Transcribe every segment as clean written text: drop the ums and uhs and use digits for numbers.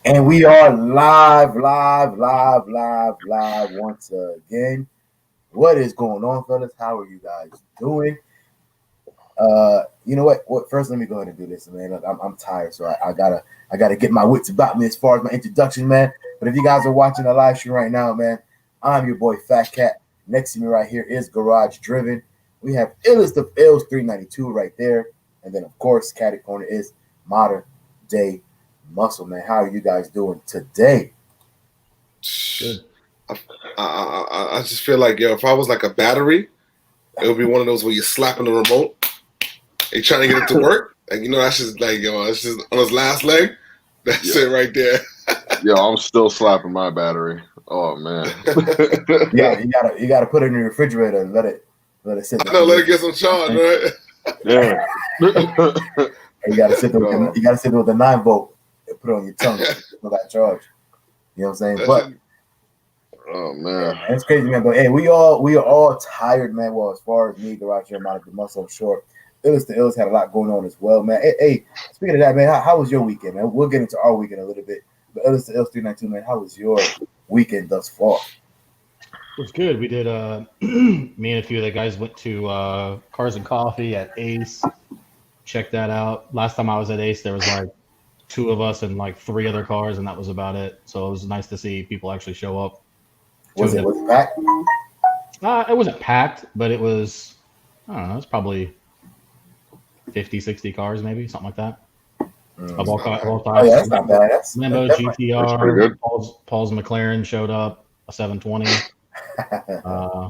And we are live once again. What is going on, fellas? How are you guys doing? You know what? First, let me go ahead and do this, man. Look, I'm tired, so I gotta get my wits about me as far as my introduction, man. But if you guys are watching the live stream right now, man, I'm your boy FaTKaT. Next to me right here is Garage Driven. We have Illest of Ills 392 right there, and then of course, Caddy Corner is Modern Day Muscle, man. How are you guys doing today? Good. I just feel like, if I was like a battery, it would be one of those where you're slapping the remote, and you're trying to get it to work. Like, that's just like, it's just on his last leg. That's it right there. I'm still slapping my battery. Oh man. Yeah, you gotta put it in the refrigerator and let it sit. I know, let it get some charge, right? Yeah. You gotta sit there with the 9-volt and put it on your tongue for that charge. You know what I'm saying? But oh man, it's crazy, man. But hey, we are all tired, man. Well, as far as me, Garage here, Monica Muscle, I'm sure Illest the Ills had a lot going on as well, man. Hey, speaking of that, man, how was your weekend, man? We'll get into our weekend a little bit. But Illest the Ills 392, man, how was your weekend thus far? It was good. We did me and a few of the guys went to Cars and Coffee at Ace. Check that out. Last time I was at Ace, there was like 2 of us and like 3 other cars, and that was about it. So it was nice to see people actually show up. Was it packed? It wasn't packed, but it was, I don't know, it's probably 50, 60 cars, maybe, something like that. Of all types. Oh, yeah, that's not bad. Lambo, GTR, Paul's McLaren showed up, a 720.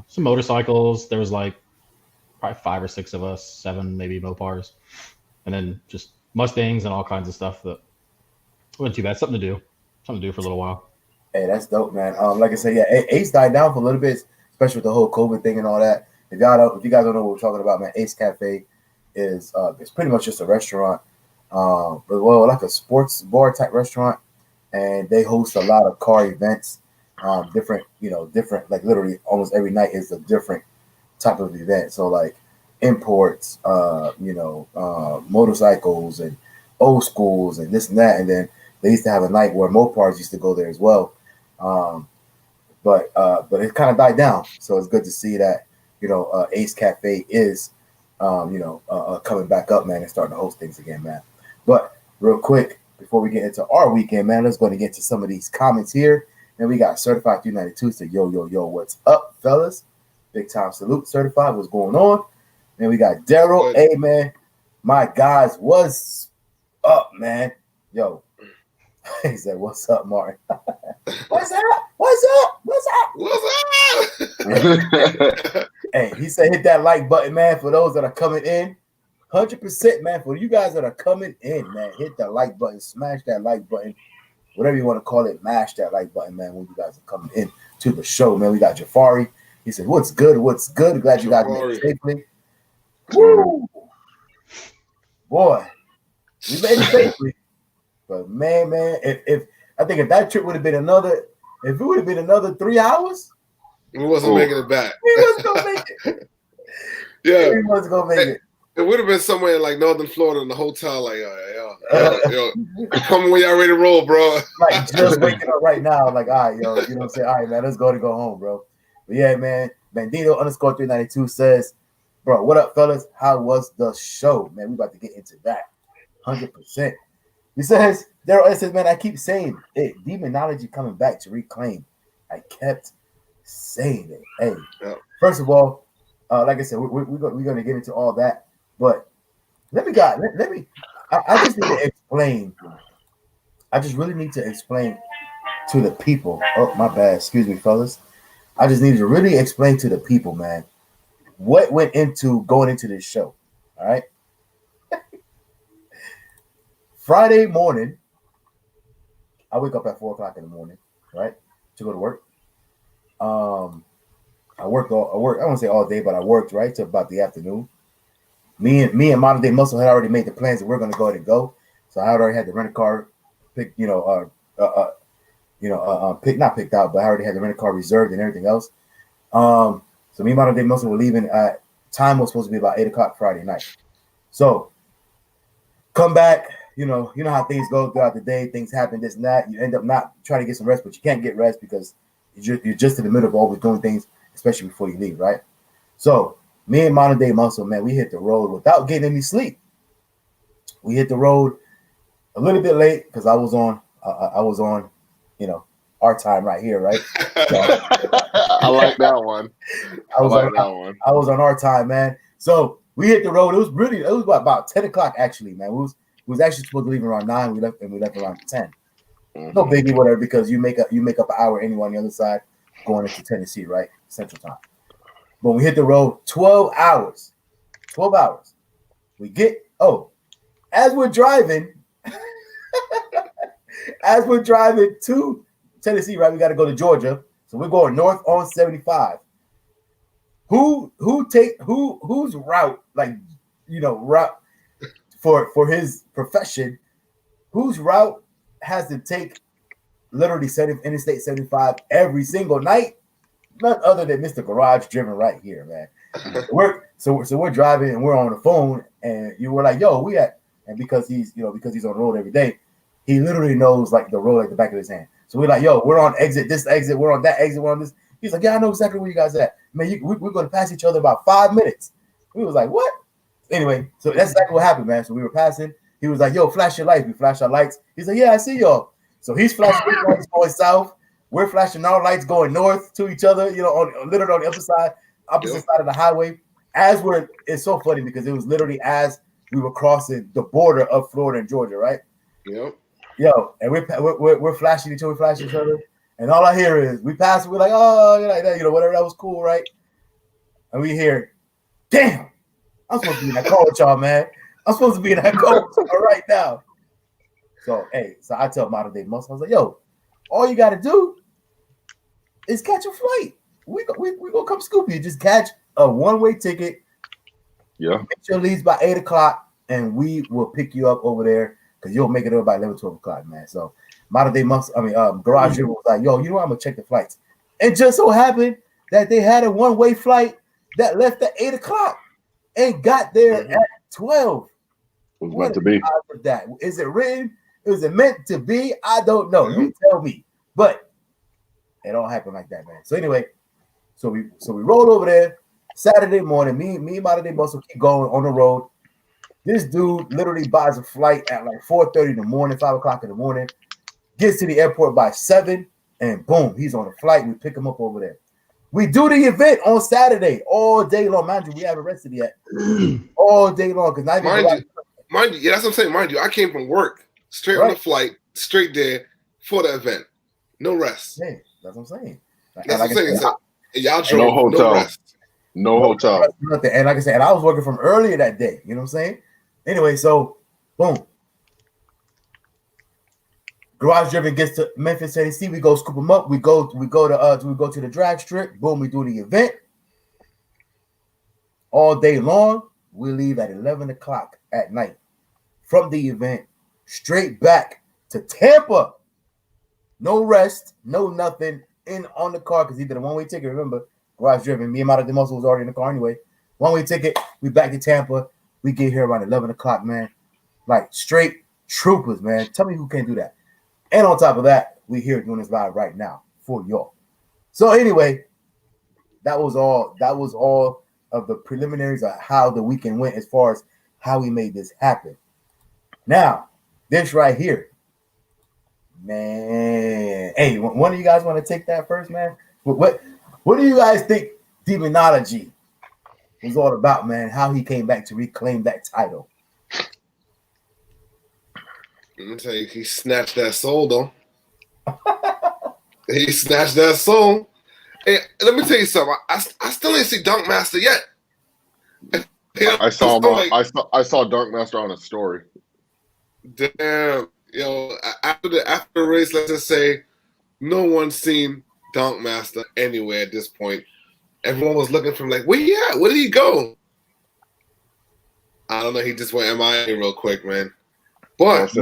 Some motorcycles. There was like probably 5 or 6 of us, 7 maybe Mopars, and then just Mustangs and all kinds of stuff that wasn't too bad. Something to do for a little while. Hey, that's dope, man. Like I said, yeah, Ace died down for a little bit, especially with the whole COVID thing and all that. If you guys don't know what we're talking about, man, Ace Cafe is it's pretty much just a restaurant, but like a sports bar type restaurant, and they host a lot of car events, different, like literally almost every night is a different type of event. So like imports, motorcycles and old schools and this and that, and then they used to have a night where Mopars used to go there as well. But it kind of died down. So it's good to see that, Ace Cafe is, coming back up, man, and starting to host things again, man. But real quick, before we get into our weekend, man, let's go and get to some of these comments here. And we got Certified 392 say, yo, what's up, fellas? Big time salute, Certified. What's going on? Then we got Daryl. Hey, man, my guys, what's up, man? Yo. He said, "What's up, Martin? What's up? Hey, he said, hit that like button, man, for those that are coming in. 100%, man. For you guys that are coming in, man, hit that like button, smash that like button, whatever you want to call it, mash that like button, man, when you guys are coming in to the show, man. We got Jafari. He said, what's good? Glad you guys made it safely. Woo! Boy, we made it safely. But man, if I think if that trip would have been another 3 hours, we wasn't making it back. He wasn't gonna make it. Yeah, he wasn't gonna make it. It would have been somewhere in like northern Florida in the hotel, like yo, come when y'all ready to roll, bro. Like just waking up right now, like all right, yo, you know what I'm saying? All right, man, let's go home, bro. But yeah, man, Bandito _ 392 says, bro, what up, fellas? How was the show, man? We about to get into that, 100%. He says, Daryl says, man, I keep saying it. Demonology coming back to reclaim. I kept saying it. Hey, First of all, like I said, we're going to get into all that. But let me. I just need to explain. I just really need to explain to the people. Oh, my bad. Excuse me, fellas. I just need to really explain to the people, man, what went into going into this show. All right. Friday morning, I wake up at 4:00 in the morning, right, to go to work. I worked. I don't say all day, but I worked right till about the afternoon. Me and Modern Day Muscle had already made the plans that we're going to go ahead and go. So I already had the rental car picked, not picked out, but I already had the rental car reserved and everything else. So me and Modern Day Muscle were leaving at time was supposed to be about 8:00 Friday night. So come back. you know how things go throughout the day. Things happen, this and that. You end up not trying to get some rest, but you can't get rest because you're just in the middle of always doing things, especially before you leave, right? So me and Modern Day Muscle, man, we hit the road without getting any sleep. We hit the road a little bit late because I was on, you know, our time right here, right? So, I like that one. I was on our time, man. So we hit the road. It was about 10 o'clock actually, man. We was actually supposed to leave around 9. We left around 10. No biggie, whatever, because you make up an hour anyway on the other side going into Tennessee, right? Central time. But we hit the road 12 hours. 12 hours. We get as we're driving to Tennessee, right? We got to go to Georgia. So we're going north on 75. Whose route, like, you know, route for his profession, whose route has to take literally Interstate 75 every single night? None other than Mr. Garage Driven right here, man. We're driving and we're on the phone and you were like, yo, we at, and because he's on the road every day, he literally knows like the road like the back of his hand. So we're like, yo, we're on this exit, we're on that exit, we're on this. He's like, yeah, I know exactly where you guys at. Man, we're going to pass each other about 5 minutes. We was like, what? Anyway, so that's exactly what happened, man. So we were passing. He was like, yo, flash your lights. We flashed our lights. He's like, yeah, I see y'all. So he's flashing his lights going south. We're flashing our lights going north to each other, you know, literally on the opposite side of the highway. It's so funny because it was literally as we were crossing the border of Florida and Georgia, right? Yep. Yo, and we're flashing each other, and all I hear is we pass. We're like, oh, like that, you know, whatever. That was cool, right? And we hear, damn, I'm supposed to be in that car with y'all, man. I'm supposed to be in that car with y'all right now. So I tell Modern Day Muscle, I was like, yo, all you got to do is catch a flight. We gonna come scoop you. Just catch a one-way ticket. Yeah. Get your leads by 8 o'clock, and we will pick you up over there because you'll make it over by 11, 12 o'clock, man. So Modern Day Muscle, Garage was like, yo, you know, I'm gonna check the flights. It just so happened that they had a one-way flight that left at 8 o'clock and got there at 12. It was meant to be. That is it written? Is it meant to be? I don't know. You tell me. But it don't happen like that, man. So anyway, so we rolled over there Saturday morning. Me and Modern Day Muscle keep going on the road. This dude literally buys a flight at like 4:30 in the morning, 5 o'clock in the morning. Gets to the airport by 7, and boom, he's on a flight. We pick him up over there. We do the event on Saturday all day long. Mind you, we haven't rested yet. All day long. Because mind you, yeah, that's what I'm saying. Mind you, I came from work, straight on the flight, straight there for the event. No rest. Yeah, that's what I'm saying. That's what I'm saying. Y'all drove, no hotel. No rest. No hotel. Nothing. And like I said, and I was working from earlier that day. You know what I'm saying? Anyway, so boom. Garage Driven gets to Memphis, Tennessee. We go scoop them up. We go to the drag strip. Boom, we do the event. All day long. We leave at 11 o'clock at night from the event, straight back to Tampa. No rest, no nothing on the car because he did a one-way ticket. Remember, Garage Driven. Me and Modern Day Muscle was already in the car anyway. One-way ticket. We back to Tampa. We get here around 11 o'clock, man. Like straight troopers, man. Tell me who can't do that. And on top of that, we here doing this live right now for y'all. So anyway, that was all of the preliminaries of how the weekend went as far as how we made this happen. Now, this right here, man. Hey, one of you guys want to take that first, man? What do you guys think Demonology was all about, man? How he came back to reclaim that title? Let me tell you, he snatched that soul, though. He snatched that soul. Hey, let me tell you something. I still ain't see Dunk Master yet. I saw Dunk Master on a story. Damn, after the race, let's just say no one's seen Dunk Master anywhere at this point. Everyone was looking for him, like, where he at? Where did he go? I don't know. He just went MIA real quick, man. But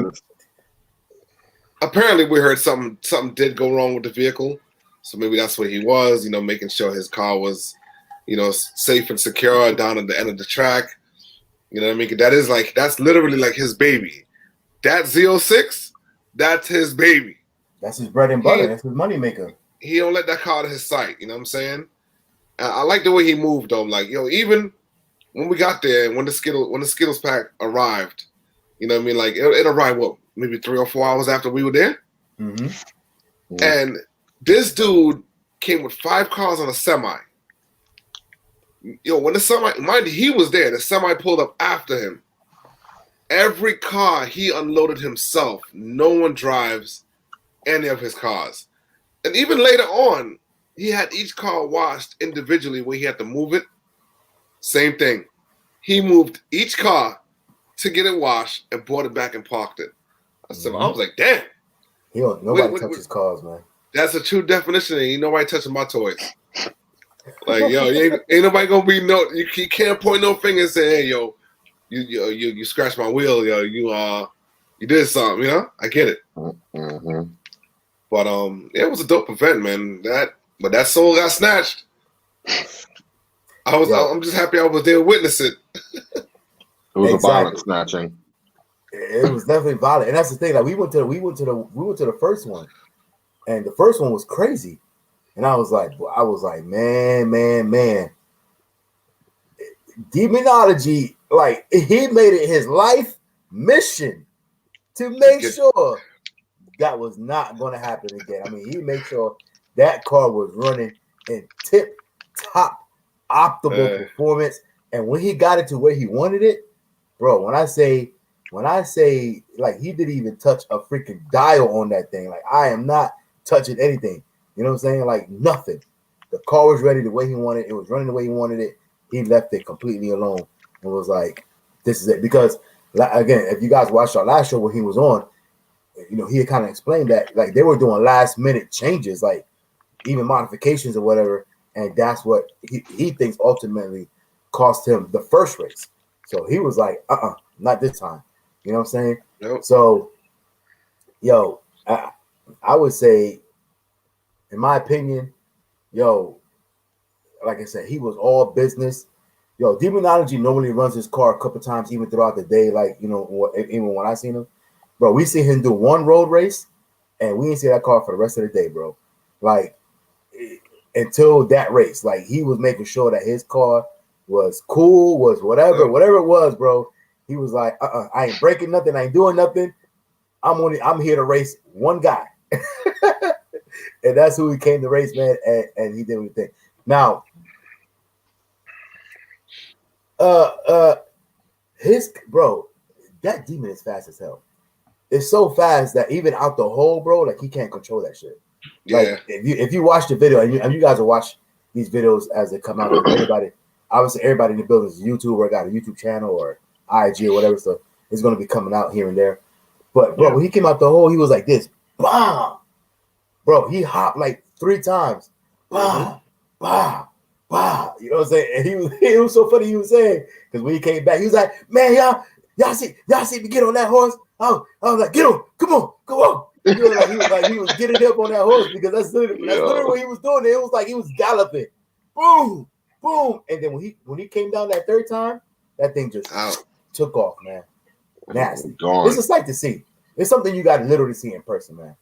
apparently we heard something did go wrong with the vehicle. So maybe that's where he was, making sure his car was, safe and secure down at the end of the track. You know what I mean? That's literally like his baby. that Z06, that's his baby. That's his bread and butter. That's his money maker. He don't let that car out of his sight. You know what I'm saying? I like the way he moved though. Like, even when we got there, when the Skittles pack arrived, you know what I mean? Like it arrived maybe 3 or 4 hours after we were there. Mm-hmm. And this dude came with 5 cars on a semi. When the semi, mind you, he was there. The semi pulled up after him. Every car he unloaded himself. No one drives any of his cars. And even later on, he had each car washed individually where he had to move it. Same thing. He moved each car to get it washed and brought it back and parked it. I was like, damn. Nobody touches cars, man. That's a true definition. Ain't nobody touching my toys. Like, ain't nobody gonna be you can't point no finger and say, hey, you scratched my wheel, you did something, I get it. Mm-hmm. But it was a dope event, man. But that soul got snatched. I'm just happy I was there to witness it. It was a violent snatching. It was definitely violent, and that's the thing. Like we went to the first one, and the first one was crazy, and I was like, man, Demonology, like he made it his life mission to make sure that was not going to happen again. I mean, he made sure that car was running in tip-top optimal performance. And when he got it to where he wanted it, bro, when I say like he didn't even touch a freaking dial on that thing. Like I am not touching anything. You know what I'm saying? Like nothing. The car was ready the way he wanted. It was running the way he wanted it. He left it completely alone and was like, this is it. Because again, if you guys watched our last show where he was on, he had kind of explained that like they were doing last minute changes, like even modifications or whatever. And that's what he thinks ultimately cost him the first race. So he was like, not this time. You know what I'm saying? Nope. So, I would say, in my opinion, like I said, he was all business. Demonology normally runs his car a couple times even throughout the day. Like, even when I seen him, bro, we see him do one road race and we didn't see that car for the rest of the day, bro. Like, until that race, like he was making sure that his car was cool, was whatever it was, bro. He was like, I ain't breaking nothing, I ain't doing nothing. I'm here to race one guy. And that's who he came to race, man, and he did everything. Now, that demon is fast as hell. It's so fast that even out the hole, bro, like he can't control that shit. Yeah. Like if you watch the video, and you guys will watch these videos as they come out, everybody in the building is a YouTuber, got a YouTube channel or IG or whatever, so it's gonna be coming out here and there. But bro, when he came out the hole, he was like this, bah, bro. He hopped like 3 times, bah, bah, bah. You know what I'm saying? And it was so funny he was saying, because when he came back, he was like, man, y'all see me get on that horse? I was like, get on, come on. He was getting up on that horse because that's literally what he was doing. It was like he was galloping, boom, boom, and then when he came down that 3rd time, that thing just took off, man. Nasty. It's a sight to see. It's something you got to literally see in person, man.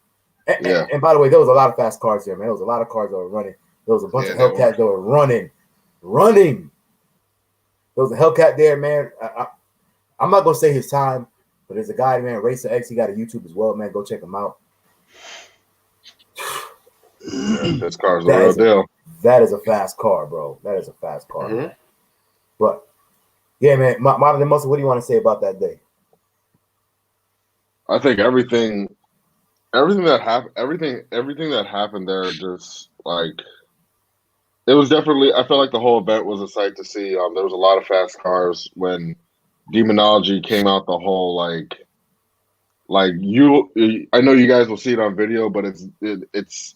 And by the way, there was a lot of fast cars there, man. There was a lot of cars that were running. There was a bunch of Hellcat that were running. There was a Hellcat there, man. I'm not gonna say his time. But there's a guy, man, Racer X. He got a YouTube as well, man. Go check him out. This car's the real deal. That is a fast car, bro. That is a fast car. Mm-hmm. But yeah, man, Modern Muscle, what do you want to say about that day? I think everything that happened there, just like it was definitely. I felt like the whole event was a sight to see. There was a lot of fast cars when Demonology came out the whole like you. I know you guys will see it on video, but it's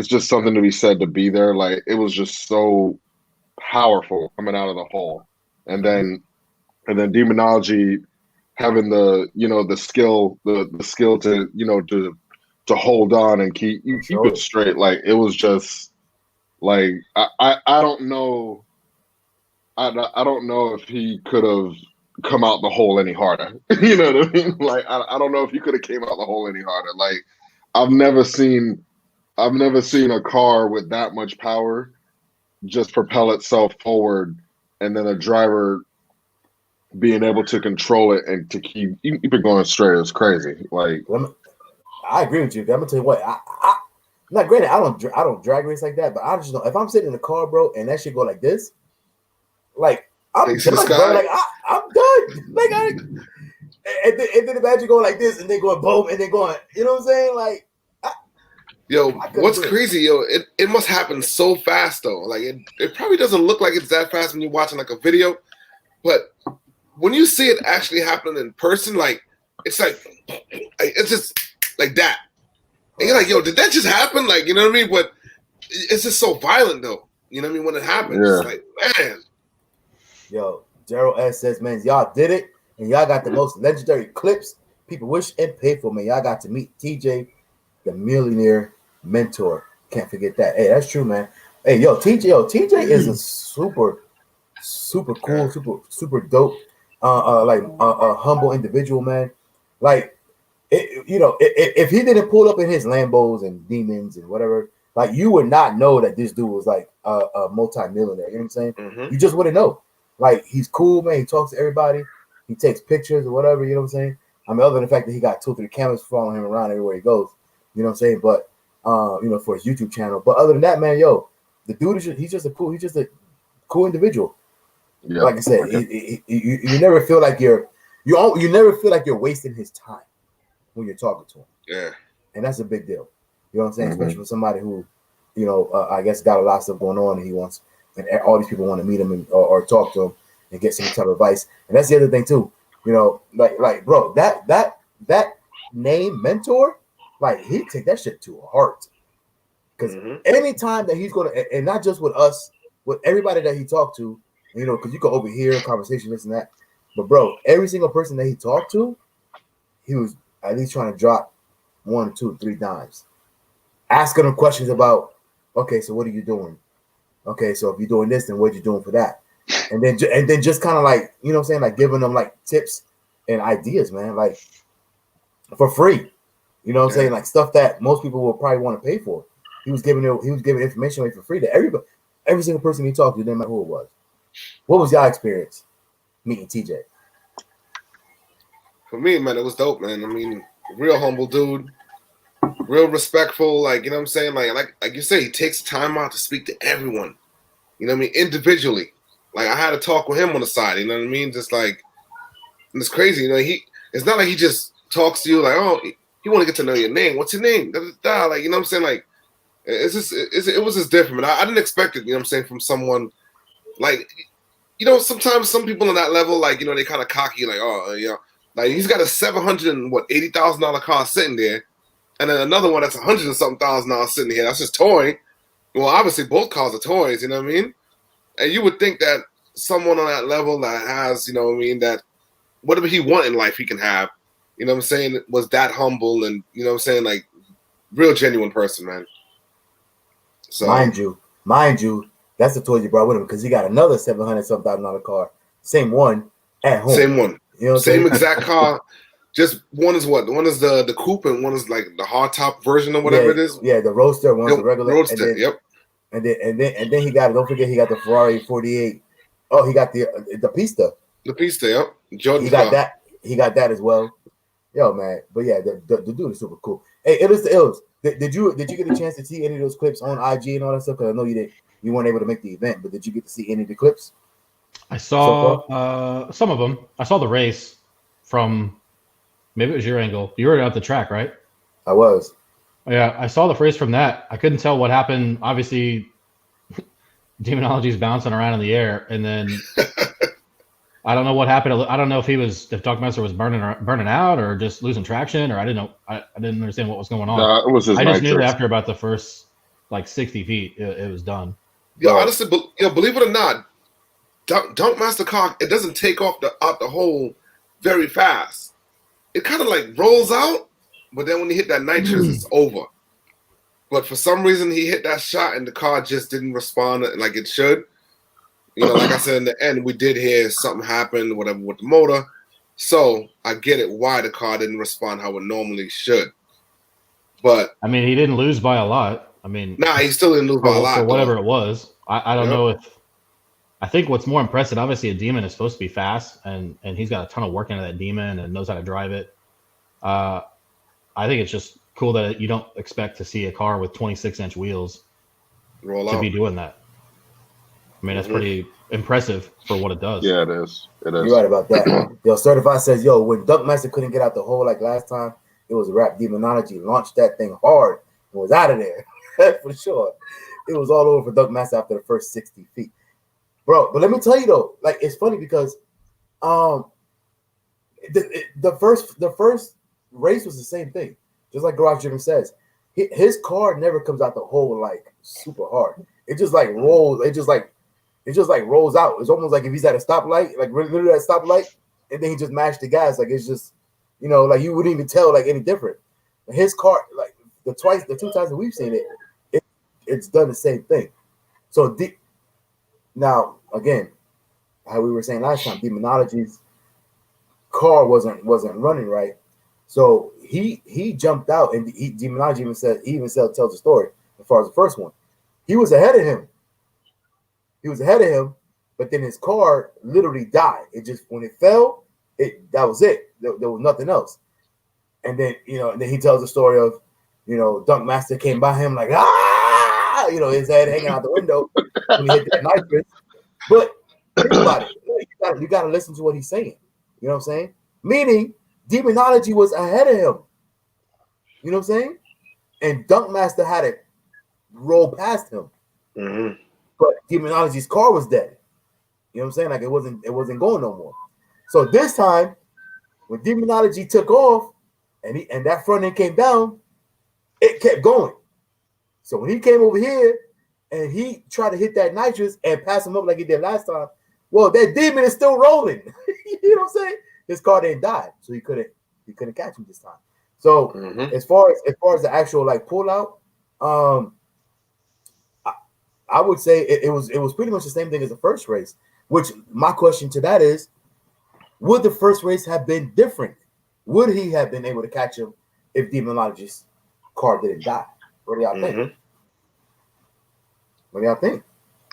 just something to be said to be there. Like it was just so powerful coming out of the hole, and then Demonology having the skill to hold on and keep it straight. Like it was just like I don't know. I don't know if he could have come out the hole any harder. You know what I mean? Like I don't know if you could have came out the hole any harder. Like I've never seen a car with that much power just propel itself forward, and then a driver being able to control it and to keep it going straight is crazy. Like I agree with you. I'm gonna tell you what. Not granted, I don't drag race like that, but I just know if I'm sitting in the car, bro, and that shit go like this, like I'm done, bro. Like I'm done. Like and then imagine going like this, and then going boom, and then going. You know what I'm saying? Like. Yo, what's crazy, yo? It must happen so fast though. Like it probably doesn't look like it's that fast when you're watching like a video, but when you see it actually happening in person, like it's like it's just like that. And you're like, yo, did that just happen? Like, you know what I mean? But it's just so violent though. You know what I mean? When it happens, it's like, man. Yo, Gerald S says, man, y'all did it, and y'all got the most legendary clips people wish and pay for, man. Y'all got to meet TJ, the millionaire mentor. Can't forget that. Hey, that's true, man. Hey, TJ is a super cool, super dope, humble individual, man. Like, if he didn't pull up in his Lambos and demons and whatever, like you would not know that this dude was like a multi-millionaire. You know what I'm saying? Mm-hmm. You just wouldn't know. Like he's cool, man. He talks to everybody. He takes pictures or whatever. You know what I'm saying? I mean, other than the fact that he got 2 or 3 cameras following him around everywhere he goes. You know what I'm saying? But for his YouTube channel. But other than that, man, the dude he's just a cool individual. Yeah. Like I said, you never feel like you never feel like you're wasting his time when you're talking to him. Yeah. And that's a big deal. You know what I'm saying? Mm-hmm. Especially for somebody who, I guess got a lot of stuff going on and he wants, and all these people want to meet him or talk to him and get some type of advice. And that's the other thing too. Like bro, that name mentor, like he take that shit to heart. Because anytime that he's going to, and not just with us, with everybody that he talked to, because you could overhear a conversation, this and that. But bro, every single person that he talked to, he was at least trying to drop 1, 2, 3 dimes, asking them questions about, okay, so what are you doing? Okay, so if you're doing this, then what are you doing for that? And then just kind of like, you know what I'm saying, like giving them like tips and ideas, man, like for free. You know what I'm saying? Like stuff that most people will probably want to pay for. He was giving information away for free to every single person he talked to, didn't matter who it was. What was y'all experience meeting TJ? For me, man, it was dope, man. I mean, real humble dude, real respectful. Like, you know what I'm saying? Like you say, he takes time out to speak to everyone. You know what I mean? Individually. Like, I had to talk with him on the side. You know what I mean? Just like, and it's crazy. It's not like he just talks to you like, oh, he want to get to know your name. What's your name? Like, you know what I'm saying? Like, it was just different. I didn't expect it. You know what I'm saying? From someone like, sometimes some people on that level, like, they kind of cocky, like, oh, like he's got a $780,000 car sitting there, and then another one that's $100 and something thousand sitting here. That's his toy. Well, obviously both cars are toys. You know what I mean? And you would think that someone on that level that has, that whatever he want in life he can have. You know what I'm saying? Was that humble and like real genuine person, man. So mind you, that's the toy you brought with him because he got another $700,000 car, same one at home. Same one, same exact car. Just one is the coupe and one is like the hardtop version or whatever it is. Yeah, the roadster, one's the regular roadster. Yep. And then he got. Don't forget, he got the Ferrari 48. Oh, he got the Pista. The Pista, yep. Jordan. He got that. He got that as well. Yo, man. But yeah, the dude is super cool. Hey, Illest. Did you get a chance to see any of those clips on IG and all that stuff? Because I know you weren't able to make the event, but did you get to see any of the clips? I saw some of them. I saw the race from, maybe it was your angle. You were at the track, right? I was. Yeah, I saw the race from that. I couldn't tell what happened. Obviously, Demonology's bouncing around in the air, and then I don't know what happened. I don't know if Darkmaster was burning out or just losing traction, or I didn't know. I didn't understand what was going on. It was I just knew that after about the first 60 feet, it was done. Yeah, honestly, believe it or not, Darkmaster car, it doesn't take off out the hole very fast. It kind of like rolls out, but then when he hit that nitrous, it's over. But for some reason, he hit that shot and the car just didn't respond like it should. like I said in the end, we did hear something happened, whatever, with the motor. So I get it why the car didn't respond how it normally should. But I mean, he didn't lose by a lot. I mean, he still didn't lose by a lot for whatever it was. I don't Yep. know if. I think what's more impressive, obviously, a Demon is supposed to be fast, and he's got a ton of work into that Demon and knows how to drive it. I think it's just cool that you don't expect to see a car with 26-inch wheels roll to out. be doing that. I mean, that's pretty impressive for what it does. Yeah, it is. It is. You're right about that. Yo, Certified says, yo, when Dunkmaster couldn't get out the hole like last time, it was a rap. Demonology launched that thing hard and was out of there. For sure. It was all over for Dunkmaster after the first 60 feet. Bro, but let me tell you though, like it's funny because the first race was the same thing. Just like Garage Jimmy says. His car never comes out the hole like super hard. It just like rolls, it just like rolls out. It's almost like if he's at a stoplight, like literally at a stoplight, and then he just mashed the gas. Like it's just, like you wouldn't even tell like any different. His car, like the 2 times that we've seen it's done the same thing. So now again, how we were saying last time, Demonology's car wasn't running right. So he jumped out, and Demonology tells the story as far as the first one. He was ahead of him. But then his car literally died. It just, when it fell, that was it. There was nothing else. And then, then he tells the story of, Dunkmaster came by him like, his head hanging out the window when he hit that nitrous. But think about it. You got to listen to what he's saying. You know what I'm saying? Meaning, Demonology was ahead of him. You know what I'm saying? And Dunkmaster had to roll past him. Mm-hmm. But Demonology's car was dead. You know what I'm saying? Like it wasn't going no more. So this time, when Demonology took off and that front end came down, it kept going. So when he came over here and he tried to hit that nitrous and pass him up like he did last time, well, that demon is still rolling. You know what I'm saying? His car didn't die, so he couldn't catch him this time. So as far as the actual like pull out, I would say it was pretty much the same thing as the first race. Which my question to that is, would the first race have been different? Would he have been able to catch him if Demonology's car didn't die? What do y'all think? What do y'all think?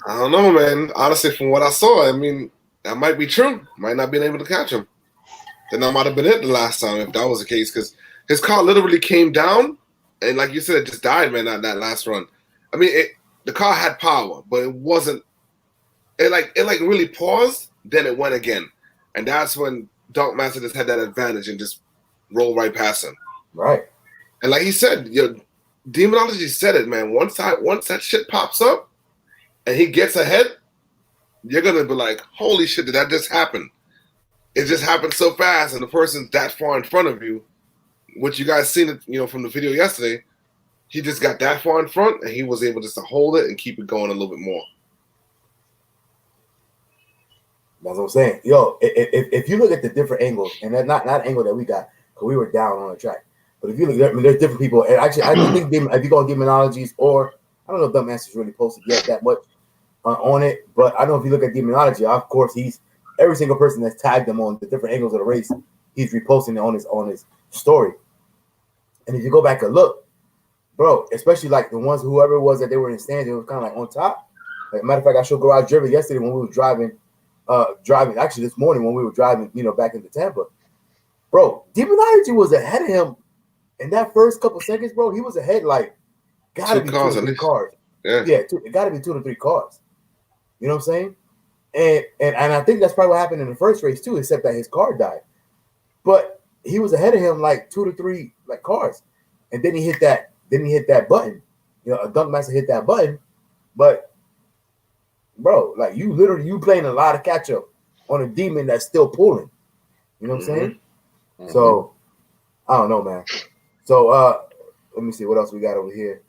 I don't know, man. Honestly, from what I saw, I mean, that might be true. Might not been able to catch him. Then that might have been it the last time if that was the case, because his car literally came down and, like you said, it just died, man. That last run. I mean, the car had power, but it wasn't. It really paused, then it went again, and that's when Dunkmaster just had that advantage and just rolled right past him. Right. And like he said, Demonology said it, man. Once that shit pops up and he gets ahead, you're gonna be like, holy shit, did that just happen? It just happened so fast, and the person's that far in front of you, which you guys seen it, from the video yesterday. He just got that far in front, and he was able just to hold it and keep it going a little bit more. That's what I'm saying. Yo, if you look at the different angles, and that's not an angle that we got, because we were down on the track. But if you look, there's different people. And actually, I think if you go on Demonologies, or I don't know if Dunkmaster's really posted yet that much on it, but I know if you look at Demonology, of course, he's every single person that's tagged him on the different angles of the race, he's reposting it on his story. And if you go back and look, bro, especially like the ones, whoever it was that they were in stands, it was kind of like on top. Like, matter of fact, I showed Garage Driven yesterday when we were driving actually this morning when we were driving, back into Tampa. Bro, Demonology was ahead of him in that first couple seconds, bro. He was ahead like gotta be 2 or 3 cars. Yeah, it gotta be 2 to 3 cars. You know what I'm saying? And I think that's probably what happened in the first race too, except that his car died. But he was ahead of him like 2 to 3 like cars. And then he hit that button. A Dunkmaster hit that button. But bro, like you playing a lot of catch up on a demon that's still pulling. You know what I'm saying? So I don't know, man. So let me see what else we got over here.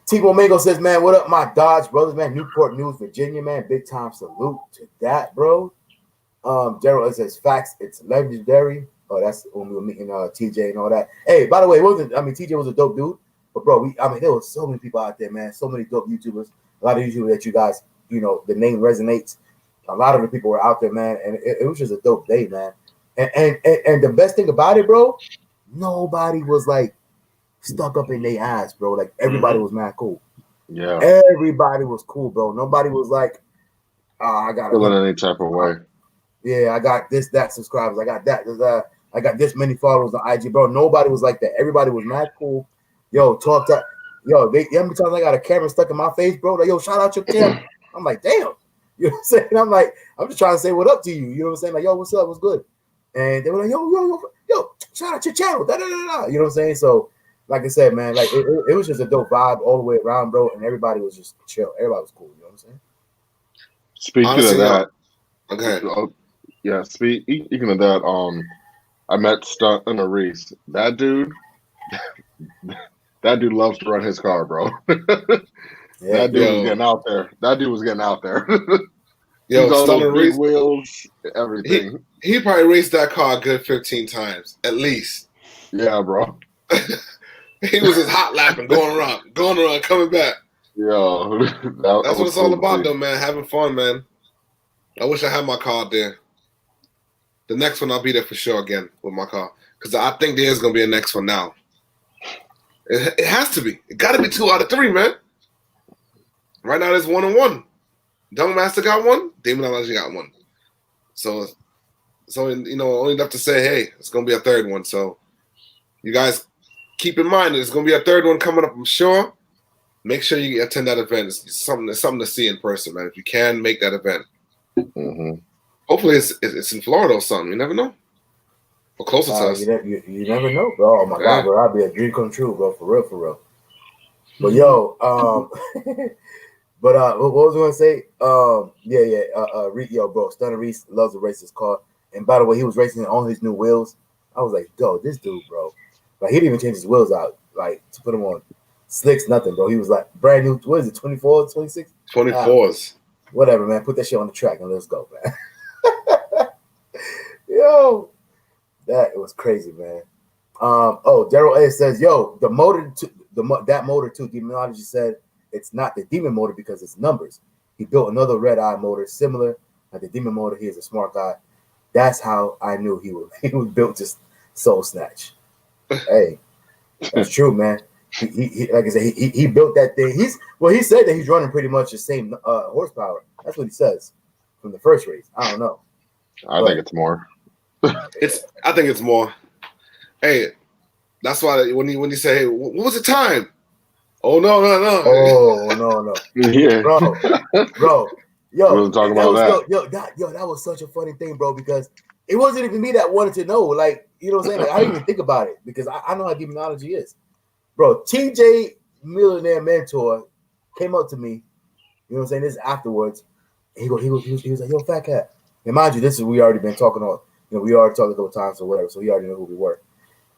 T-Bo Mango says, man, what up, my Dodge brothers, man? Newport News, Virginia, man. Big time salute to that, bro. Gerald says, facts, it's legendary. Oh, that's when we were meeting TJ and all that. Hey, by the way, TJ was a dope dude, but bro, there was so many people out there, man. So many dope YouTubers, a lot of YouTubers that you guys the name resonates. A lot of the people were out there, man, and it was just a dope day, man. And the best thing about it, bro, nobody was like stuck up in their ass, bro. Like everybody was mad cool. Yeah, everybody was cool, bro. Nobody was like, I got feeling any type of way. Yeah, I got this, that subscribers. I got that. I got this many followers on IG, bro. Nobody was like that. Everybody was mad cool. Yo, how many times I got a camera stuck in my face, bro? Like, yo, shout out your camera. I'm like, damn. You know what I'm saying? I'm like, I'm just trying to say what up to you. You know what I'm saying? Like, yo, what's up? What's good? And they were like, yo, shout out your channel. Da, da, da, da. You know what I'm saying? So, like I said, man, like it was just a dope vibe all the way around, bro. And everybody was just chill. Everybody was cool. You know what I'm saying? Speaking of that, okay. Yeah, speaking of that, I met Stunner Reese. That dude loves to run his car, bro. That dude was getting out there. That dude was getting out there. Yo, Stunner Reese, big wheels, everything. He probably raced that car a good 15 times, at least. Yeah, bro. He was just hot lapping, going around, coming back. Yo, that's what it's all about, though, man. Having fun, man. I wish I had my car there. The next one, I'll be there for sure again with my car. Because I think there is going to be a next one now. It has to be. It got to be 2 out of 3, man. Right now, there's 1 and 1. Dung Master got 1. Demonology got 1. So only left to say, hey, it's going to be a 3rd one. So you guys keep in mind there's going to be a 3rd one coming up, I'm sure. Make sure you attend that event. It's something to see in person, man. If you can, make that event. Mm-hmm. Hopefully it's in Florida or something. You never know. Or closer to us. You never know, bro. Oh my God, bro. That'd be a dream come true, bro. For real. But yo, what was I gonna say? Yo, bro, Stunner Reese loves to race his car. And by the way, he was racing on his new wheels. I was like, yo, this dude, bro. Like, he didn't even change his wheels out, like, to put them on slicks, nothing, bro. He was like brand new. What is it? 24, 26? 24s. Whatever, man. Put that shit on the track and let's go, man. Yo, that was crazy, man. Daryl A says, yo, that motor too. Demonology said it's not the demon motor because it's numbers. He built another red eye motor similar like the demon motor. He is a smart guy. That's how I knew he was built to soul snatch. Hey, that's true, man. He like I said, he built that thing. He said that he's running pretty much the same horsepower. That's what he says from the first race. I don't know. I think it's more. I think it's more. Hey, that's why when you say, hey, what was the time? Oh no. Oh no. Yeah, bro. Yo, we wasn't talking about that. That was such a funny thing, bro, because it wasn't even me that wanted to know. Like, you know what I'm saying? Like, I didn't even think about it because I know how demonology is. Bro, TJ Millionaire Mentor came up to me, you know what I'm saying? This is afterwards. He was like, yo, FaTKaT. And mind you, this is we already been talking on, we already talked a couple times or whatever, so he already knew who we were.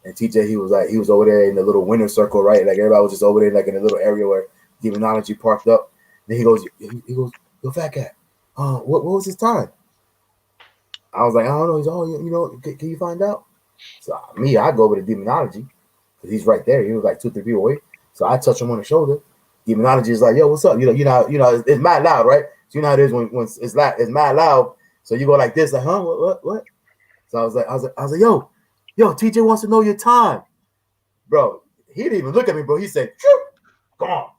And TJ, he was over there in the little winner circle, right? Like everybody was just over there, like in a little area where demonology parked up. Then he goes, yo, FaTKaT, what was his time? I was like, I don't know. He's can you find out? So I go over to demonology because he's right there. He was like 2-3 feet away. So I touch him on the shoulder. Demonology is like, yo, what's up? It's mad loud, right? So you know how it is when it's loud, it's mad loud. So you go like this, like, huh? What? So I was like, yo, TJ wants to know your time, bro. He didn't even look at me, bro. He said, gone.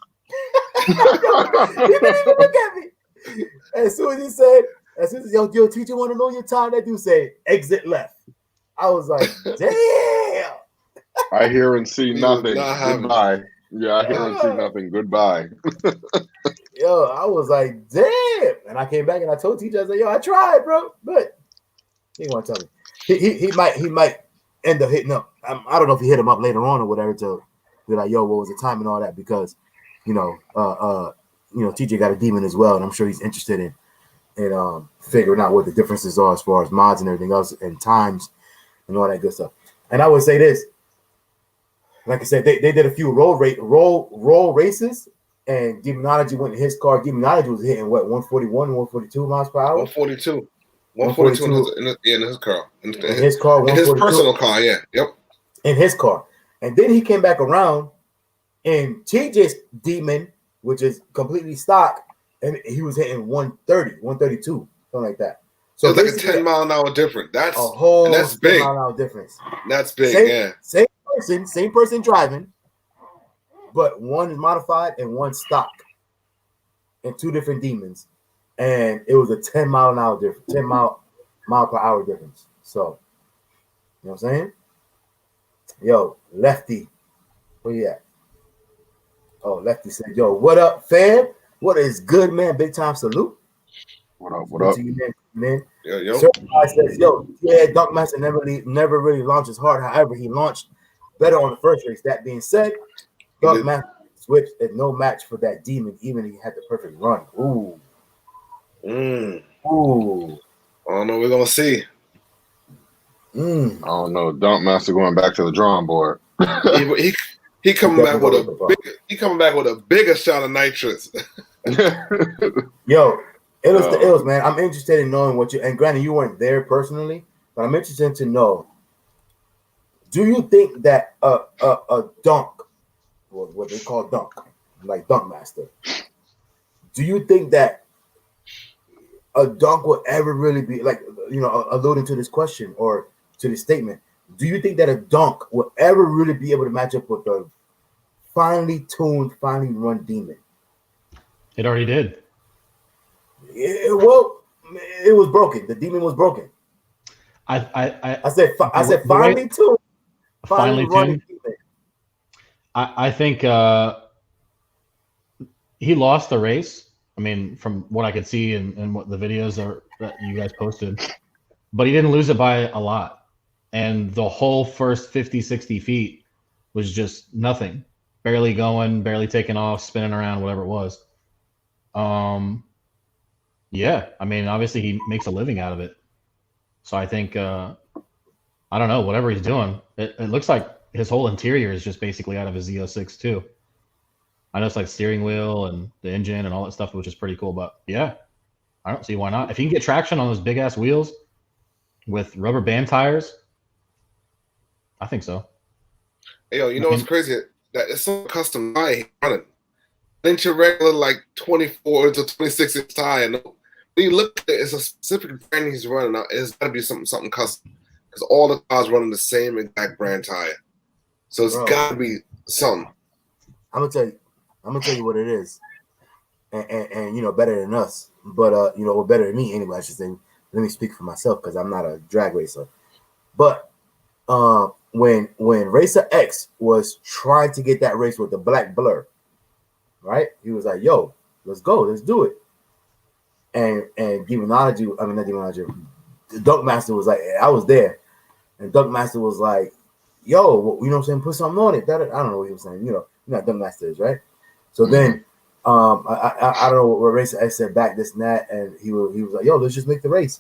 He didn't even look at me. As soon as yo, TJ want to know your time, that dude said, exit left. I was like, damn. I hear and see nothing. Goodbye. Yeah, I hear and see nothing. Goodbye. Yo, I was like, damn. And I came back and I told TJ, I was like, yo, I tried, bro. But he didn't want to tell me. He might end up hitting up. I don't know if he hit him up later on or whatever to be like, yo, what was the time and all that? Because, TJ got a demon as well. And I'm sure he's interested in figuring out what the differences are as far as mods and everything else and times and all that good stuff. And I would say this, like I said, they did a few roll races, and Demonology went in his car. Demonology was hitting 141, 142 miles per hour. 142 in his car. In his car, in his personal car, yeah. Yep. In his car. And then he came back around in TJ's demon, which is completely stock. and he was hitting 130, 132, something like that. So it's like a 10-mile-an-hour difference. That's a whole and that's big. 10-mile-an-hour difference. That's big. Same person driving, but one is modified and one stock, and two different demons, and it was a 10-mile-an-hour difference, 10-mile per hour difference. So, you know what I'm saying? Yo, Lefty, where you at? Oh, Lefty said, "Yo, what up, fam? What is good, man? Big time salute. What up? What up, you, man? Yo. Certified says, yo, yeah, Dunkmaster never really launches hard. However, he launched better on the first race. That being said, Dunkmaster switched at no match for that demon, even if he had the perfect run. Ooh. Ooh. I don't know. We're gonna see. I don't know. Dunkmaster going back to the drawing board. He coming back with a bigger shot of nitrous. Yo, Illest, man. I'm interested in knowing what you, and granted you weren't there personally, but I'm interested to know. Do you think that a dunk, what they call dunk, like Dunkmaster, do you think that a dunk will ever really be like, alluding to this question or to this statement? Do you think that a dunk will ever really be able to match up with a finely tuned, finely run demon? It already did. It was broken. The demon was broken. I said finely tuned. Finely tuned. I think he lost the race. I mean, from what I could see and what the videos that you guys posted, but he didn't lose it by a lot. And the whole first 50, 60 feet was just nothing. Barely going, barely taking off, spinning around, whatever it was. Yeah, I mean, obviously he makes a living out of it. So I think, I don't know, whatever he's doing, it looks like his whole interior is just basically out of his Z06 too. I know it's like steering wheel and the engine and all that stuff, which is pretty cool. But yeah, I don't see why not. If you can get traction on those big ass wheels with rubber band tires, I think so. Hey, yo, you know what's crazy? That it's some custom tire he's running. Ain't your regular like 24 to 26 inch tire. No. When you look at it, it's a specific brand he's running out. It's got to be something custom because all the cars running the same exact brand tire. So it's got to be something. I'm gonna tell you what it is, and better than us, but or better than me anyway. I should say. Let me speak for myself because I'm not a drag racer, but when Racer X was trying to get that race with the black blur, right? He was like, "Yo, let's go, let's do it." And Dunkmaster was like, I was there, and Dunkmaster was like, "Yo, you know what I'm saying? Put something on it." I don't know what he was saying. You know what Dunkmaster is, right? So then, I don't know what Racer X said back, this and that, and he was like, "Yo, let's just make the race."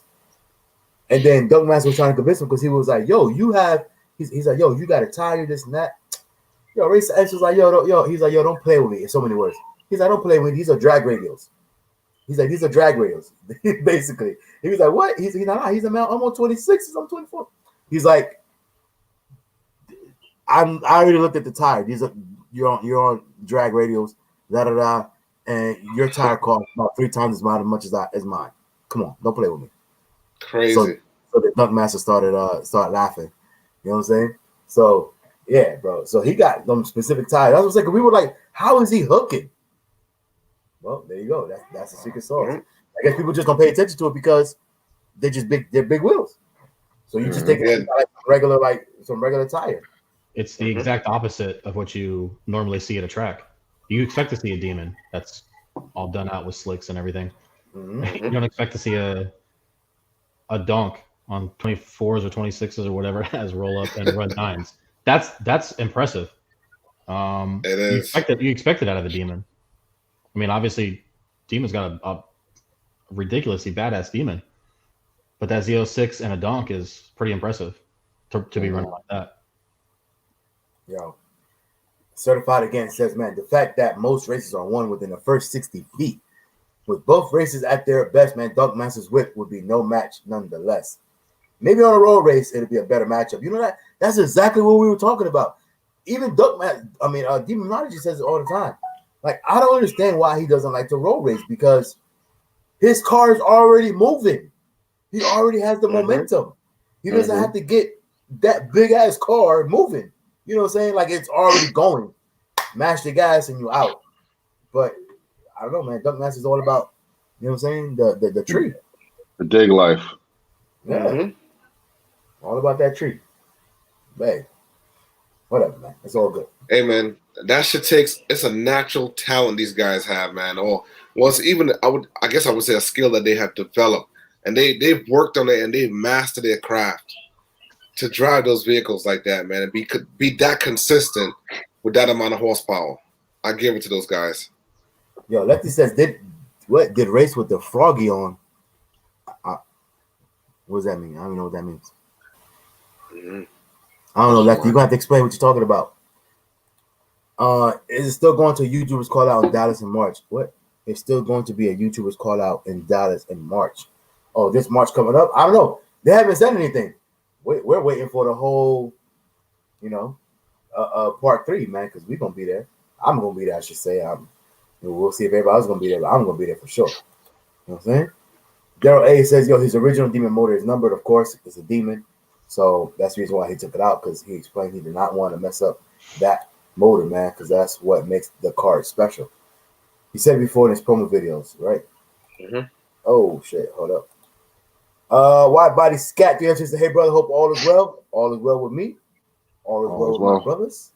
And then Dunkmaster was trying to convince him because he was like, "Yo, he's like, yo, you got a tire, this and that." Yo, Racer X was like, he's like, "Yo, don't play with me." In so many words, he's like, "Don't play with me. These are drag radials." He's like, "These are drag radials." Basically, he was like, "What?" He's a man. I'm on 26. I'm 24. He's like, I already looked at the tire. You're on drag radials, and your tire costs about 3 times as much as mine. Come on, don't play with me. Crazy. So the Dunkmaster started laughing. You know what I'm saying? So yeah, bro. So he got them specific tires. That's what I'm saying. We were like, how is he hooking? Well, there you go. That's the secret sauce. I guess people just don't pay attention to it because they're big wheels. So you just take it like some regular tire. It's the exact opposite of what you normally see at a track. You expect to see a demon that's all done out with slicks and everything. You don't expect to see a donk on 24s or 26s or whatever it has roll up and run 9s. That's impressive. It is. You expect it out of a demon. I mean, obviously, demon's got a ridiculously badass demon, but that Z06 and a donk is pretty impressive to be running like that. Yo, Certified again says, man, the fact that most races are won within the first 60 feet, with both races at their best, man, Dunkmaster's whip would be no match nonetheless. Maybe on a road race, it'll be a better matchup. You know that's exactly what we were talking about. Even Demonology says it all the time. Like, I don't understand why he doesn't like to road race because his car is already moving. He already has the momentum. He doesn't have to get that big ass car moving. You know what I'm saying? Like it's already going. Mash the gas and you out. But I don't know, man. Dunk Master is all about, you know what I'm saying? The tree. The dig life. Yeah. All about that tree. Hey, whatever, man. It's all good. Hey, man, that shit it's a natural talent these guys have, man. Or once even I guess I would say a skill that they have developed, and they've worked on it and they've mastered their craft to drive those vehicles like that, man, and be that consistent with that amount of horsepower. I give it to those guys. Yo, Lefty says did race with the froggy on. What does that mean? I don't know what that means. I don't know, Lefty. You're gonna have to explain what you're talking about. Is it still going to a YouTuber's call out in Dallas in March? What? It's still going to be a YouTuber's call out in Dallas in March. Oh, this March coming up? I don't know. They haven't said anything. We're waiting for the whole, part 3, man, because we're gonna be there. I'm gonna be there, I should say. We'll see if everybody else is gonna be there, but I'm gonna be there for sure. You know what I'm saying? Daryl A says, yo, his original demon motor is numbered, of course. It's a demon. So that's the reason why he took it out, because he explained he did not want to mess up that motor, man, because that's what makes the car special. He said before in his promo videos, right? Oh, shit. Hold up. Wide body scat. The answer is, hey, brother, hope all is well. All is well with me. All is well with my brothers.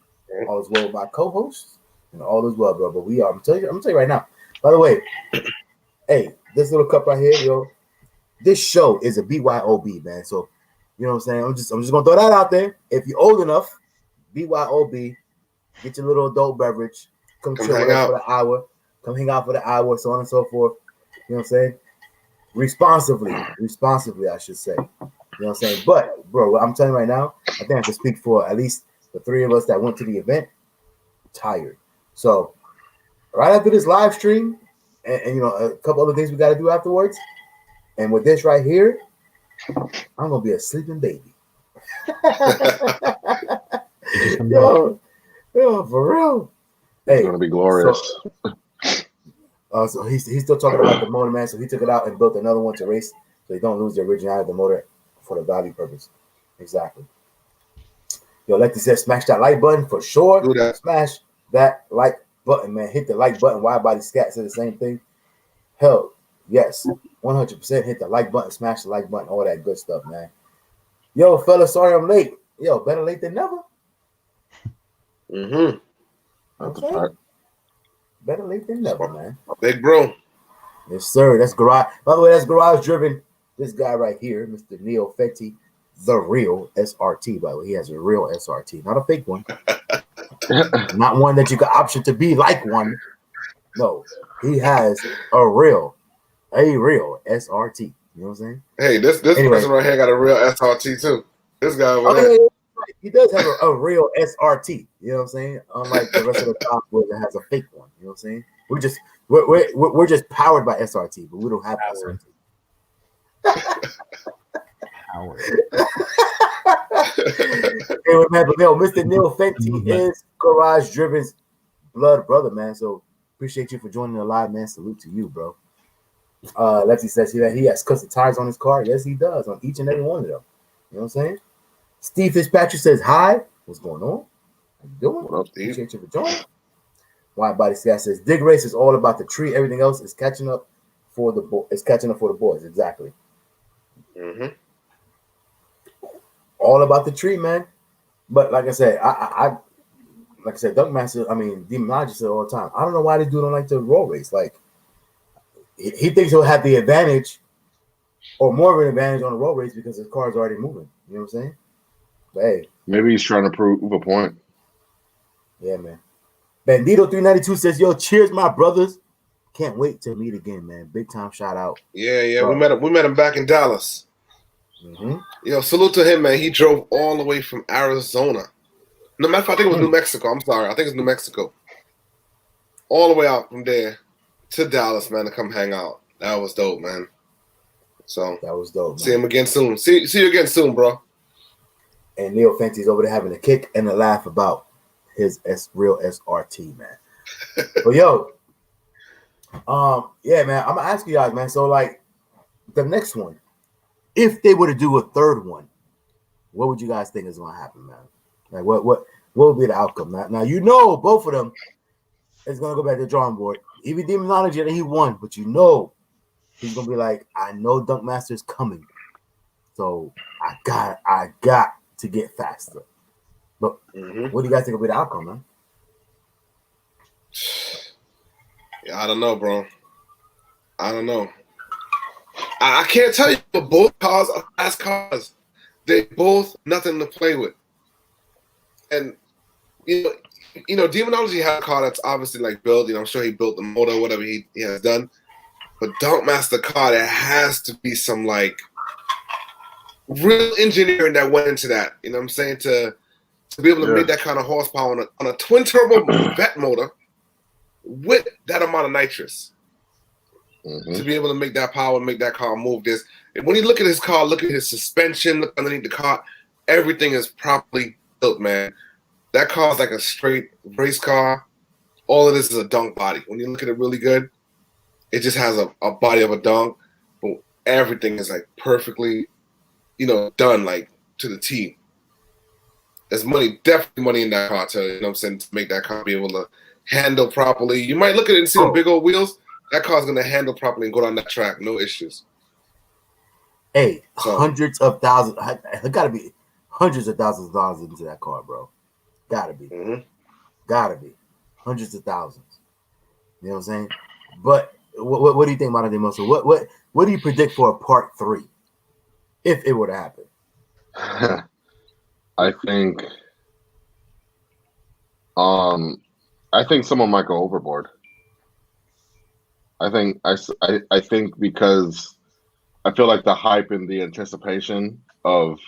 All is well with my co-hosts. And all is well, bro. But we are. I'm gonna tell you right now. By the way, hey, this little cup right here, yo. This show is a BYOB, man. So, you know what I'm saying? I'm just gonna throw that out there. If you're old enough, BYOB, get your little adult beverage. Come chill with us for the hour. Come hang out for the hour, so on and so forth. You know what I'm saying? Responsibly, I should say. You know what I'm saying? But, bro, I'm telling you right now, I think I can speak for at least the 3 of us that went to the event. Tired. So, right after this live stream, and a couple other things we got to do afterwards, and with this right here, I'm gonna be a sleeping baby. yo, for real. Hey, it's gonna be glorious. So he's still talking about the motor, man. So he took it out and built another one to race, so you don't lose the originality of the motor for the value purpose. Exactly. Yo, Lefty says, smash that like button for sure. Do that. Smash that like button, man. Hit the like button. Wide body scat said the same thing. Hell, yes, 100%. Hit the like button, smash the like button, all that good stuff, man. Yo, fella, sorry I'm late. Yo, better late than never. Okay. Better late than never, man. Big bro. Yes, sir. That's garage. By the way, that's garage driven. This guy right here, Mr. Neo FaTKaT, the real SRT. By the way, he has a real SRT, not a fake one. Not one that you got option to be like one. No, he has a real SRT. You know what I'm saying? Hey, this person right here got a real SRT too. This guy over there. He does have a real SRT. You know what I'm saying? Unlike the rest of the top where it has a fake one. You know what I'm saying? We're just powered by SRT, but we don't have SRT. Anyway, man, but Mr. Neil FaTKaT is Garage Driven's blood brother, man. So appreciate you for joining the live, man. Salute to you, bro. Lefty says he has custom tires on his car. Yes, he does, on each and every one of them. You know what I'm saying? Steve Fitzpatrick says hi. What's going on? How you doing? What up, Steve? Appreciate you for joining. Wide Body Scat says dig race is all about the tree. Everything else is catching up for the boys. Exactly. All about the tree, man. But like I said, I Dunk Master, Demon Lodge said all the time, I don't know why this dude don't like to roll race. Like, he thinks he'll have the advantage or more of an advantage on the road race because his car's already moving. You know what I'm saying? But hey. Maybe he's trying to prove a point. Yeah, man. Bandito 392 says, yo, cheers, my brothers. Can't wait to meet again, man. Big time shout out. Yeah. Bro. We met him back in Dallas. Yo, salute to him, man. He drove all the way from Arizona. No matter, I think it was New Mexico. I'm sorry. I think it's New Mexico. All the way out from there to Dallas, man, to come hang out. That was dope, man. So that was dope. See him again soon. See you again soon, bro. And Neo FaTKaT's over there having a kick and a laugh about his real SRT, man. But yo, Yeah, man. I'm gonna ask you guys, man. So, like, the next one, if they were to do a third one, what would you guys think is gonna happen, man? Like, what would be the outcome? Now you know both of them is gonna go back to the drawing board. Even Demonology that he won, but you know he's gonna be like, I know Dunk Master is coming, so I got to get faster. But what do you guys think will be the outcome, man? Yeah, I don't know, bro. I don't know. I can't tell you, but both cars are fast cars. They both nothing to play with. And you know, Demonology had a car that's obviously like built. I'm sure he built the motor, whatever he has done. But Dunk Master car, there has to be some like real engineering that went into that. You know what I'm saying? To be able to make that kind of horsepower on a twin turbo vet motor with that amount of nitrous. To be able to make that power, make that car move. When you look at his car, look at his suspension, look underneath the car, everything is properly built, man. That car is like a straight race car. All of this is a dunk body. When you look at it really good, it just has a body of a dunk, but everything is like perfectly, done like to the T. There's definitely money in that car to make that car be able to handle properly. You might look at it and see the big old wheels. That car's gonna handle properly and go down that track, no issues. Hey, hundreds of thousands. It gotta be hundreds of thousands of dollars into that car, bro. Gotta be. Gotta be. Hundreds of thousands. You know what I'm saying? But what do you think, Modern Day Muscle? What do you predict for a part 3? If it were to happen? I think someone might go overboard. I think because I feel like the hype and the anticipation of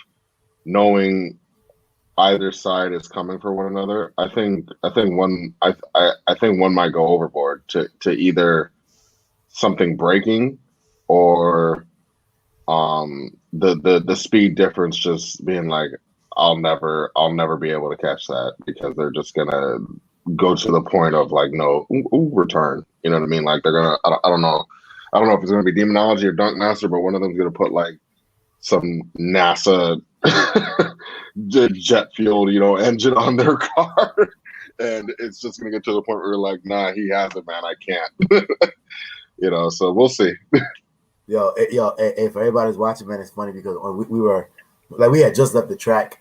knowing either side is coming for one another. I think one might go overboard to either something breaking or the speed difference just being like I'll never be able to catch that because they're just gonna go to the point of like no return. You know what I mean? Like they're gonna I don't know if it's gonna be Demonology or Dunk Master, but one of them's gonna put like some NASA jet fueled engine on their car, and it's just gonna get to the point where we're like, nah, he has it, man. I can't. So we'll see. Yo, hey, for everybody who's watching, man, it's funny because we had just left the track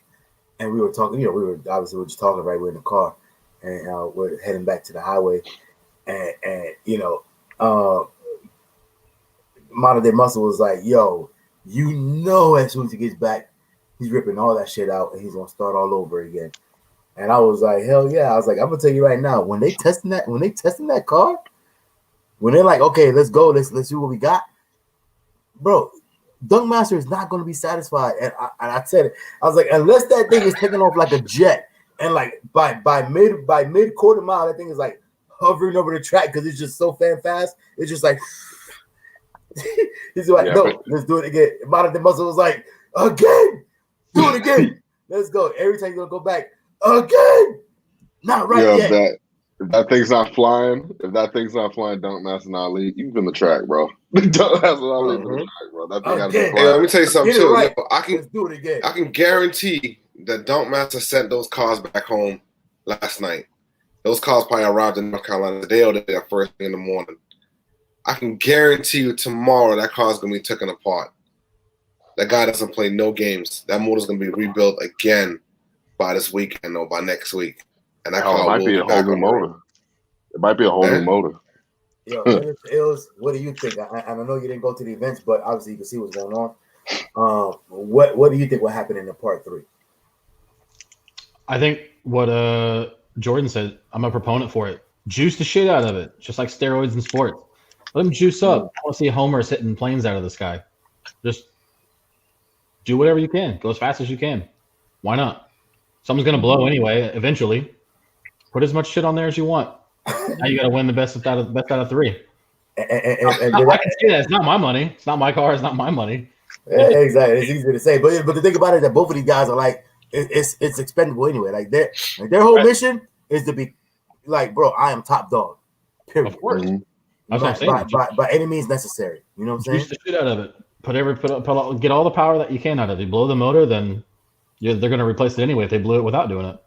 and we were talking. We were just talking right. We're in the car and we're heading back to the highway, and Modern Day Muscle was like, yo, as soon as he gets back, he's ripping all that shit out and he's gonna start all over again. And I was like, hell yeah. I was like, I'm gonna tell you right now, when they testing that car, when they're like, okay, let's go, let's see what we got, bro. Dunk Master is not gonna be satisfied. And I said it, I was like, unless that thing is taking off like a jet, and like by mid quarter mile, that thing is like hovering over the track because it's just so fast. It's just like he's like, let's do it again. Modern Day Muscle was like, again, do it again. Let's go. Every time you're gonna go back, again. Not right yet. If that thing's not flying, Dunk Master not leave. You in the track, bro. Dunk Master not leave the track, bro. That thing has to fly. Hey, let me tell you something too. Right. Let's do it again. I can guarantee that Dunk Master sent those cars back home last night. Those cars probably arrived in North Carolina the day or that first thing in the morning. I can guarantee you tomorrow that car's gonna be taken apart. That guy doesn't play no games. That motor's gonna be rebuilt again by this weekend or by next week. And that car might be a whole new motor. It might be a whole new motor. Yo, Ills, what do you think? I know you didn't go to the events, but obviously you can see what's going on. What do you think will happen in the part 3? I think what Jordan said, I'm a proponent for it. Juice the shit out of it, just like steroids in sports. Let them juice up. I want to see homers hitting planes out of the sky. Just do whatever you can. Go as fast as you can. Why not? Something's going to blow anyway, eventually. Put as much shit on there as you want. Now you got to win the best out of 3. I can say that. It's not my money. It's not my car. It's not my money. Yeah, exactly. It's easy to say. But the thing about it is that both of these guys are like, it's expendable anyway. Like their whole mission is to be like, bro, I am top dog. Period. Of course. That's what I'm saying. By any means necessary. You know what I'm saying? Juice the shit out of it. Get all the power that you can out of it. You blow the motor, then they're going to replace it anyway if they blew it without doing it.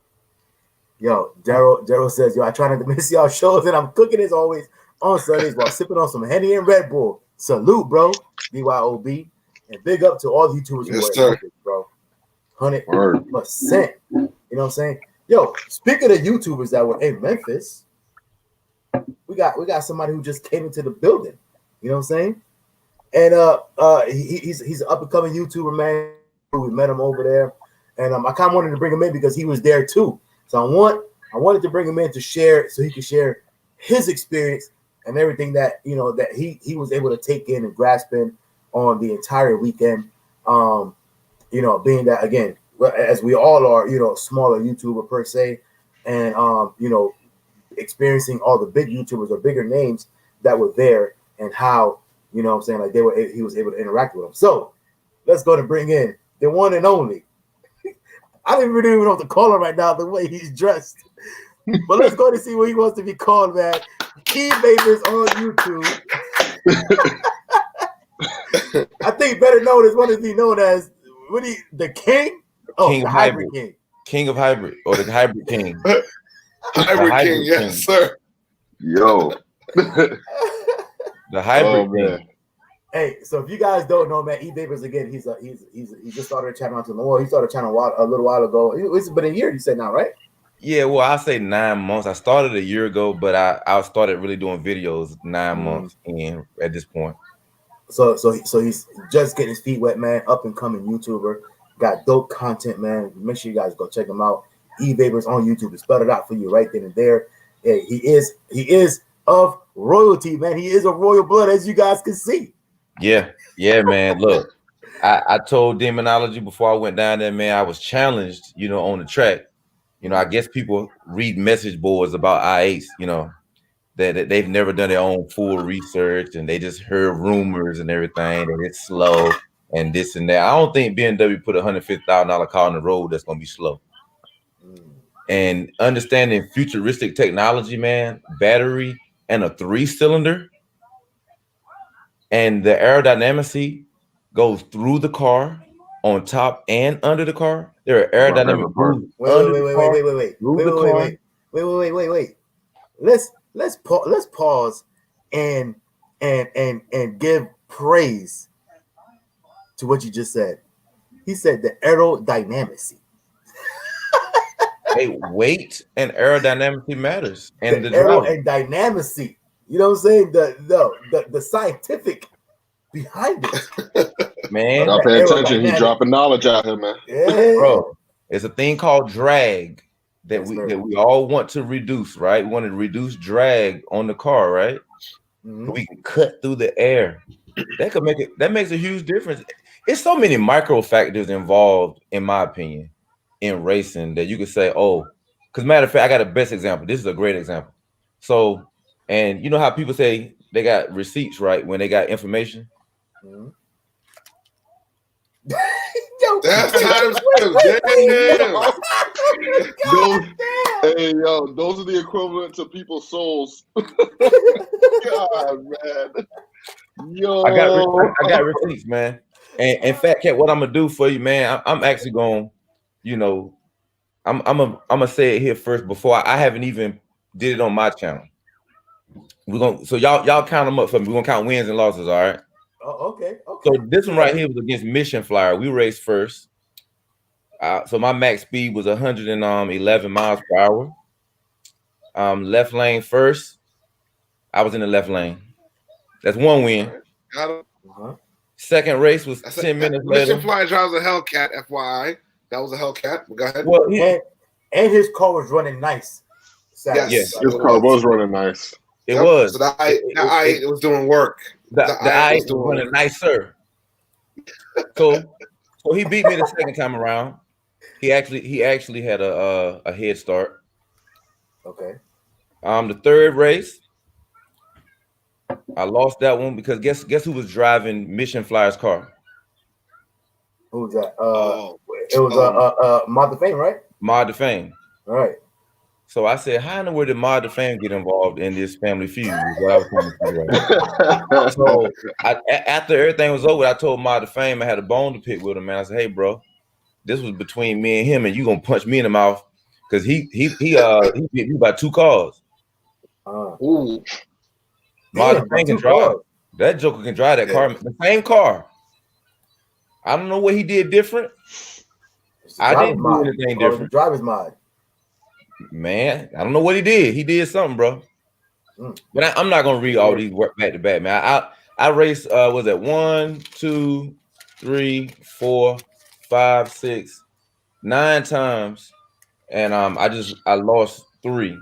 Yo, Daryl says, yo, I try not to miss y'all shows, and I'm cooking as always on Sundays while sipping on some Henny and Red Bull. Salute, bro. BYOB. And big up to all the YouTubers who are Memphis, bro. 100%. You know what I'm saying? Yo, speaking of YouTubers that were in Memphis, we got somebody who just came into the building. You know what I'm saying? And he's an up-and-coming YouTuber, man. We met him over there. And I kind of wanted to bring him in because he was there too. So I wanted to bring him in to share, so he could share his experience and everything that that he was able to take in and grasp in on the entire weekend. Being that, again, as we all are, smaller YouTuber per se, and experiencing all the big YouTubers or bigger names that were there, and how he was able to interact with them. So let's go to bring in the one and only. I don't even know what to call him right now, the way he's dressed. But let's go to see what he wants to be called, man. E-Vapors on YouTube. I think better known as what is he known as? The King? Oh, King the of Hybrid King. King of Hybrid, or the Hybrid King. Hybrid King, yes, sir. Yo. The Hybrid King. Hey, so if you guys don't know, man, E-Vapors, again, he just started a channel not too long. He started a channel a little while ago. It's been a year, you said now, right? Yeah, well, I say 9 months. I started a year ago, but I started really doing videos 9 months in at this point. So he's just getting his feet wet, man. Up and coming YouTuber, got dope content, man. Make sure you guys go check him out. E-Vapors on YouTube. It's spelled it out for you right then and there. Hey, he is of royalty, man. He is of royal blood, as you guys can see. Yeah, man. Look, I told Demonology before I went down there, man, I was challenged, on the track. I guess people read message boards about I8s, that they've never done their own full research, and they just heard rumors and everything, and it's slow and this and that. I don't think BMW put a $150,000 car on the road that's going to be slow. And understanding futuristic technology, man, battery and a 3-cylinder, and the aerodynamics goes through the car, on top and under the car. There are aerodynamic moves. Wait. Let's pause and give praise to what you just said. He said the aerodynamics. Hey, weight and aerodynamics matters, and the aero and dynamics. You know what I'm saying? The scientific behind it. Man, gotta pay attention. He's dropping knowledge out here, man. Yeah. Bro, there's a thing called drag that we all want to reduce, right? We want to reduce drag on the car, right? So we can cut through the air. That makes a huge difference. It's so many micro factors involved, in my opinion, in racing that you could say, because matter of fact, I got a best example. This is a great example. So, and you know how people say they got receipts, right? When they got information. That's times those are the equivalent to people's souls. God, man. Yo, I got receipts, man. And FaTKaT, what I'm gonna do for you, man? I'm actually going, I'm gonna say it here first before I haven't even did it on my channel. So y'all count them up for me. We're gonna count wins and losses, all right? Oh, okay. So this one right here was against Mission Flyer. We raced first. So my max speed was 111 miles per hour. Left lane first. I was in the left lane. That's one win. Second race was 10 minutes later. Mission Flyer drives a Hellcat, FYI. That was a Hellcat. Go ahead. Well, and his car was running nice. Yes, his car was running nice. It was. So the I8 was doing work. The I8 was running nicer. So he beat me the second time around. He actually had a head start. Okay. The third race, I lost that one because guess who was driving Mission Flyer's car? Who was that? It was Mod the Fame, right? Mod the Fame. All right. So I said, how in the world did Mod the Fam get involved in this family feud? Is what I was trying to figure out. So after everything was over, I told Mod the Fam I had a bone to pick with him, man. I said, hey, bro, this was between me and him, and you gonna punch me in the mouth because he beat me by 2 cars. Ooh. Mod the Fam can drive. That joker can drive that car, the same car. I don't know what he did different. I didn't do anything different. Driver's mod. Man, I don't know what he did. He did something, bro. But I'm not gonna read all these work back to back, man. I raced was it 1, 2, 3, 4, 5, 6, 9 times, and I lost 3.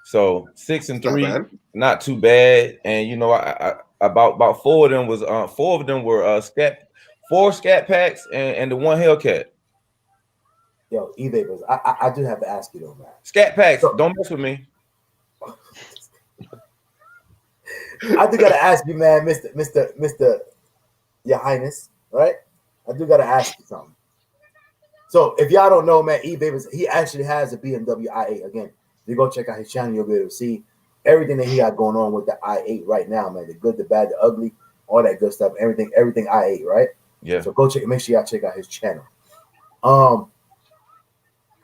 So 6 and 3, not too bad. And you know, I about 4 of them was 4 of them were four scat packs and the 1 Hellcat. Yo, E-Vapors, I do have to ask you though, man. Scat packs, don't mess with me. I do gotta ask you, man, Mr. Your Highness, right? I do gotta ask you something. So if y'all don't know, man, E-Vapors, he actually has a BMW i8. Again, if you go check out his channel, you'll be able to see everything that he got going on with the i8 right now, man. The good, the bad, the ugly, all that good stuff. Everything i8, right? Yeah. So go check. Make sure y'all check out his channel.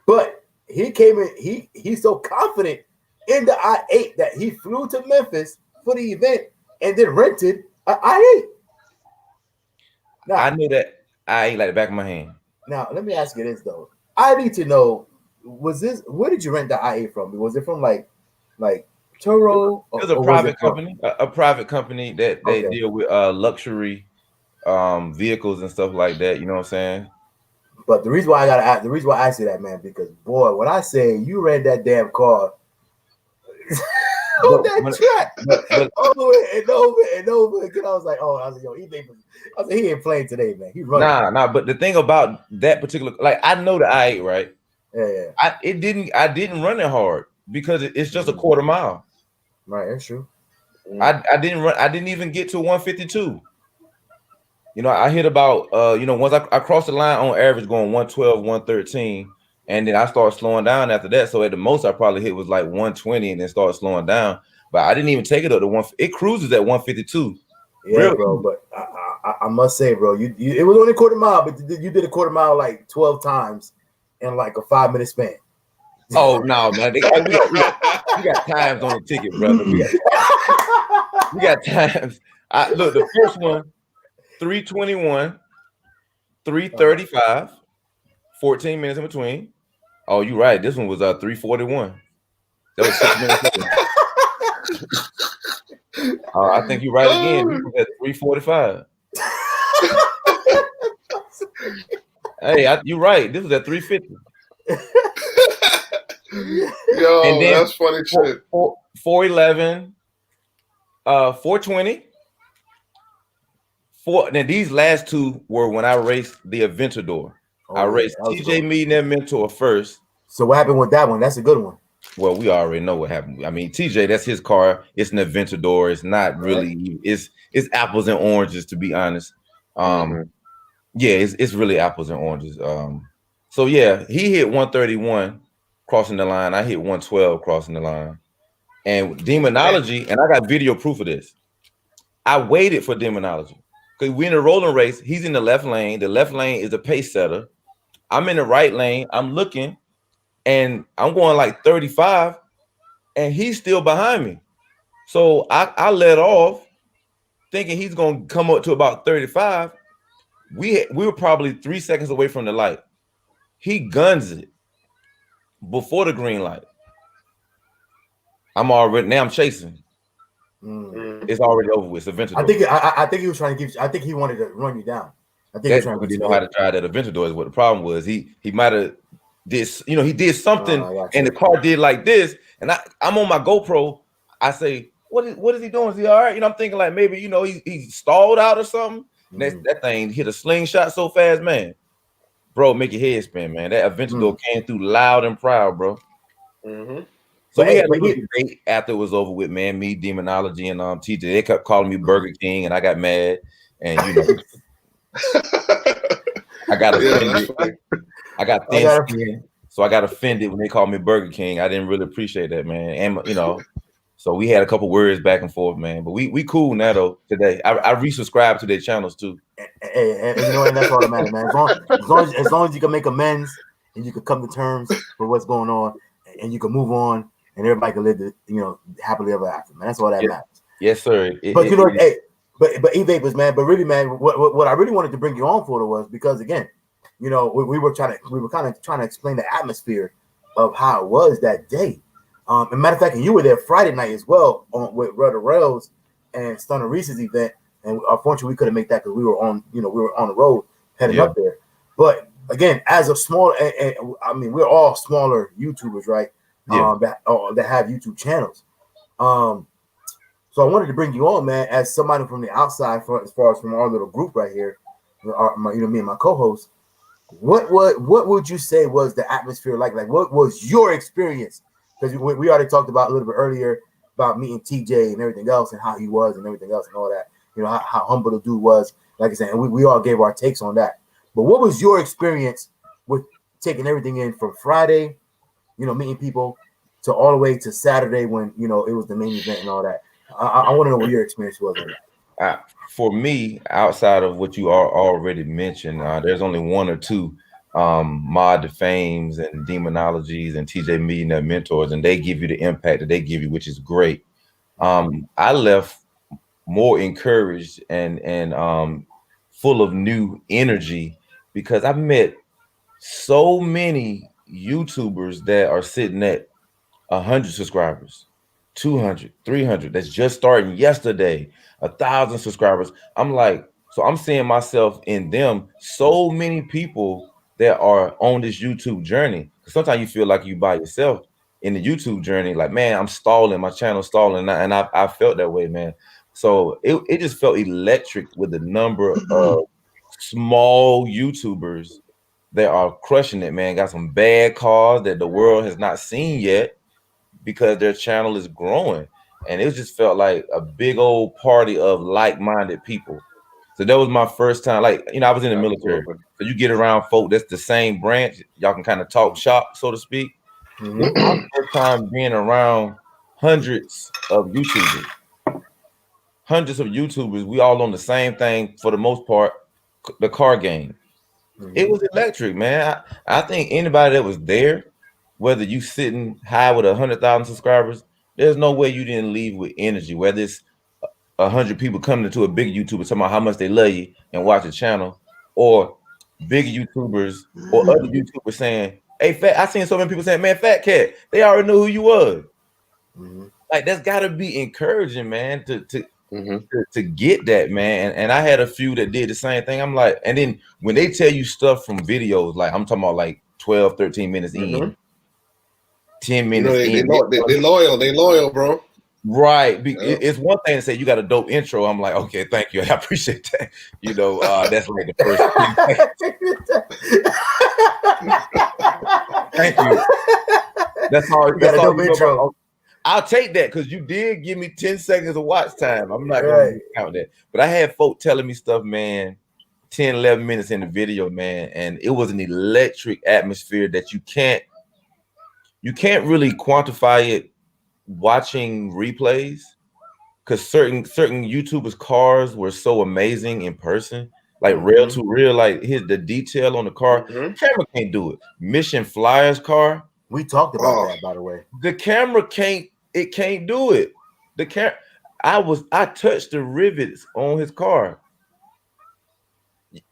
But he came in. He's so confident in the i8 that he flew to Memphis for the event and then rented an i8. Now, I knew that i8 like the back of my hand. Now let me ask you this though. I need to know: where did you rent the i8 from? Was it from like Turo? It was a private company. A private company that they deal with luxury vehicles and stuff like that. You know what I'm saying? But the reason why I ask you that, man, because boy, when I say you read that damn car on that track over and over and over again, I was like, yo, he ain't playing today, man. He running. Nah. But the thing about that particular, like, I know the i8, right? Yeah. I didn't run it hard because it's just a quarter mile. Right, that's true. I didn't even get to 152. You know, I hit about once I crossed the line on average going 112, 113, and then I started slowing down after that. So at the most I probably hit was like 120 and then started slowing down. But I didn't even take it up to 1. It cruises at 152. Yeah, really? Bro. But I must say, bro, you it was only a quarter mile, but you did a quarter mile like 12 times in like a 5-minute span. Oh no, man! We got times on the ticket, brother. We got times. Look, the first one, 3:21, 3:35, 14 minutes in between. Oh, you're right. This one was 3:41. That was 6 minutes. I think you're right again. This was at 3:45. Hey, you're right. This was at 3:50. Yo, and then that's funny shit. 4:11, 4:20. Now these last two were when I raced the Aventador. I raced TJ meeting their mentor first. So what happened with that one? That's a good one. Well, we already know what happened. I mean, TJ, that's his car. It's an Aventador. It's not really. It's apples and oranges, to be honest. Yeah, it's really apples and oranges. So yeah, he hit 131 crossing the line. I hit 112 crossing the line. And Demonology, and I got video proof of this. I waited for Demonology because we're in a rolling race. He's in the left lane. The left lane is a pace setter. I'm in the right lane. I'm looking, and I'm going like 35, and he's still behind me. So I let off, thinking he's gonna come up to about 35. We were probably 3 seconds away from the light. He guns it before the green light. I'm chasing. It's already over with. It's Aventador. I think he was trying to give you. I think he wanted to run you down. I think that's because he know how to try that Aventador. Is what the problem was. He might have did. He did something, and the car did like this. And I'm on my GoPro. I say, what is he doing? Is he all right? I'm thinking like maybe he stalled out or something. That thing hit a slingshot so fast, man. Bro, make your head spin, man. That Aventador came through loud and proud, bro. So we had a little debate after it was over with, man. Me, Demonology, and TJ. They kept calling me Burger King, and I got mad. And I got offended. I got thin skin. So I got offended when they called me Burger King. I didn't really appreciate that, man. And you know, so we had a couple words back and forth, man. But we cool now though. Today, I resubscribed to their channels too. And you know, and that's all that matters, man. As long as you can make amends and you can come to terms with what's going on, and you can move on, and everybody can live, happily ever after, man. That's all that matters. Yes, sir. But E-Vapors, man. But really, man, what I really wanted to bring you on for was because again, we were kind of trying to explain the atmosphere of how it was that day. As a matter of fact, and you were there Friday night as well with Rudder Rails and Stunner Reese's event. And unfortunately, we couldn't make that because we were on the road heading up there. But again, as a small, and I mean, we're all smaller YouTubers, right? That have YouTube channels. So I wanted to bring you on, man, as somebody from the outside, as far as from our little group right here, me and my co-host. What would you say was the atmosphere like? Like, what was your experience? Because we already talked about a little bit earlier about meeting TJ and everything else, and how he was and everything else and all that. You know how humble the dude was. Like I said, and we all gave our takes on that. But what was your experience with taking everything in from Friday, meeting people, to all the way to Saturday when it was the main event and all that? I want to know what your experience was on that. For me, outside of what you already mentioned, there's only one or two Mod the Fames and Demonologies and TJ meeting their mentors, and they give you the impact that they give you, which is great. I left more encouraged and full of new energy because I've met so many YouTubers that are sitting at 100 subscribers, 200, 300, that's just starting yesterday, 1,000 subscribers. I'm like, so I'm seeing myself in them. So many people that are on this YouTube journey. Sometimes you feel like you by yourself in the YouTube journey, like, man, I'm stalling, my channel's stalling, and I felt that way, man. So it just felt electric with the number of small YouTubers that are crushing it, man. Got some bad cars that the world has not seen yet because their channel is growing. And it just felt like a big old party of like-minded people. So that was my first time. Like, I was in the military. So you get around folk that's the same branch. Y'all can kind of talk shop, so to speak. This is my first time being around hundreds of YouTubers. We all on the same thing for the most part, the car game. It was electric, man. I think anybody that was there, whether you sitting high with 100,000 subscribers, there's no way you didn't leave with energy. Whether it's 100 people coming into a big YouTuber talking about how much they love you and watch the channel, or big YouTubers or other YouTubers saying, "Hey, Fat," I seen so many people saying, "Man, FaTKaT," they already knew who you was. Like, that's got to be encouraging, man, to get that, man. And I had a few that did the same thing. I'm like, and then when they tell you stuff from videos, like I'm talking about like 12, 13 minutes in, 10 minutes in. They loyal, bro. Right. It's one thing to say you got a dope intro. I'm like, okay, thank you. I appreciate that. That's like the first thing. Thank you. That's all. That's all. Intro. I'll take that because you did give me 10 seconds of watch time. I'm not going to count that. But I had folk telling me stuff, man, 10, 11 minutes in the video, man. And it was an electric atmosphere that you can't really quantify it watching replays, because certain YouTubers' cars were so amazing in person. Like real to real, like the detail on the car. Camera can't do it. Mission Flyer's car. We talked about that, by the way. The camera can't do it. I touched the rivets on his car.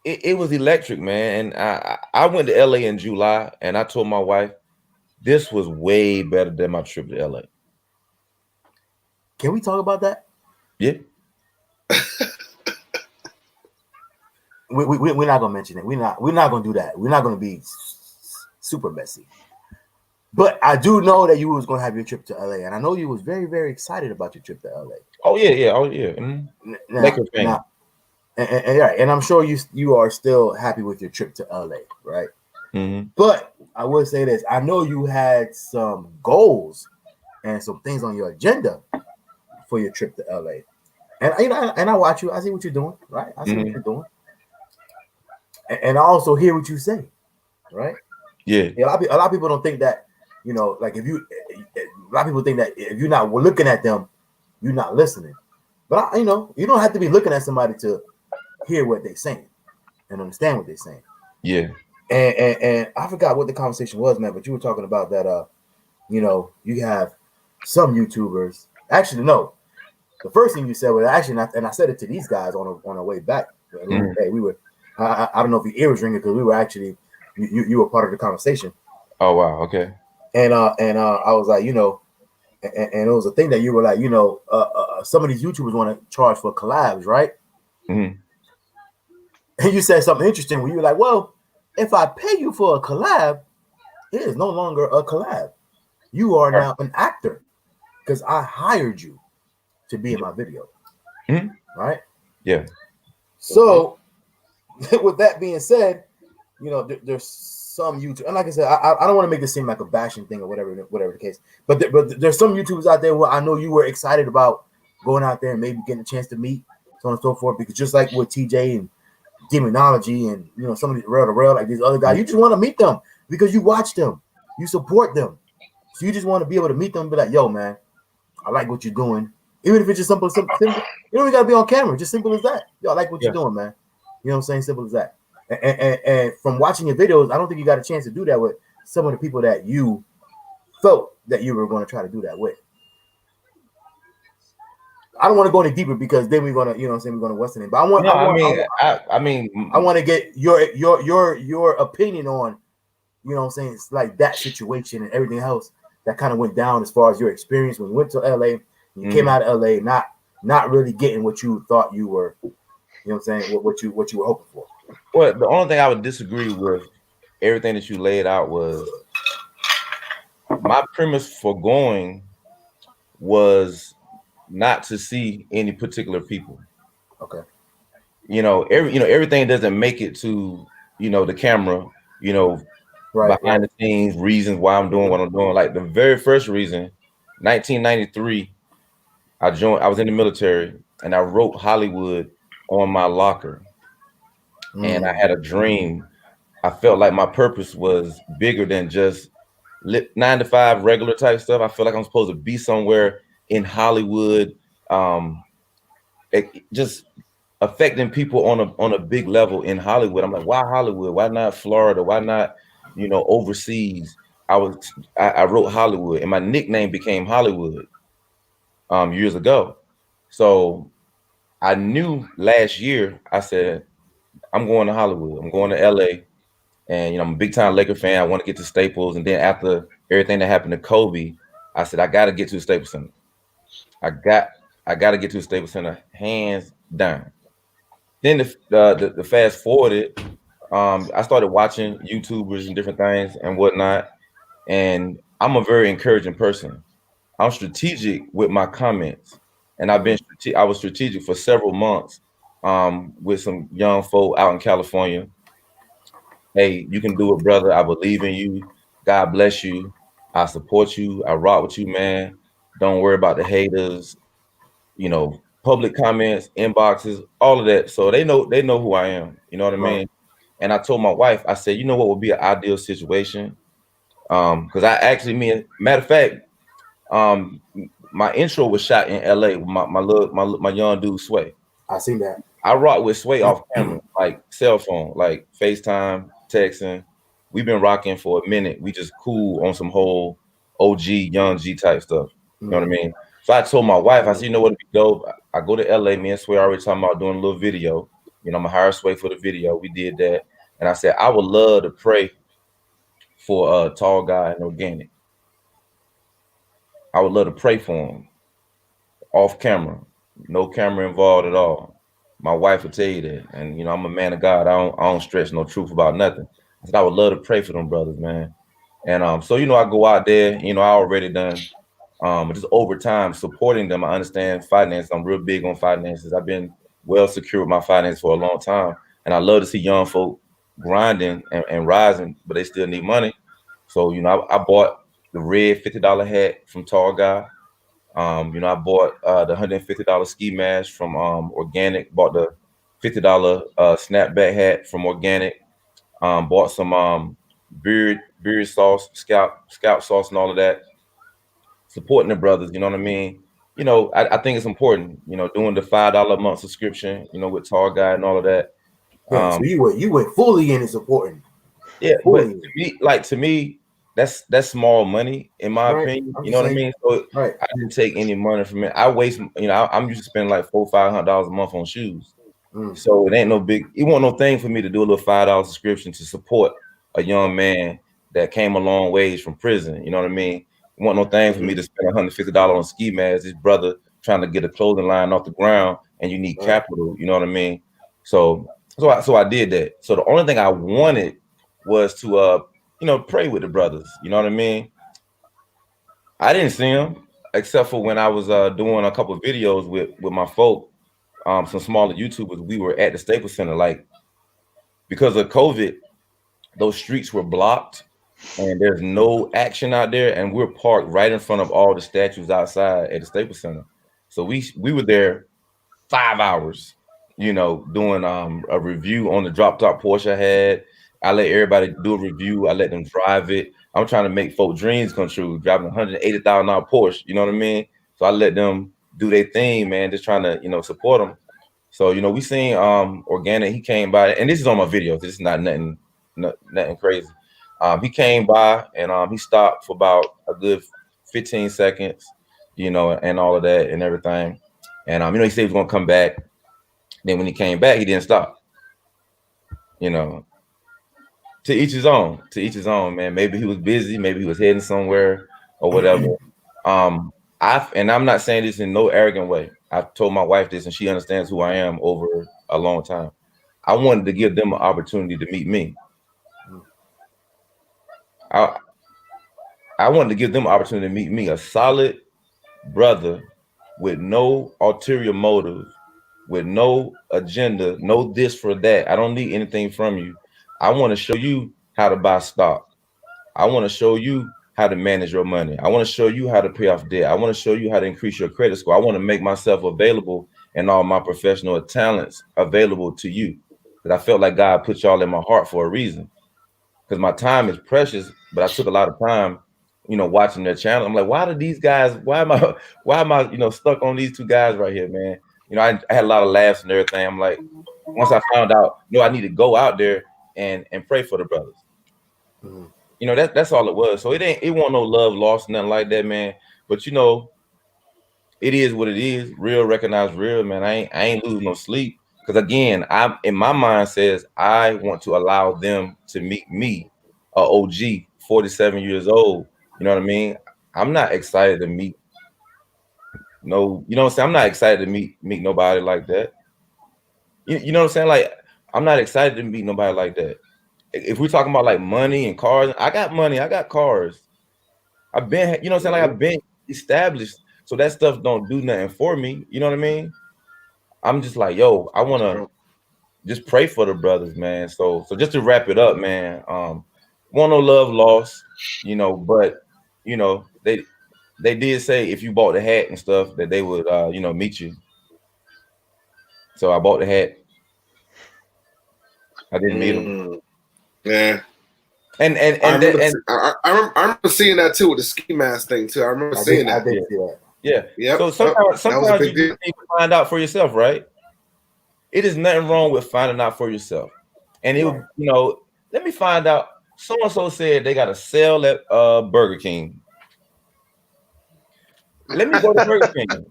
It was electric, man. And I went to LA in July, and I told my wife, this was way better than my trip to LA. Can we talk about that? Yeah. We're not gonna mention it. We're not gonna do that. We're not gonna be super messy. But I do know that you was gonna have your trip to LA, and I know you was very, very excited about your trip to LA. Oh yeah. And I'm sure you are still happy with your trip to LA, right? But I will say this: I know you had some goals and some things on your agenda for your trip to LA, and I watch you. I see what you're doing, right? I see what you're doing, and I also hear what you say, right? Yeah. A lot of people don't think that, you know, like a lot of people think that if you're not looking at them, you're not listening. But you know, you don't have to be looking at somebody to hear what they're saying and understand what they're saying. Yeah. And I forgot what the conversation was, man. But you were talking about that. You know, you have some YouTubers. Actually, no. The first thing you said was actually, and I said it to these guys on our way back. Hey, we were. I don't know if your ear was ringing because we were actually. You were part of the conversation. Oh wow. Okay. And I was like, you know, and it was a thing that you were like, you know, some of these YouTubers want to charge for collabs, right? Mm-hmm. And you said something interesting where you were like, well, if I pay you for a collab, it is no longer a collab. You are now an actor because I hired you to be in my video, right? Yeah. So, with that being said, you know, there's some YouTube, and like I said, I don't want to make this seem like a bashing thing or whatever the case. But there's some YouTubers out there where I know you were excited about going out there and maybe getting a chance to meet, so on and so forth. Because just like with TJ and Demonology and, you know, some of these Rail to Rail, like these other guys, you just want to meet them because you watch them, you support them, so you just want to be able to meet them and be like, yo, man, I like what you're doing. Even if it's just simple. You don't even gotta be on camera. Just simple as that. Yo, I like what you're doing, man. You know what I'm saying? Simple as that. And from watching your videos, I don't think you got a chance to do that with some of the people that you felt that you were going to try to do that with. I don't want to go any deeper because then we're gonna, you know what I'm saying, we're gonna Western it. But I want to get your opinion on, you know what I'm saying, it's like that situation and everything else that kind of went down as far as your experience when you went to LA. You came out of LA not really getting what you thought you were, you know what I'm saying, what you were hoping for. Well, the only thing I would disagree with everything that you laid out was my premise for going was not to see any particular people. Okay. You know, everything doesn't make it to, you know, the camera, you know, behind the scenes reasons why I'm doing what I'm doing. Like the very first reason, 1993, I was in the military and I wrote Hollywood on my locker. And I had a dream. I felt like my purpose was bigger than just 9 to 5 regular type stuff. I feel like I'm supposed to be somewhere in Hollywood, just affecting people on a big level in Hollywood. I'm like, why Hollywood? Why not Florida? Why not, you know, overseas? I wrote Hollywood, and my nickname became Hollywood years ago. So I knew last year, I said, I'm going to Hollywood. I'm going to LA. And, you know, I'm a big time Laker fan. I want to get to Staples. And then after everything that happened to Kobe, I said, I got to get to the Staples Center. I got to get to the Staples Center, hands down. Then the fast forwarded, I started watching YouTubers and different things and whatnot. And I'm a very encouraging person. I'm strategic with my comments. And I was strategic for several months with some young folk out in California. Hey, you can do it, brother. I believe in you. God bless you. I support you. I rock with you, man. Don't worry about the haters, you know, public comments, inboxes, all of that. So they know who I am. You know what I mean? And I told my wife, I said, you know what would be an ideal situation? Because I actually matter of fact, my intro was shot in LA with my young dude Sway. I seen that. I rock with Sway off camera, like cell phone, like FaceTime, texting. We've been rocking for a minute. We just cool on some whole OG, young G type stuff. You know what I mean? So I told my wife, I said, you know what would be dope? I go to LA, me and Sway already talking about doing a little video. You know, I'm gonna hire Sway for the video. We did that. And I said, I would love to pray for a tall guy and organic. I would love to pray for him off camera, no camera involved at all. My wife will tell you that. And, you know, I'm a man of God. I don't stretch no truth about nothing. I said, I would love to pray for them brothers, man. And so, you know, I go out there, you know, I already done just over time supporting them. I understand finance. I'm real big on finances. I've been well secure with my finances for a long time. And I love to see young folk grinding and rising, but they still need money. So, you know, I bought the red $50 hat from Tall Guy. You know, I bought the $150 ski mask from Organic, bought the $50 snapback hat from Organic, bought some beard sauce, scalp sauce, and all of that. Supporting the brothers, you know what I mean? You know, I think it's important, you know, doing the $5 a month subscription, you know, with Tall Guy and all of that. Yeah, so you went fully in and supporting. Yeah, but to me, that's small money in my opinion. You know what I mean? So I didn't take any money from it. I waste, you know, I'm used to spending like $400-500 a month on shoes. So it ain't no big, it wasn't no thing for me to do a little $5 subscription to support a young man that came a long ways from prison. You know what I mean? It wasn't no thing for me to spend $150 on ski masks. This brother trying to get a clothing line off the ground, and you need capital. You know what I mean? So I did that. So the only thing I wanted was to you know, pray with the brothers. You know what I mean? I didn't see them except for when I was doing a couple of videos with my folk, some smaller YouTubers. We were at the Staples Center, like because of COVID, those streets were blocked and there's no action out there, and we're parked right in front of all the statues outside at the Staples Center. So we were there 5 hours, you know, doing a review on the drop top Porsche I had. I let everybody do a review. I let them drive it. I'm trying to make folk dreams come true, driving $180,000 Porsche. You know what I mean? So I let them do their thing, man. Just trying to, you know, support them. So, you know, we seen Organic. He came by, and this is on my videos. This is not nothing crazy. He came by and he stopped for about a good 15 seconds, you know, and all of that and everything. And you know, he said he was gonna come back. Then when he came back, he didn't stop. You know. To each his own, man. Maybe he was busy, maybe he was heading somewhere or whatever. I'm not saying this in no arrogant way. I've told my wife this and she understands who I am over a long time. I wanted to give them an opportunity to meet me. I wanted to give them an opportunity to meet me, a solid brother with no ulterior motive, with no agenda, no this for that. I don't need anything from you. I want to show you how to buy stock. I want to show you how to manage your money. I want to show you how to pay off debt. I want to show you how to increase your credit score. I want to make myself available and all my professional talents available to you. Because I felt like God put y'all in my heart for a reason. Because my time is precious, but I took a lot of time, you know, watching their channel. I'm like, why am I, you know, stuck on these two guys right here, man? You know, I had a lot of laughs and everything. I'm like, once I found out, you know, I need to go out there and pray for the brothers. You know, that's all it was. So it wasn't no love lost, nothing like that, man. But you know, it is what it is. Real recognize real, man. I ain't losing no sleep. Because again, I'm in my mind says I want to allow them to meet me, a OG, 47 years old. You know what I mean? I'm not excited to meet you know what I'm saying? I'm not excited to meet nobody like that. You know what I'm saying? Like, I'm not excited to meet nobody like that. If we're talking about like money and cars, I got money, I got cars. I've been, you know what I'm saying? Like, I've been established, so that stuff don't do nothing for me. You know what I mean? I'm just like, yo, I want to just pray for the brothers, man. So just to wrap it up, man, want no love lost, you know, but you know, they did say if you bought the hat and stuff that they would you know, meet you. So I bought the hat. I didn't meet him. Yeah. And I remember seeing that too with the ski mask thing too. I remember seeing that. Yeah. Yep. So sometimes you need to find out for yourself, right? It is nothing wrong with finding out for yourself. And it would, you know, let me find out. So-and-so said they got a sale at Burger King. Let me go to Burger King.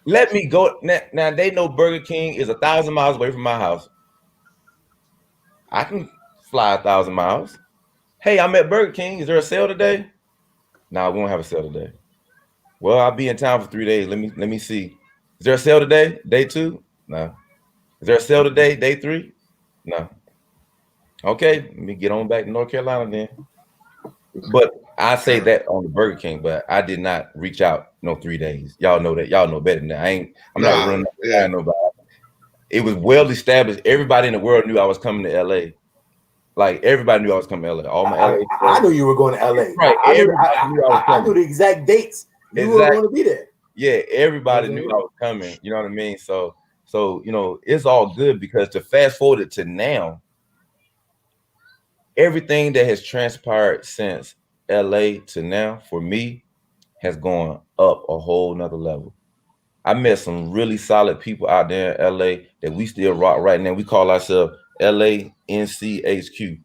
Let me go. Now they know Burger King is 1,000 miles away from my house. I can fly 1,000 miles. Hey, I'm at Burger King. Is there a sale today? No, we won't have a sale today. Well, I'll be in town for 3 days. Let me see. Is there a sale today? Day 2? No. Is there a sale today? Day 3? No. Okay, let me get on back to North Carolina then. But I say that on the Burger King, but I did not reach out 3 days. Y'all know that. Y'all know better than that. I'm not running behind nobody. It was well established. Everybody in the world knew I was coming to LA. Like, everybody knew I was coming to LA. All my LA I knew you were going to LA. Right. I knew the exact dates you were going to be there. Yeah, everybody knew I was coming. You know what I mean? So you know, it's all good because to fast forward it to now, everything that has transpired since LA to now for me has gone up a whole nother level. I met some really solid people out there in LA that we still rock right now. We call ourselves LA NCHQ.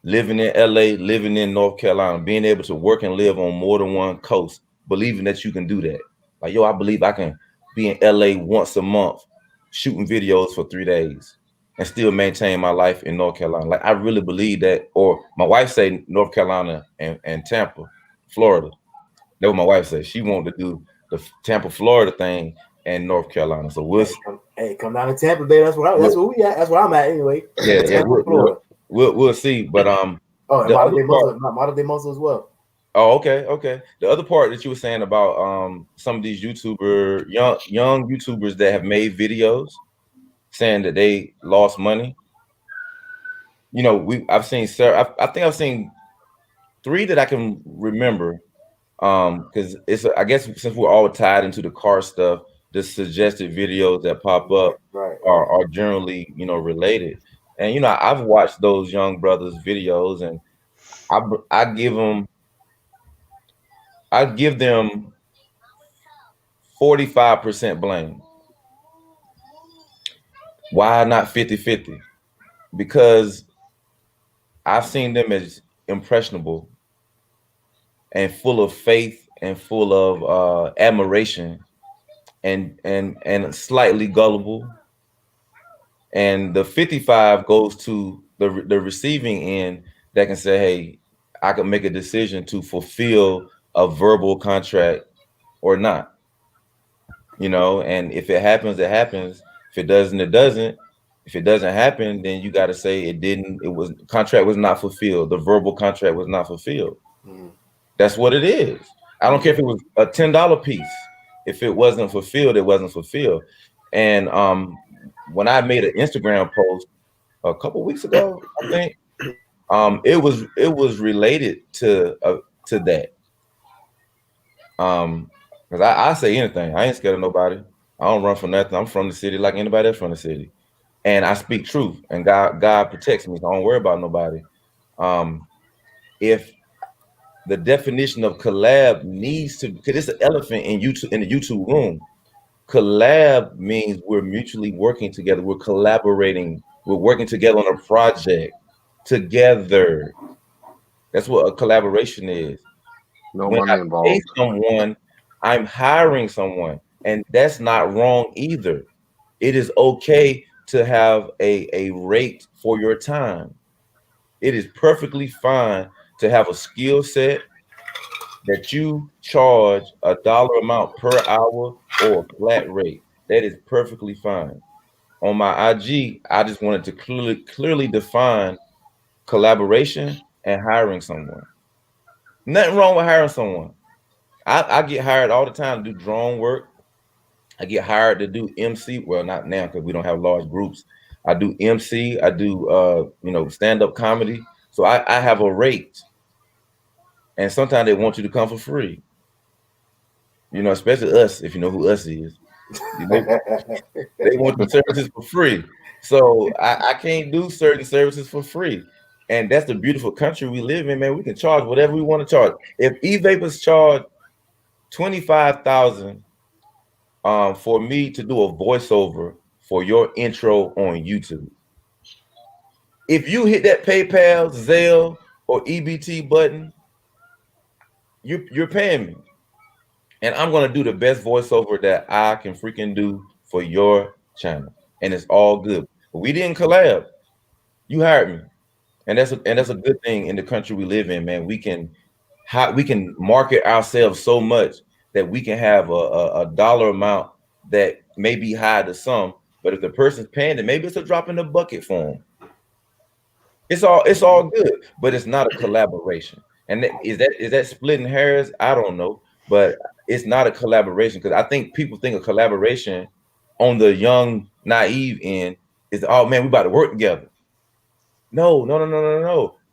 Living in LA, living in North Carolina, being able to work and live on more than one coast, believing that you can do that. Like, yo, I believe I can be in LA once a month, shooting videos for 3 days and still maintain my life in North Carolina. Like, I really believe that. Or my wife say North Carolina and Tampa, Florida. That's what my wife said. She wanted to do the Tampa, Florida thing and North Carolina. So we'll come down to Tampa Bay. That's where we at. That's where I'm at anyway. Yeah, we'll see. But model day muscle as well. Oh, okay. The other part that you were saying about some of these young YouTubers that have made videos saying that they lost money. You know, I've seen I think I've seen 3 that I can remember. Because I guess since we're all tied into the car stuff, the suggested videos that pop up are generally, you know, related. And you know, I've watched those young brothers' videos, and I give them 45% blame. Why not 50-50? Because I've seen them as impressionable and full of faith and full of admiration and slightly gullible. And the 55 goes to the receiving end that can say, hey, I can make a decision to fulfill a verbal contract or not. You know, and if it happens, it happens. If it doesn't, it doesn't. If it doesn't happen, then you got to say contract was not fulfilled. The verbal contract was not fulfilled. That's what it is. I don't care if it was a $10 piece. If it wasn't fulfilled, it wasn't fulfilled. And when I made an Instagram post a couple weeks ago, I think it was related to that. Because I say anything. I ain't scared of nobody. I don't run from nothing. I'm from the city like anybody else from the city, and I speak truth. And God protects me, so I don't worry about nobody. If the definition of collab needs to, because it's an elephant in the YouTube room. Collab means we're mutually working together. We're collaborating. We're working together on a project together. That's what a collaboration is. No money involved. Pay someone, I'm hiring someone, and that's not wrong either. It is okay to have a rate for your time. It is perfectly fine to have a skill set that you charge a dollar amount per hour or a flat rate. That is perfectly fine. On my IG, I just wanted to clearly define collaboration and hiring someone. Nothing wrong with hiring someone. I get hired all the time to do drone work. I get hired to do MC. Well, not now because we don't have large groups. I do MC. I do stand-up comedy. So I have a rate. And sometimes they want you to come for free. You know, especially us, if you know who us is. They want the services for free. So I can't do certain services for free. And that's the beautiful country we live in, man. We can charge whatever we want to charge. If E-Vapors charge $25,000 for me to do a voiceover for your intro on YouTube, if you hit that PayPal, Zelle, or EBT button, you're paying me. And I'm going to do the best voiceover that I can freaking do for your channel. And it's all good. But we didn't collab. You hired me. And that's a good thing in the country we live in, man. We can market ourselves so much that we can have a dollar amount that may be high to some, but if the person's paying it, maybe it's a drop in the bucket for them. It's all good, but it's not a collaboration. And is that splitting hairs? I don't know, but it's not a collaboration, because I think people think of collaboration on the young, naive end is, oh man, we about to work together. No.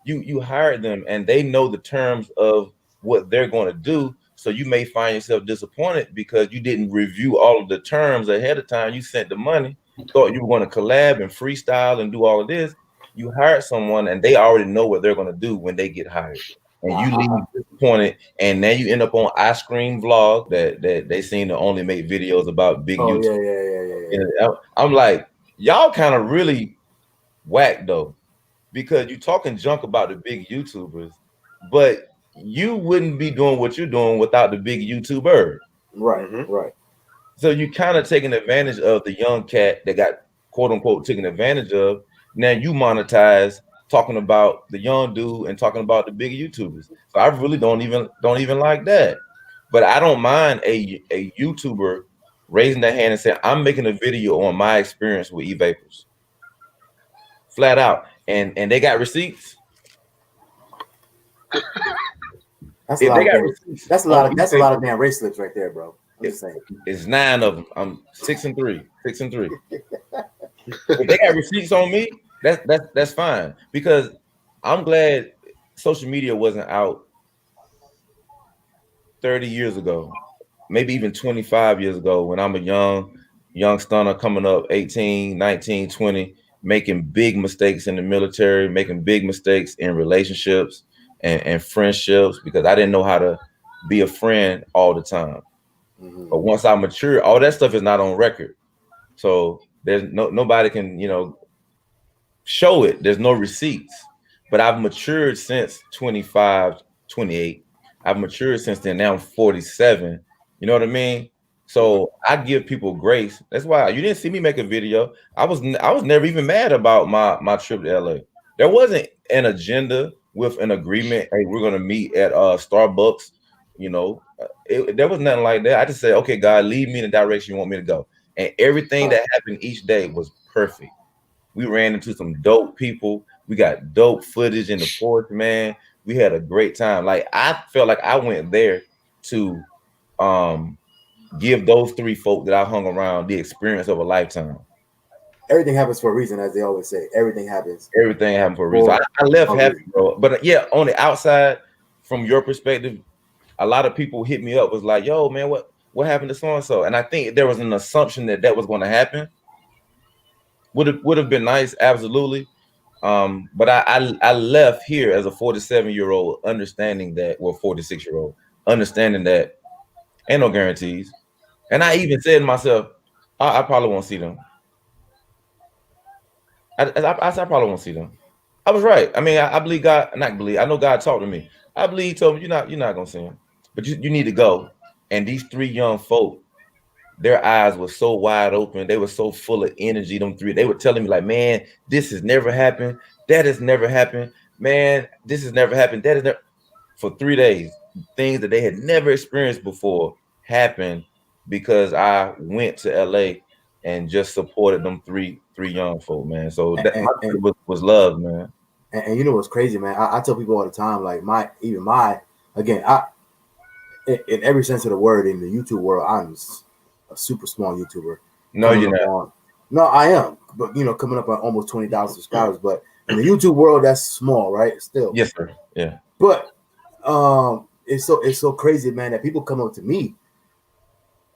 You hired them and they know the terms of what they're going to do. So you may find yourself disappointed because you didn't review all of the terms ahead of time. You sent the money, thought you were going to collab and freestyle and do all of this. you hired someone and they already know what they're gonna do when they get hired. And you leave disappointed, and now you end up on Ice Cream Vlog that they seem to only make videos about big YouTube. Yeah. And I'm like, y'all kind of really whack though, because you're talking junk about the big YouTubers, but you wouldn't be doing what you're doing without the big YouTuber. Right. So you kind of taking advantage of the young cat that got quote unquote taken advantage of. Now you monetize talking about the young dude and talking about the big YouTubers. So I really don't even like that. But I don't mind a YouTuber raising their hand and saying, I'm making a video on my experience with e-vapors. Flat out. And they got receipts. That's a lot of damn race slips right there, bro. I'm just saying. It's 9 of them. I'm 6 and 3. If they got receipts on me, that's fine, because I'm glad social media wasn't out 30 years ago, maybe even 25 years ago, when I'm a young stunner coming up, 18, 19, 20, making big mistakes in the military, making big mistakes in relationships and friendships, because I didn't know how to be a friend all the time. But once I matured, all that stuff is not on record. So there's nobody can, show it. There's no receipts. But I've matured since 25, 28. I've matured since then. Now I'm 47. You know what I mean? So I give people grace. That's why you didn't see me make a video. I was never even mad about my trip to LA. There wasn't an agenda with an agreement. Hey, we're gonna meet at Starbucks. There was nothing like that. I just said, okay, God, lead me in the direction you want me to go. And everything that happened each day was perfect. We ran into some dope people. We got dope footage in the porch, man. We had a great time. Like, I felt like I went there to give those 3 folk that I hung around the experience of a lifetime. Everything happens for a reason, as they always say. Everything happens for a reason. I left happy, bro. But yeah, on the outside, from your perspective, a lot of people hit me up, was like, yo, man, what happened to so-and-so? And I think there was an assumption that was going to happen. Would have been nice, absolutely. But I left here as a 47-year-old, understanding that, 46-year-old, understanding that ain't no guarantees. And I even said to myself, I probably won't see them. I probably won't see them. I was right. I mean, I believe God, I know God talked to me. I believe he told me, you're not gonna see him, but you need to go. And these 3 young folk, their eyes were so wide open. They were so full of energy. Them 3, they were telling me like, man, this has never happened. That has never happened. Man, this has never happened. That is never. For 3 days, things that they had never experienced before happened because I went to LA and just supported them three young folk, man. So that was love, man. And you know what's crazy, man? I tell people all the time, like in every sense of the word, in the YouTube world, I'm a super small YouTuber. No, you're not. No, I am. But coming up on almost 20,000 subscribers. But in the YouTube world, that's small, right? Still. Yes, sir. Yeah. But it's so crazy, man, that people come up to me,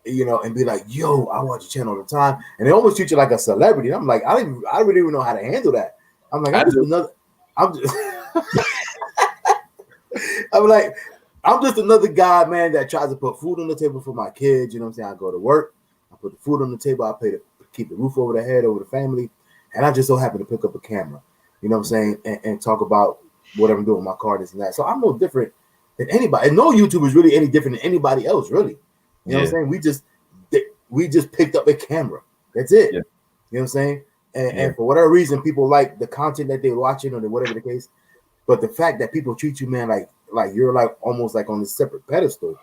and be like, yo, I watch your channel all the time. And they almost treat you like a celebrity. And I'm like, I don't really even know how to handle that. I'm like, I'm just another guy, man, that tries to put food on the table for my kids. You know what I'm saying? I go to work, I put the food on the table, I pay to keep the roof over the head, over the family, and I just so happen to pick up a camera, you know what I'm saying, and talk about what I'm doing with my car, this and that. So I'm no different than anybody. And no YouTuber is really any different than anybody else, really. You know what I'm saying? We just picked up a camera. That's it. Yeah. You know what I'm saying? And for whatever reason, people like the content that they're watching or whatever the case. But the fact that people treat you, man, like you're like almost like on this separate pedestal.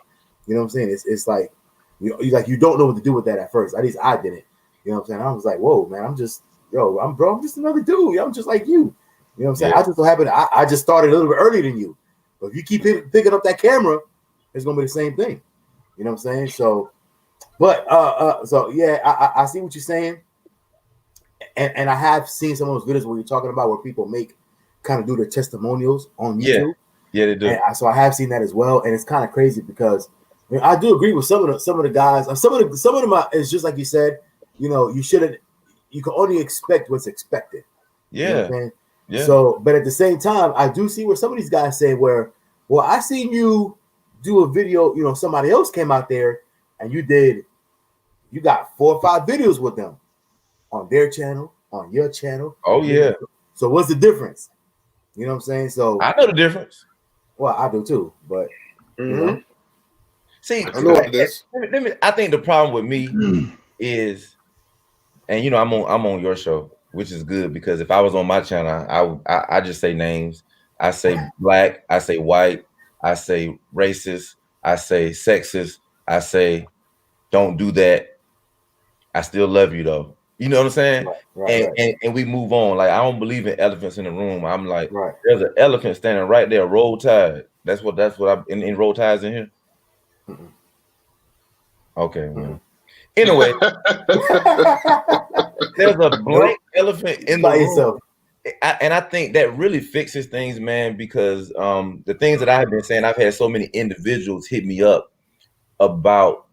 You know what I'm saying? It's like you don't know what to do with that at first. At least I didn't. You know what I'm saying? I was like, whoa, man, I'm just another dude. I'm just like you. You know what I'm saying? I just so happen I just started a little bit earlier than you. But if you keep picking up that camera, it's gonna be the same thing. You know what I'm saying? So, but so yeah, I see what you're saying. And I have seen some of those videos where you're talking about where people kind of do their testimonials on YouTube. Yeah, they do. And so I have seen that as well, and it's kind of crazy because I do agree with some of the guys. Some of them it's just like you said. You can only expect what's expected. Yeah. You know what I'm saying? Yeah. So, but at the same time, I do see where some of these guys say, "Well, I seen you do a video. You know, somebody else came out there and you got 4 or 5 videos with them on their channel, on your channel. Oh yeah. So what's the difference? You know what I'm saying? So I know the difference. well, I do too, but you know, see, I know what it is. I think the problem with me is, and you know, I'm on your show, which is good because if I was on my channel, I just say names. I say black, I say white, I say racist, I say sexist, I say don't do that. I still love you though. You know what I'm saying? Right. And we move on. Like I don't believe in elephants in the room. I'm like, Right. there's an elephant standing right there, roll tide. That's what I'm in roll tides in here. Okay, man. Anyway, there's a blank elephant in the room. And I think that really fixes things, man, because the things that I have been saying, I've had so many individuals hit me up about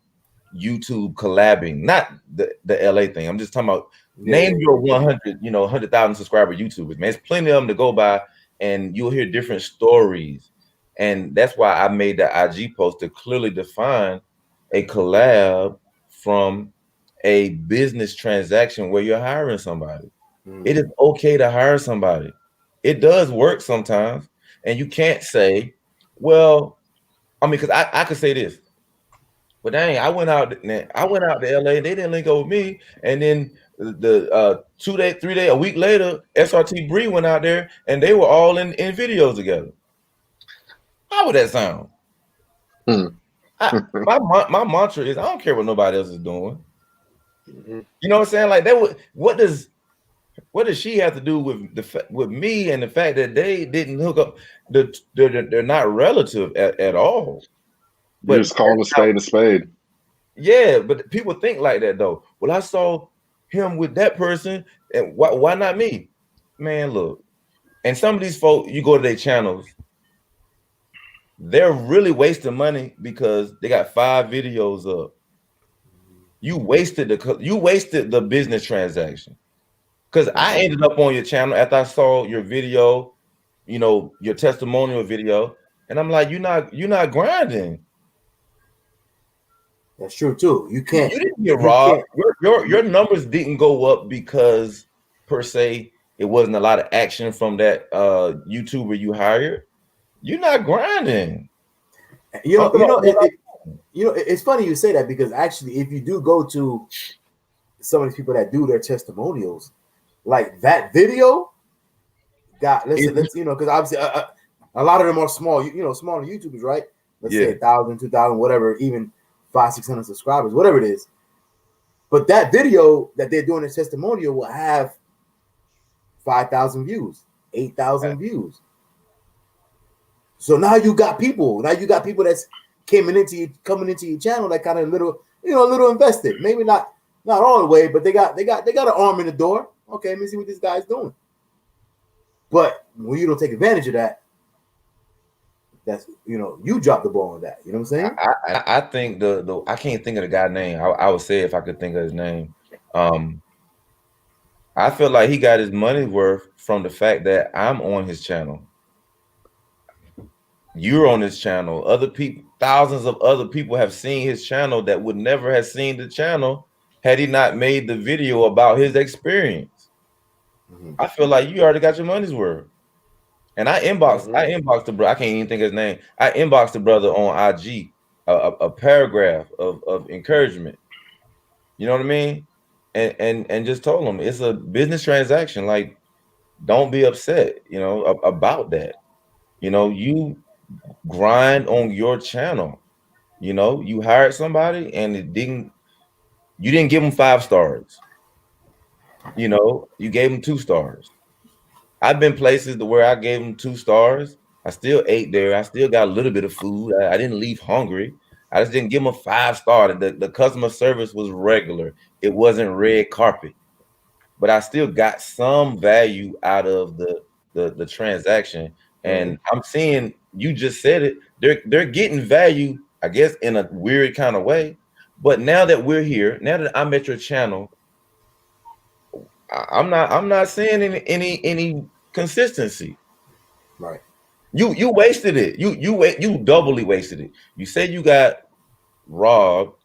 YouTube collabing, not the LA thing. I'm just talking about name your 100,000 subscriber YouTubers, man. There's plenty of them to go by, and you'll hear different stories. And that's why I made that IG post to clearly define a collab from a business transaction where you're hiring somebody. It is okay to hire somebody. It does work sometimes. And you can't say, well, I mean, because I could say this. But dang, I went out to LA, they didn't link up with me. And then the 2 day, 3 day, a week later, SRT Bree went out there and they were all in videos together. How would that sound? My mantra is I don't care what nobody else is doing. You know what I'm saying? Like what does she have to do with me and the fact that they didn't hook up? They're not relative at all. But just calling a spade a spade. Yeah, but people think like that though. Well, I saw him with that person, and why not me? Man, look. And some of these folks, you go to their channels, they're really wasting money because they got 5 videos up. You wasted the business transaction. Because I ended up on your channel after I saw your video, you know, your testimonial video, and I'm like, you're not grinding. That's true too. You can't. You didn't get robbed. Your numbers didn't go up because per se it wasn't a lot of action from that YouTuber you hired. You're not grinding. It's funny you say that because actually, if you do go to some of these people that do their testimonials, like that video, let's because obviously a lot of them are small, smaller YouTubers, right? Let's say 1,000, 2,000, whatever, even 500-600 subscribers, whatever it is. But that video that they're doing a testimonial will have 5,000 views, 8,000 views. So now you got people that's coming into your channel that kind of little invested. Maybe not all the way, but they got an arm in the door. Okay, let me see what this guy's doing. But when you don't take advantage of that, that's you drop the ball on that. You know what I'm saying? I think I can't think of the guy's name. I would say if I could think of his name. I feel like he got his money worth from the fact that I'm on his channel. You're on his channel. Other people, thousands of other people have seen his channel that would never have seen the channel had he not made the video about his experience. I feel like you already got your money's worth. And I inboxed the brother. I can't even think of his name. I inboxed the brother on IG a paragraph of encouragement. You know what I mean? And just told him it's a business transaction. Like, don't be upset, about that. You grind on your channel. You hired somebody and you didn't give them 5 stars. You gave them 2 stars. I've been places where I gave them 2 stars. I still ate there. I still got a little bit of food. I didn't leave hungry. I just didn't give them a 5 star. The customer service was regular. It wasn't red carpet. But I still got some value out of the transaction. And I'm seeing, you just said it, they're getting value, I guess, in a weird kind of way. But now that we're here, now that I'm at your channel, I'm not seeing any consistency. Right. You wasted it. You doubly wasted it. You said you got robbed,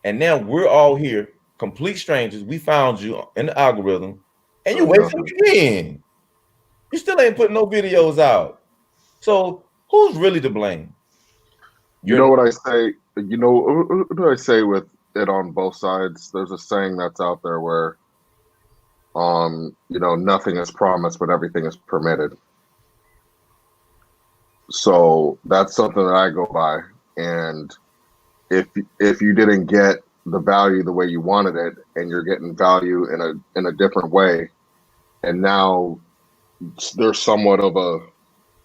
and now we're all here, complete strangers. We found you in the algorithm, and you wasted it again. You still ain't putting no videos out. So who's really to blame? You know what I say? You know what do I say with it on both sides? There's a saying that's out there where, nothing is promised, but everything is permitted. So that's something that I go by. And if you didn't get the value the way you wanted it, and you're getting value in a different way, and now there's somewhat of a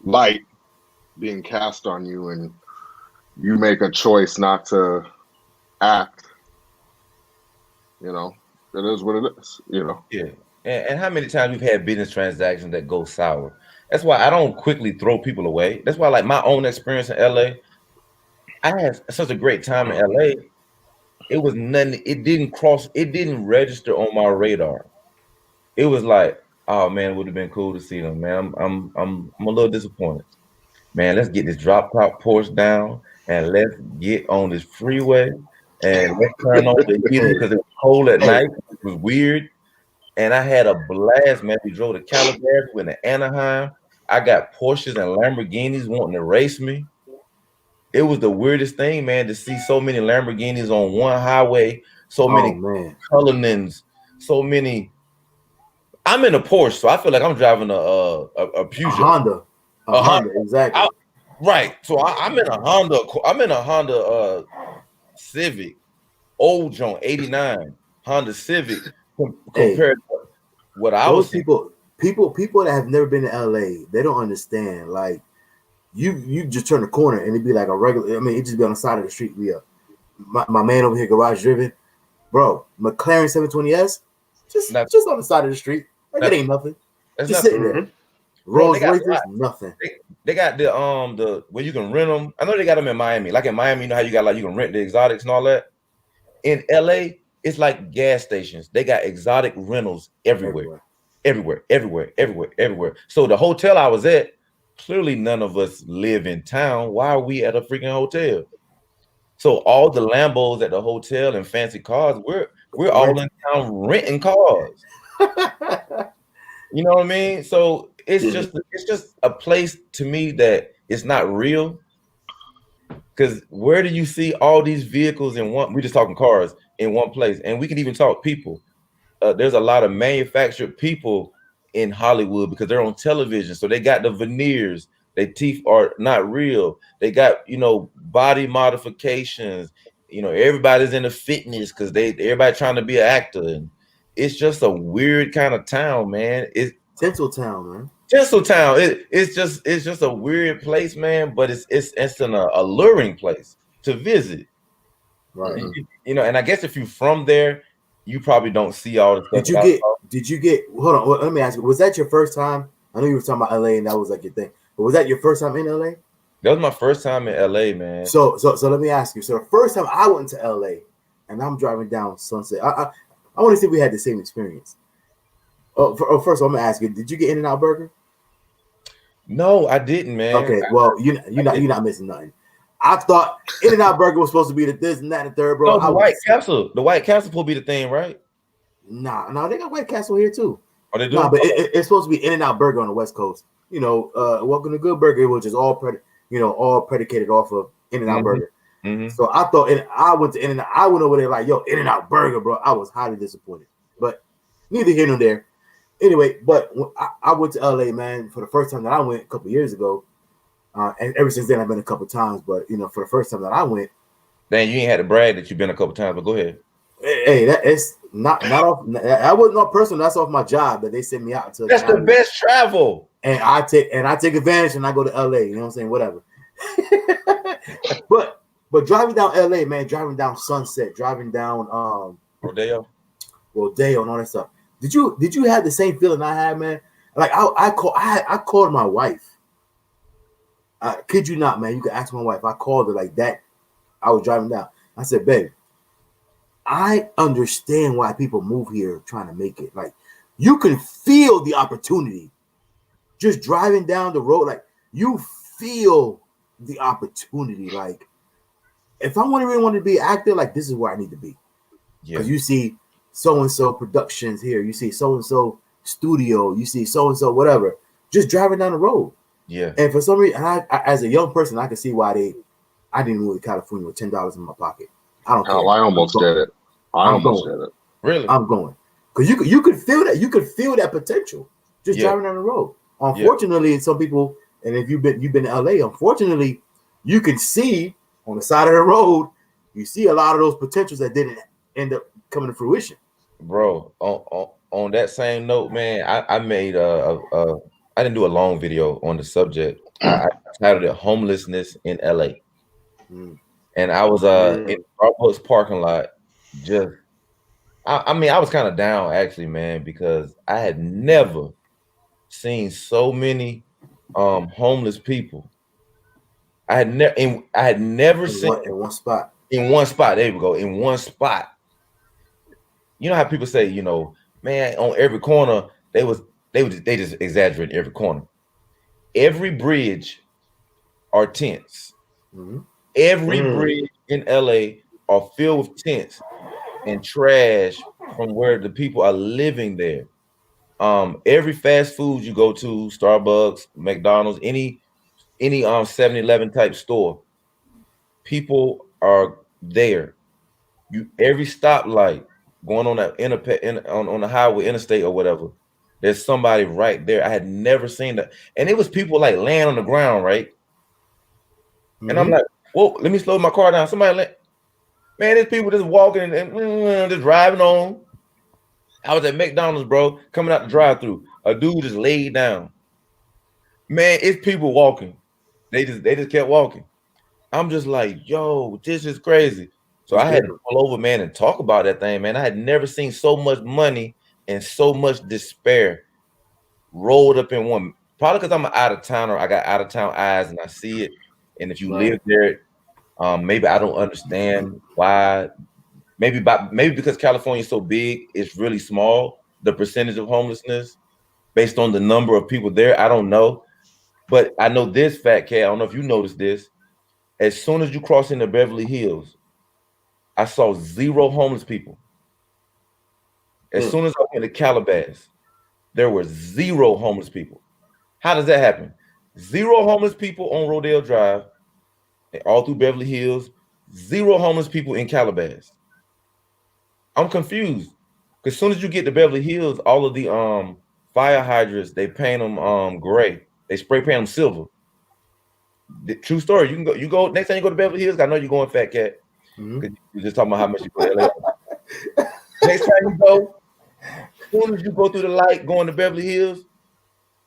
light being cast on you, and you make a choice not to act, it is what it is, Yeah. And how many times we've had business transactions that go sour? That's why I don't quickly throw people away. That's why, like, my own experience in LA, I had such a great time in LA. It was nothing, it didn't register on my radar. It was like, oh man, it would have been cool to see them, man. I'm a little disappointed. Man, let's get this drop top Porsche down and let's get on this freeway and let's turn on the heater because it was cold at night. It was weird. And I had a blast, man. We drove to Calabash, went to Anaheim. I got Porsches and Lamborghinis wanting to race me. It was the weirdest thing, man, to see so many Lamborghinis on one highway, so many Cullinans, so many. I'm in a Porsche, so I feel like I'm driving a Peugeot. A Honda, exactly. Right. So I'm in a Honda. I'm in a Honda Civic, old John, 89 Honda Civic. Compared to what I was people that have never been to LA, they don't understand. Like you just turn the corner and it'd be like a regular. I mean, it just be on the side of the street. My man over here, garage driven, bro. McLaren 720S, just on the side of the street. Like it ain't nothing. Just sitting there. Rolls Royces, nothing. They got the where you can rent them. I know they got them in Miami. Like in Miami, you know how you got you can rent the exotics and all that. In LA, it's like gas stations. They got exotic rentals everywhere. So the hotel I was at, clearly none of us live in town. Why are we at a freaking hotel? So all the Lambos at the hotel and fancy cars, we're all in town renting cars. You know what I mean? So it's just a place to me that it's not real. Because where do you see all these vehicles in one? We're just talking cars in one place, and we can even talk people. There's a lot of manufactured people in Hollywood because they're on television, so they got the veneers. Their teeth are not real. They got body modifications. Everybody's into fitness because everybody trying to be an actor, and it's just a weird kind of town, man. It's Tinseltown, man. Tinseltown. It's just a weird place, man. But it's an alluring place to visit. Right. And I guess if you're from there, you probably don't see all the stuff. Did you get? Hold on. Let me ask you. Was that your first time? I know you were talking about LA, and that was like your thing. But was that your first time in LA? That was my first time in LA, man. So let me ask you. So the first time I went to LA, and I'm driving down Sunset. I want to see if we had the same experience. First, I'm gonna ask you. Did you get In-N-Out Burger? No, I didn't, man. Okay, well, you're not missing nothing. I thought In-N-Out Burger was supposed to be the this and that and the third, bro. No, the White Castle will be the thing, right? Nah, they got White Castle here too. Oh, they do? Nah, but it's supposed to be In-N-Out Burger on the West Coast. Welcome to Good Burger, which is all predicated off of In-N-Out Burger. Mm-hmm. So I thought, I went to In-N-Out. I went over there like, yo, In-N-Out Burger, bro. I was highly disappointed, but neither here nor there. Anyway, but I went to LA, man, for the first time that I went a couple years ago. And ever since then, I've been a couple times. But, for the first time that I went. Dang, you ain't had to brag that you've been a couple times, but go ahead. Hey, it's not off. That wasn't off personal. That's off my job that they sent me out to. That's the best travel. And I take advantage and I go to LA. You know what I'm saying? Whatever. But driving down LA, man, driving down Sunset, driving down Rodeo and all that stuff. Did you have the same feeling I had, man? Like I called my wife. Kid you not, man. You can ask my wife. I called her like that. I was driving down. I said, babe, I understand why people move here trying to make it. Like, you can feel the opportunity just driving down the road, like you feel the opportunity. Like if I really want to be an actor, like this is where I need to be. Because you see so and so productions here, you see so and so studio, you see so and so whatever, just driving down the road. Yeah. And for some reason, I as a young person, I can see why I didn't move to California with $10 in my pocket. I don't care. I almost did it. I almost did it. Really? I'm going. Because you could feel that. You could feel that potential just driving down the road. Unfortunately, some people, and if you've been in LA, unfortunately, you can see on the side of the road, you see a lot of those potentials that didn't end up coming to fruition. Bro, on that same note, man, I made I didn't do a long video on the subject. I titled it "Homelessness in LA," and I was in Starbucks parking lot. Just, I mean, I was kind of down actually, man, because I had never seen so many homeless people. I had never seen in one spot. In one spot, there we go. In one spot. You know how people say, you know, man, on every corner they just exaggerate every corner. Every bridge are tents. Every bridge in LA are filled with tents and trash from where the people are living there. Every fast food you go to, Starbucks, McDonald's, any 7-Eleven type store, people are there. Every stoplight going on that on the highway, interstate or whatever, there's somebody right there. I had never seen that, and it was people like laying on the ground, right? And I'm like, whoa, let me slow my car down. Somebody, man, there's people just walking and just driving on. I was at McDonald's, bro, coming out the drive-thru. A dude just laid down. Man, it's people walking. They just kept walking. I'm just like, yo, this is crazy. So I had to pull over, man, and talk about that thing, man. I had never seen so much money and so much despair rolled up in one. Probably because I'm an out-of-towner. I got out-of-town eyes and I see it. And if you live there, maybe I don't understand why. Maybe because California is so big, it's really small, the percentage of homelessness based on the number of people there. I don't know. But I know this, FaTKaT, I don't know if you noticed this. As soon as you cross into Beverly Hills, I saw 0 homeless people. As soon as I went to Calabasas, there were 0 homeless people. How does that happen? 0 homeless people on Rodale Drive, all through Beverly Hills, 0 homeless people in Calabasas. I'm confused. Because as soon as you get to Beverly Hills, all of the fire hydrants, they paint them gray. They spray paint them silver. True story. You go next time you go to Beverly Hills. I know you're going, FaTKaT. You're just talking about how much you go to LA. Next time you go, as soon as you go through the light going to Beverly Hills,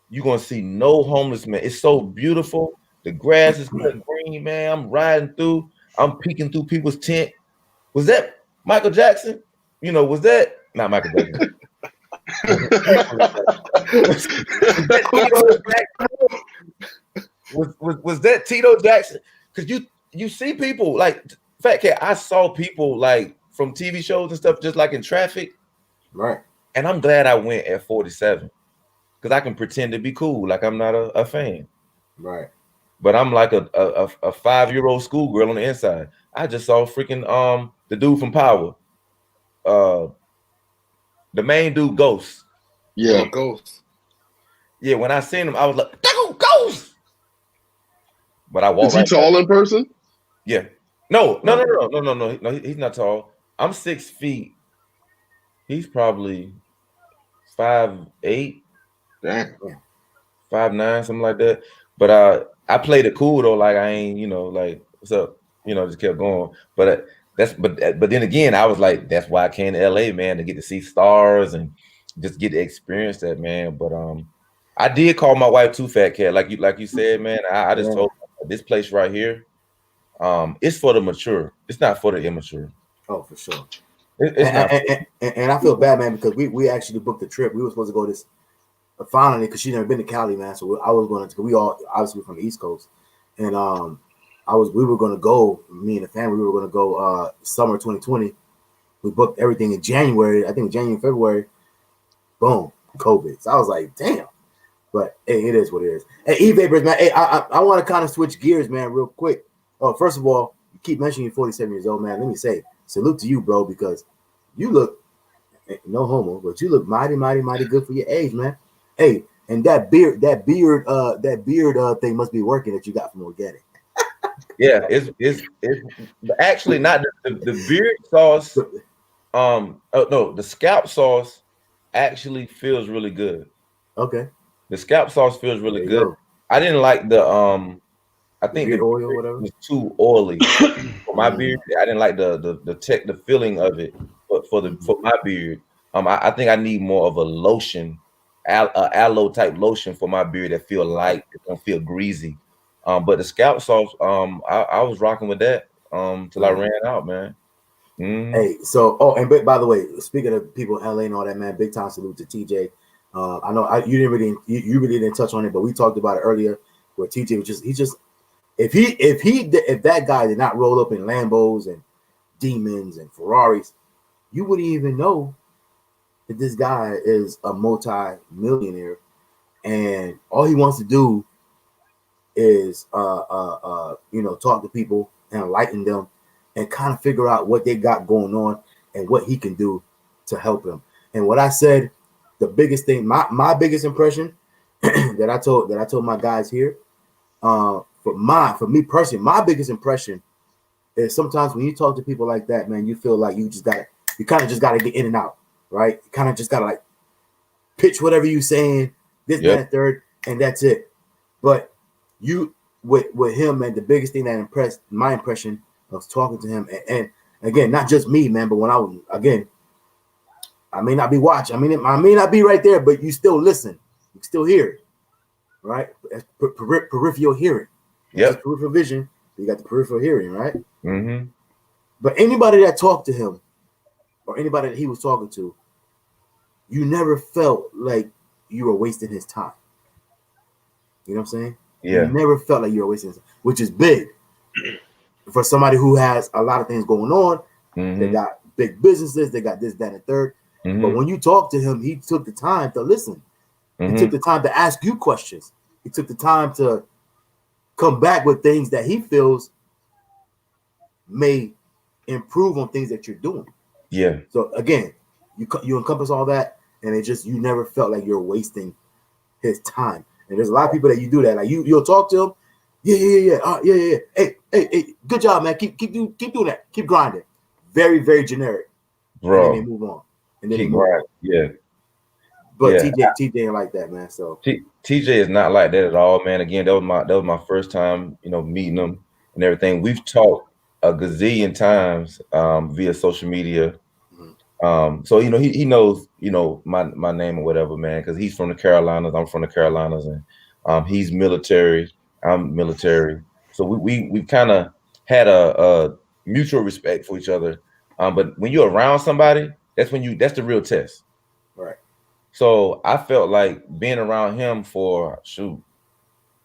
you're gonna see no homeless man. It's so beautiful. The grass is green, man. I'm riding through. I'm peeking through people's tent. Was that Michael Jackson? You know, was that not Michael Jackson? was that Tito Jackson? Because you see people like FaTKaT. I saw people like from TV shows and stuff, just like in traffic, right? And I'm glad I went at 47 because I can pretend to be cool, like I'm not a fan, right? But I'm like a 5-year-old schoolgirl on the inside. I just saw freaking the dude from Power, the main dude, Ghost. Yeah, Ghost. Yeah, when I seen him, I was like, Ghost. But I walked. Is he tall in person? Yeah. No. He's not tall. I'm 6 feet. He's probably 5'8". Damn. 5'9", something like that. But I played it cool though, like I ain't, you know, like what's up, you know, just kept going. But but then again, I was like, that's why I came to LA, man, to get to see stars and just get to experience that, man. But I did call my wife too, FaTKaT, like you said, man. I just told her, this place right here, it's for the mature. It's not for the immature. Oh, for sure. And I feel bad, man, because we actually booked the trip. We were supposed to go this finally because she never been to Cali, man. So I was going to. We all obviously from the East Coast, and we were going to go. Me and the family, we were going to go summer 2020. We booked everything in January. I think January, February. Boom, COVID. So I was like, damn. But hey, it is what it is. Hey, E-Vapors, man. Hey, I want to kind of switch gears, man, real quick. Oh, first of all, you keep mentioning you're 47 years old, man. Let me say, salute to you, bro, because you look, no homo, but you look mighty, mighty, mighty good for your age, man. Hey, and that beard thing must be working that you got from organic. Yeah, it's actually not the beard sauce. Oh no, the scalp sauce actually feels really good. Okay. The scalp sauce feels really good. Go. I didn't like I think the oil or whatever was too oily for my beard. I didn't like the feeling of it, but for my beard, I think I need more of a lotion, aloe type lotion for my beard that feel light, it don't feel greasy. But the scalp sauce, I was rocking with that till I ran out, man. Hey, so and by the way, speaking of people in LA and all that, man, big time salute to TJ. I know you really didn't touch on it, but we talked about it earlier where TJ was just if that guy did not roll up in Lambos and Demons and Ferraris, you wouldn't even know that this guy is a multi-millionaire, and all he wants to do is talk to people and enlighten them and kind of figure out what they got going on and what he can do to help them. And what I said, the biggest thing, my biggest impression that I told my guys here, for me personally, my biggest impression is sometimes when you talk to people like that, man, you feel like you kind of just gotta get in and out, right? You kind of just gotta like pitch whatever you saying, this, that, and third, and that's it. But you with him, man, the biggest thing that impressed my impression of talking to him, and again, not just me, man, but when I may not be watching, I may not be right there, but you still listen, you still hear it, right? Peripheral hearing. Yeah, peripheral vision. You got the peripheral hearing, right? Mm-hmm. But anybody that talked to him, or anybody that he was talking to, you never felt like you were wasting his time. You know what I'm saying? Yeah. You never felt like you were wasting his time, which is big for somebody who has a lot of things going on. Mm-hmm. They got big businesses. They got this, that, and third. Mm-hmm. But when you talk to him, he took the time to listen. Mm-hmm. He took the time to ask you questions. He took the time to come back with things that he feels may improve on things that you're doing. Yeah. So again, you encompass all that, and it just, you never felt like you're wasting his time. And there's a lot of people that you do that. Like you'll talk to him, yeah. Hey, good job, man. Keep doing that. Keep grinding. Very, very generic. Bro. And then they move on. And then keep grinding. Yeah. But yeah. TJ ain't like that, man. So TJ is not like that at all, man. Again, that was my first time, meeting him and everything. We've talked a gazillion times via social media. So he knows my name or whatever, man, because he's from the Carolinas. I'm from the Carolinas, and he's military. I'm military. So we kind of had a mutual respect for each other. But when you're around somebody, that's the real test. Right. So I felt like being around him for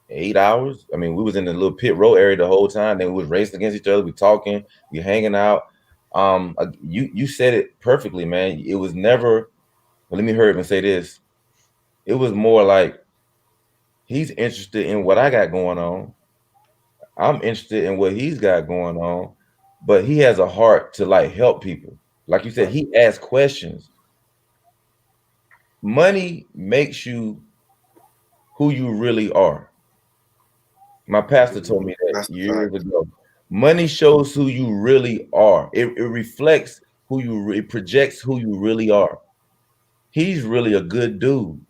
8 hours. I mean, we was in the little pit row area the whole time. Then we was racing against each other. We talking, we hanging out. You said it perfectly, man. It was never. Well, let me hurry up and say this. It was more like he's interested in what I got going on. I'm interested in what he's got going on, but he has a heart to like help people. Like you said, he asks questions. Money makes you who you really are. My pastor told me that years ago. Money shows who you really are. It reflects it projects who you really are. He's really a good dude.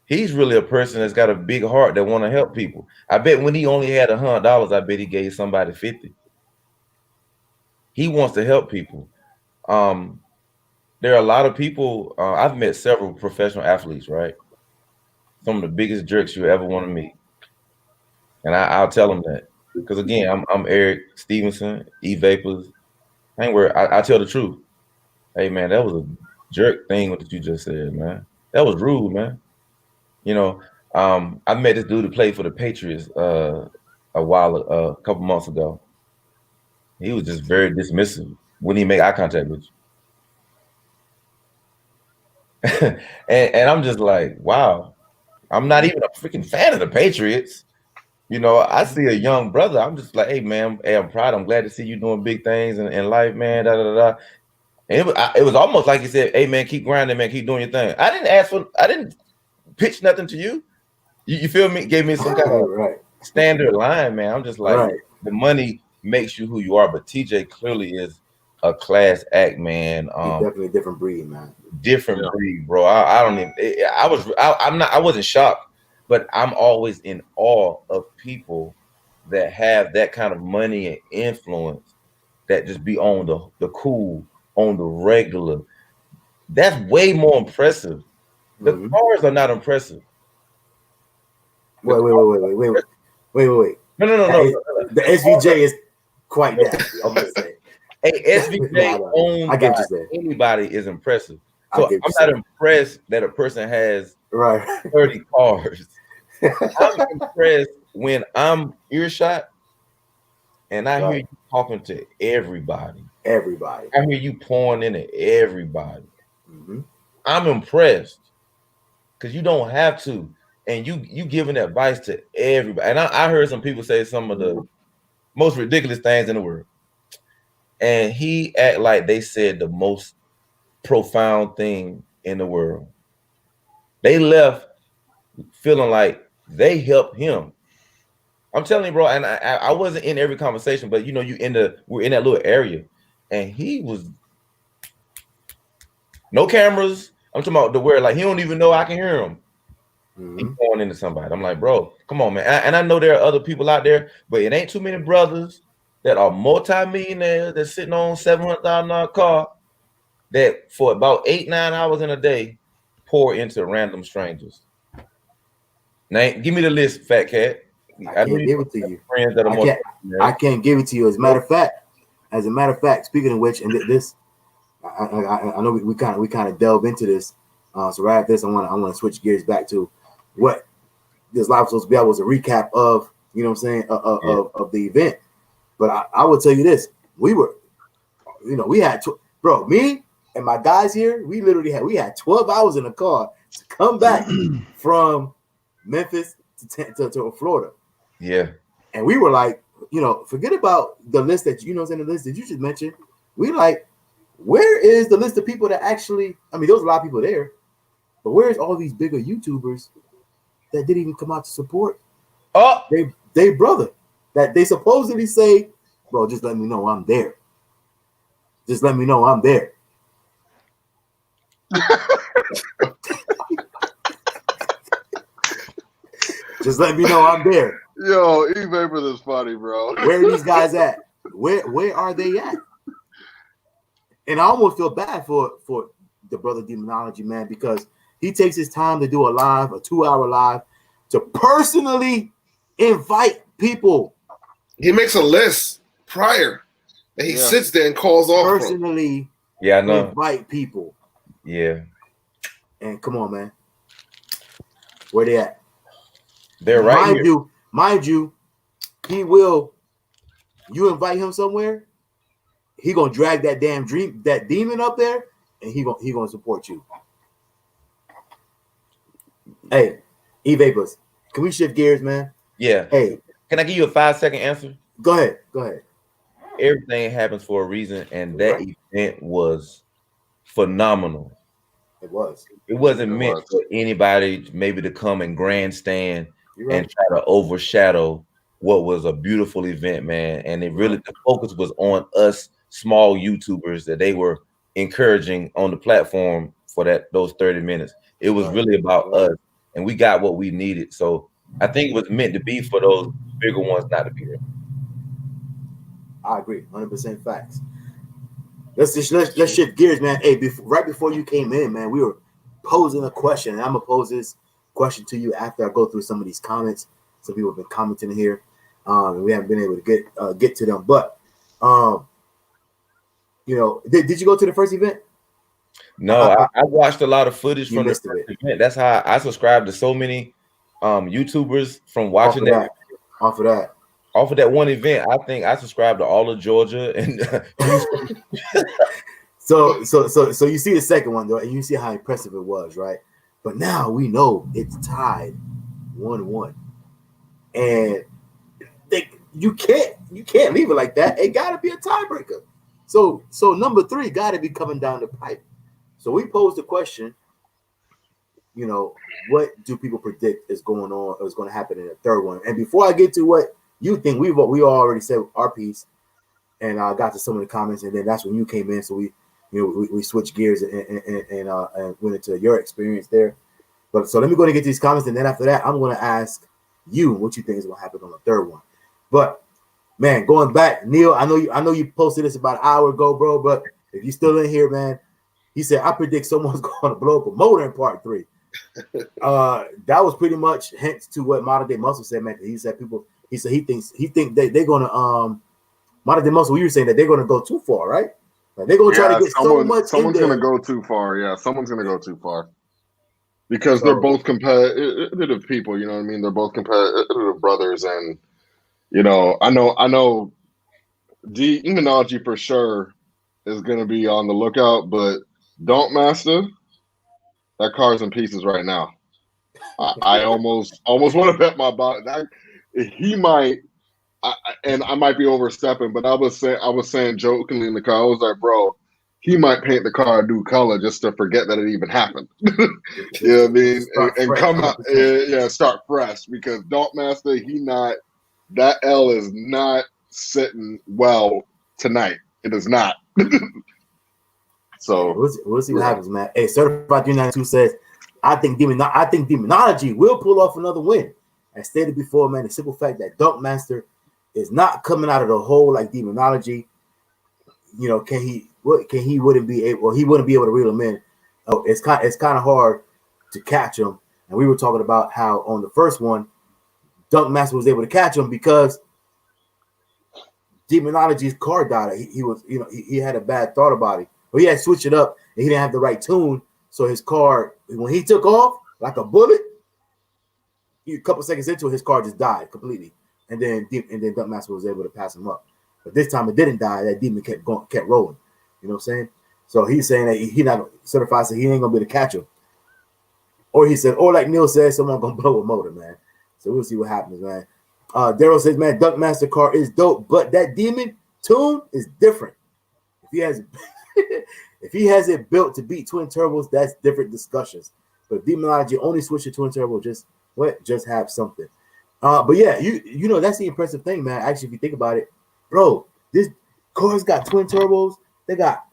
He's really a person that's got a big heart that want to help people. I bet when he only had $100, I bet he gave somebody 50. He wants to help people. There are a lot of people. I've met several professional athletes, right? Some of the biggest jerks you ever want to meet. And I'll tell them that. Because again, I'm Eric Stevenson, E-Vapors. I ain't worried. I tell the truth. Hey man, that was a jerk thing what you just said, man. That was rude, man. I met this dude who played for the Patriots a couple months ago. He was just very dismissive. Wouldn't even make eye contact with you. and I'm just like, wow. I'm not even a freaking fan of the Patriots. You know, I see a young brother. I'm just like, hey, man, hey, I'm proud. I'm glad to see you doing big things in life, man. Da, da, da, da. And it was almost like he said, hey, man, keep grinding, man. Keep doing your thing. I didn't pitch nothing to you. You feel me? Gave me some kind of standard line, man. I'm just like, the money makes you who you are. But TJ clearly is a class act, man. Definitely a different breed, man. Different breed, bro. I don't even. I wasn't shocked. But I'm always in awe of people that have that kind of money and influence that just be on the cool, on the regular. That's way more impressive. The cars are not impressive. Wait. No. The SVJ is quite nasty. I'm gonna say. Hey, SVJ owned by anybody is impressive. So I'm not impressed that a person has 30 cars. I'm impressed when I'm earshot and I hear you talking to everybody. I hear you pouring into everybody. I'm impressed because you don't have to, and you giving advice to everybody. And I heard some people say some of the most ridiculous things in the world, and he act like they said the most profound thing in the world. They left feeling like they helped him. I'm telling you, bro, and I wasn't in every conversation, but you know, we're in that little area, and he was no cameras. I'm talking about the where like he don't even know I can hear him. He's going into somebody. I'm like, bro, come on, man. And I know there are other people out there, but it ain't too many brothers that are multi-millionaires that's sitting on $700,000 car that for about 8-9 hours in a day pour into random strangers. Now, give me the list, FaTKaT. I can't give it to you. I can't give it to you. As a matter of fact, speaking of which, and this, I know we kind of delve into this. So right after this, I want to switch gears back to what this live was supposed to be. I was a recap of, you know what I'm saying, of the event. But I will tell you this: we were, you know, we had me and my guys here. We had 12 hours in the car to come back from Memphis to Florida. Yeah. And we were like, you know, forget about the list that you know in the list that you just mentioned. We like, where is the list of people that actually? I mean, there was a lot of people there, but where's all these bigger YouTubers that didn't even come out to support? Oh, they brother that they supposedly say, bro, just let me know I'm there. Just let me know I'm there. Just let me know I'm there. Yo, E-Vapor is funny, bro. Where are these guys at? Where are they at? And I almost feel bad for the brother Demonology, man, because he takes his time to do a 2-hour live, to personally invite people. He makes a list prior, and he sits there and calls off personally. Yeah, I know. Invite people. Yeah. And come on, man. Where they at? They're right here. Mind you, he will. You invite him somewhere, he gonna drag that demon up there, and he gonna support you. Hey, E-Vapors, can we shift gears, man? Yeah. Hey, can I give you a 5-second answer? Go ahead. Everything happens for a reason, and that event was phenomenal. It was. It wasn't meant for anybody maybe to come and grandstand and try to overshadow what was a beautiful event, man. And it really, the focus was on us small YouTubers that they were encouraging on the platform for those 30 minutes. It was really about us, and we got what we needed. So I think it was meant to be for those bigger ones not to be there. I agree, 100% facts. Let's shift gears, man. Hey, right before you came in, man, we were posing a question, and I'm gonna pose this question to you after I go through some of these comments. Some people have been commenting here, and we haven't been able to get to them. But you know, did you go to the first event? No, I watched a lot of footage from the first event. That's how I subscribed to so many YouTubers from watching that. Off of that one event, I think I subscribed to all of Georgia and so you see the second one though, and you see how impressive it was, right? But now we know it's tied 1-1. And you can't leave it like that. It gotta be a tiebreaker. So number 3 gotta be coming down the pipe. So we posed the question, you know, what do people predict is going on or is going to happen in the third one? And before I get to what you think, we already said our piece, and I got to some of the comments, and then that's when you came in. So we switched gears and went into your experience there. But so let me go and get these comments, and then after that, I'm going to ask you what you think is going to happen on the third one. But man, going back, Neil, I know you posted this about an hour ago, bro. But if you're still in here, man, he said I predict someone's going to blow up a motor in part 3. That was pretty much hints to what Modern Day Muscle said, man. He said he think they're gonna Modern Day Muscle. You were saying that they're gonna go too far, right? Like they're gonna try to get so much. Someone's gonna go too far. Yeah, someone's gonna go too far because they're both competitive people. You know what I mean? They're both competitive brothers, and you know, I know. Demonology for sure is gonna be on the lookout, but Don't Master. That car's in pieces right now. I almost want to bet my body that he might, and I might be overstepping, but I was saying jokingly in the car, I was like, bro, he might paint the car a new color just to forget that it even happened. You know what I mean? And come out, start fresh because Don't Master, that L is not sitting well tonight. It is not. So we'll see what happens, man. Hey, Certified 392 says, I think Demonology will pull off another win. As stated before, man, the simple fact that Dunk Master is not coming out of the hole like Demonology. You know, he wouldn't be able to reel him in. Oh, it's kind of hard to catch him. And we were talking about how on the first one, Dunk Master was able to catch him because Demonology's car died. He had a bad thought about it. But he had to switch it up, and he didn't have the right tune. So his car, when he took off like a bullet, a couple seconds into it, his car just died completely. And then Dunk Master was able to pass him up. But this time it didn't die. That demon kept rolling. You know what I'm saying? So he's saying that he not certified, so he ain't gonna be able to catch him. Or he said, or like Neil said, someone gonna blow a motor, man. So we'll see what happens, man. Daryl says, man, Dunk Master car is dope, but that demon tune is different. If he has it built to beat twin turbos, that's different discussions. But Demonology only switch to twin turbo, just have something. But yeah, you know that's the impressive thing, man. Actually, if you think about it, bro, this car's got twin turbos. They got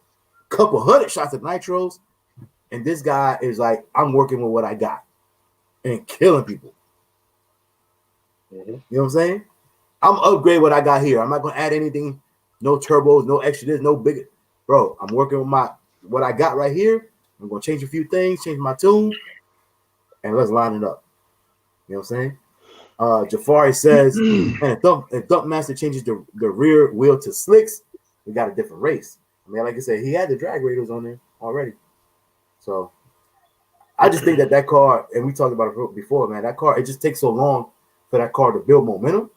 a couple hundred shots of nitros, and this guy is like, I'm working with what I got and killing people. Mm-hmm. You know what I'm saying? I'm upgrade what I got here. I'm not gonna add anything, no turbos, no extra this, no bigger. Bro, I'm working with what I got right here. I'm gonna change a few things, change my tune, and let's line it up. You know what I'm saying? Jafari says, man, if Dunk Master changes the rear wheel to slicks, we got a different race. I mean, like I said, he had the drag radials on there already. So I just think that car, and we talked about it before, man, that car, it just takes so long for that car to build momentum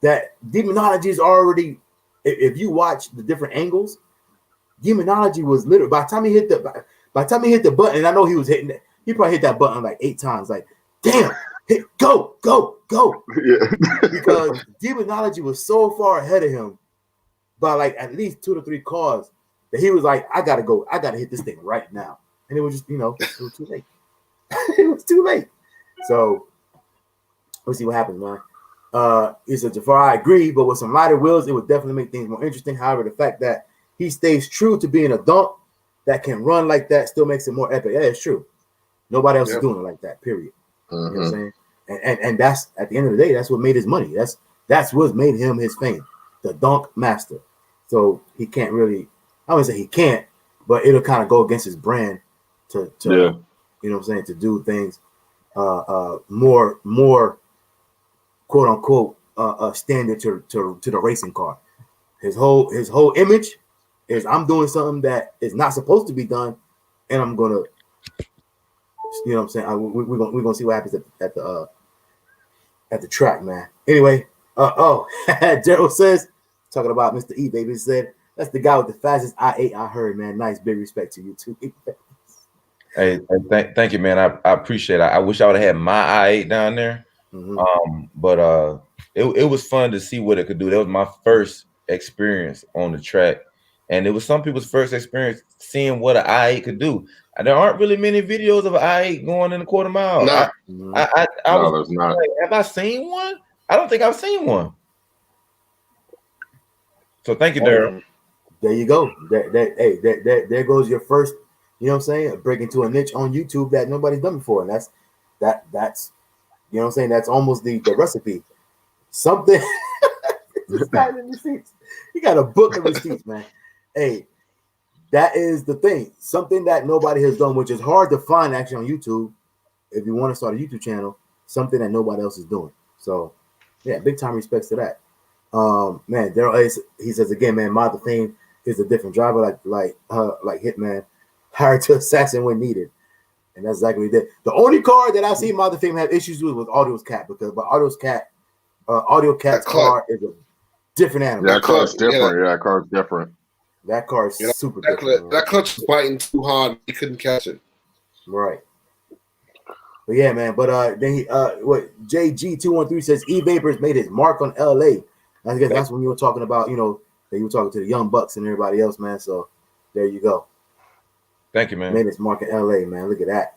that Demonology is already, if you watch the different angles, Demonology was literally, by the time he hit the button, and I know he was hitting it, he probably hit that button like 8 times, like, damn, hit, go. Yeah. Because Demonology was so far ahead of him by like at least 2 to 3 cars that he was like, I gotta hit this thing right now. And it was just, it was too late. It was too late. So let's see what happens, man. He said, Jafar, I agree, but with some lighter wheels, it would definitely make things more interesting. However, the fact that he stays true to being a dunk that can run like that still makes it more epic. Yeah, it's true. Nobody else is doing it like that, period. You know what I'm saying? And that's, at the end of the day, that's what made his money. That's what made him his fame, the dunk master. So he can't really, I wouldn't say he can't, but it'll kind of go against his brand to you know what I'm saying, to do things more quote unquote standard to the racing car. His whole image is, I'm doing something that is not supposed to be done, and I'm gonna, you know what I'm saying, we're gonna see what happens at the track, man. Anyway, Daryl says, talking about Mr. E baby, said that's the guy with the fastest I8 I heard, man. Nice, big respect to you too. Hey, thank you, man. I appreciate it. I wish I would have had my i8 down there. But it was fun to see what it could do. That was my first experience on the track, and it was some people's first experience seeing what an i8 could do. And there aren't really many videos of an i8 going in a quarter mile. No, there's not. Like, have I seen one? I don't think I've seen one. So thank you, Daryl. There you go. There goes your first. You know what I'm saying? Break into a niche on YouTube that nobody's done before, and that's you know what I'm saying. That's almost the recipe. Something. This guy's in receipts. He got a book of receipts, man. Hey, that is the thing. Something that nobody has done, which is hard to find actually on YouTube. If you want to start a YouTube channel, something that nobody else is doing. So, yeah, big time respects to that. Man, Daryl, he says again, man, Mod the Fame is a different driver, like Hitman, hired to assassin when needed, and that's exactly what he did. The only car that I see Mod the Fame have issues with was FaTKaT, because FaTKat's car is a different animal. Yeah, that car's different. Yeah, that car's different. That car is super different. That clutch was biting too hard. He couldn't catch it. Right. But yeah, man. But then he what JG213 says E-Vapors made his mark on LA. I guess that's when you were talking about, you know, that you were talking to the Young Bucks and everybody else, man. So there you go. Thank you, man. Made his mark in LA, man. Look at that.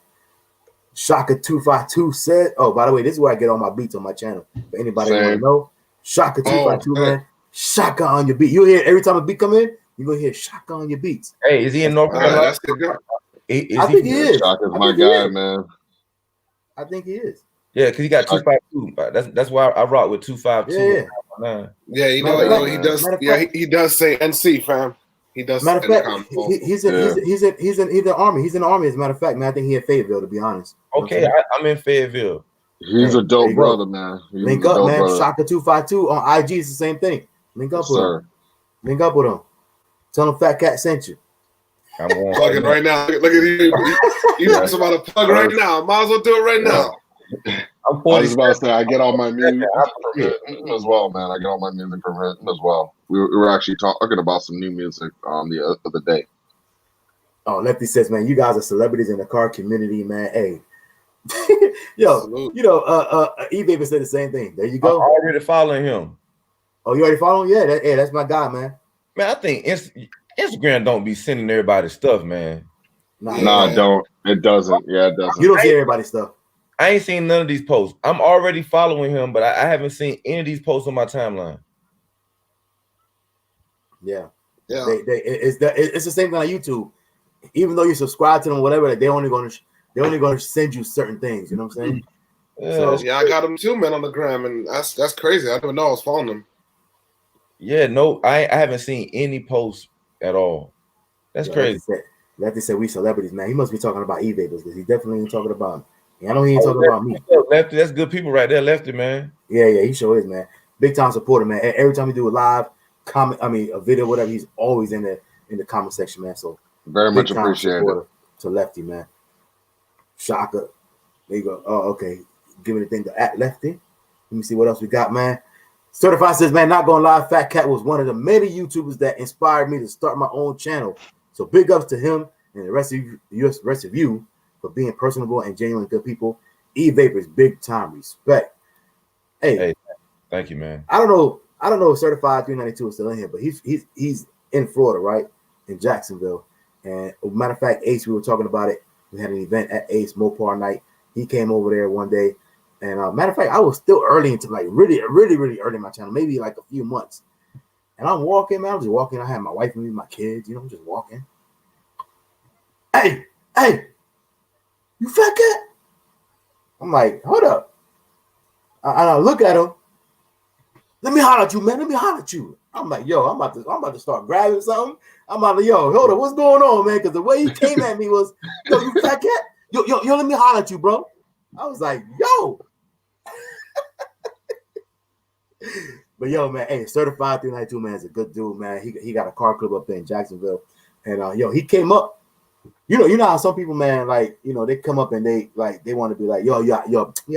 Shaka252 said, oh, by the way, this is where I get all my beats on my channel. For anybody want to know, Shaka252, man. Shaka on your beat. You'll hear every time a beat come in, you're going to hear Shaka on your beats. Hey, is he in North Carolina? That's good guy. I think he is. Shaka's my guy, man. I think he is. Yeah, because he got 252. That's why I rock with 252. Yeah, you know, he does. Yeah, he does say NC, fam. He does. Matter of fact, he's in the army. He's in the army. As a matter of fact, man, I think he in Fayetteville, to be honest. Okay, I'm in Fayetteville. He's a dope brother, man. Link up, man. Shaka252 on IG is the same thing. Link up with him. Link up with him. Tell him FaTKaT sent you. I'm plugging right now. Look at you. You talking about a plug right now. Might as well do it right now. I was about to say, I get all my music as well, man. I get all my music from him as well. We were actually talking about some new music the other day. Oh, Lefty says, man, you guys are celebrities in the car community, man. Hey, yo, you know, E-Vapor said the same thing. There you go. I'm already following him. Oh, you already follow him? Yeah, that's my guy, man. Man, I think Instagram don't be sending everybody stuff, man. Nah, don't. It doesn't. Yeah, it doesn't. You don't see everybody's stuff. I ain't seen none of these posts. I'm already following him, but I haven't seen any of these posts on my timeline. Yeah. It's the same thing on YouTube. Even though you subscribe to them, whatever, they're only gonna send you certain things. You know what I'm saying? Yeah, I got them too, man, on the gram, and that's crazy. I didn't know I was following them. Yeah, no, I haven't seen any posts at all. That's crazy. Lefty said we celebrities, man. He must be talking about E-Vapors because he definitely ain't talking about. I know he ain't talking about me. Lefty, that's good people right there, Lefty, man. Yeah, he sure is, man. Big time supporter, man. Every time we do a live comment, a video, whatever, he's always in the comment section, man. So very much appreciated to Lefty, man. Shaka, there you go. Oh, okay. Giving the thing to at Lefty. Let me see what else we got, man. Certified says, man, not gonna lie, FaTKaT was one of the many YouTubers that inspired me to start my own channel. So big ups to him and the rest of you for being personable and genuine good people. E-Vapors, big time respect. Hey, thank you, man. I don't know if Certified 392 is still in here, but he's in Florida, right? In Jacksonville. And matter of fact, Ace, we were talking about it. We had an event at Ace Mopar night. He came over there one day. And matter of fact, I was still early into like really early in my channel, maybe like a few months. And I'm walking, man. I'm just walking. I had my wife with me, my kids, I'm just walking. Hey, you FaTKaT? I'm like, hold up. And I look at him. Let me holler at you, man. Let me holler at you. I'm like, yo, I'm about to start grabbing something. I'm like, yo, hold up, what's going on, man? Because the way he came at me was, yo, you FaTKaT? Yo, let me holler at you, bro. I was like, yo. But yo, man, hey, Certified 392, man, is a good dude, man. He got a car club up there in Jacksonville. And yo, he came up. You know how some people, man, like, they come up and they want to be like, yo, yeah,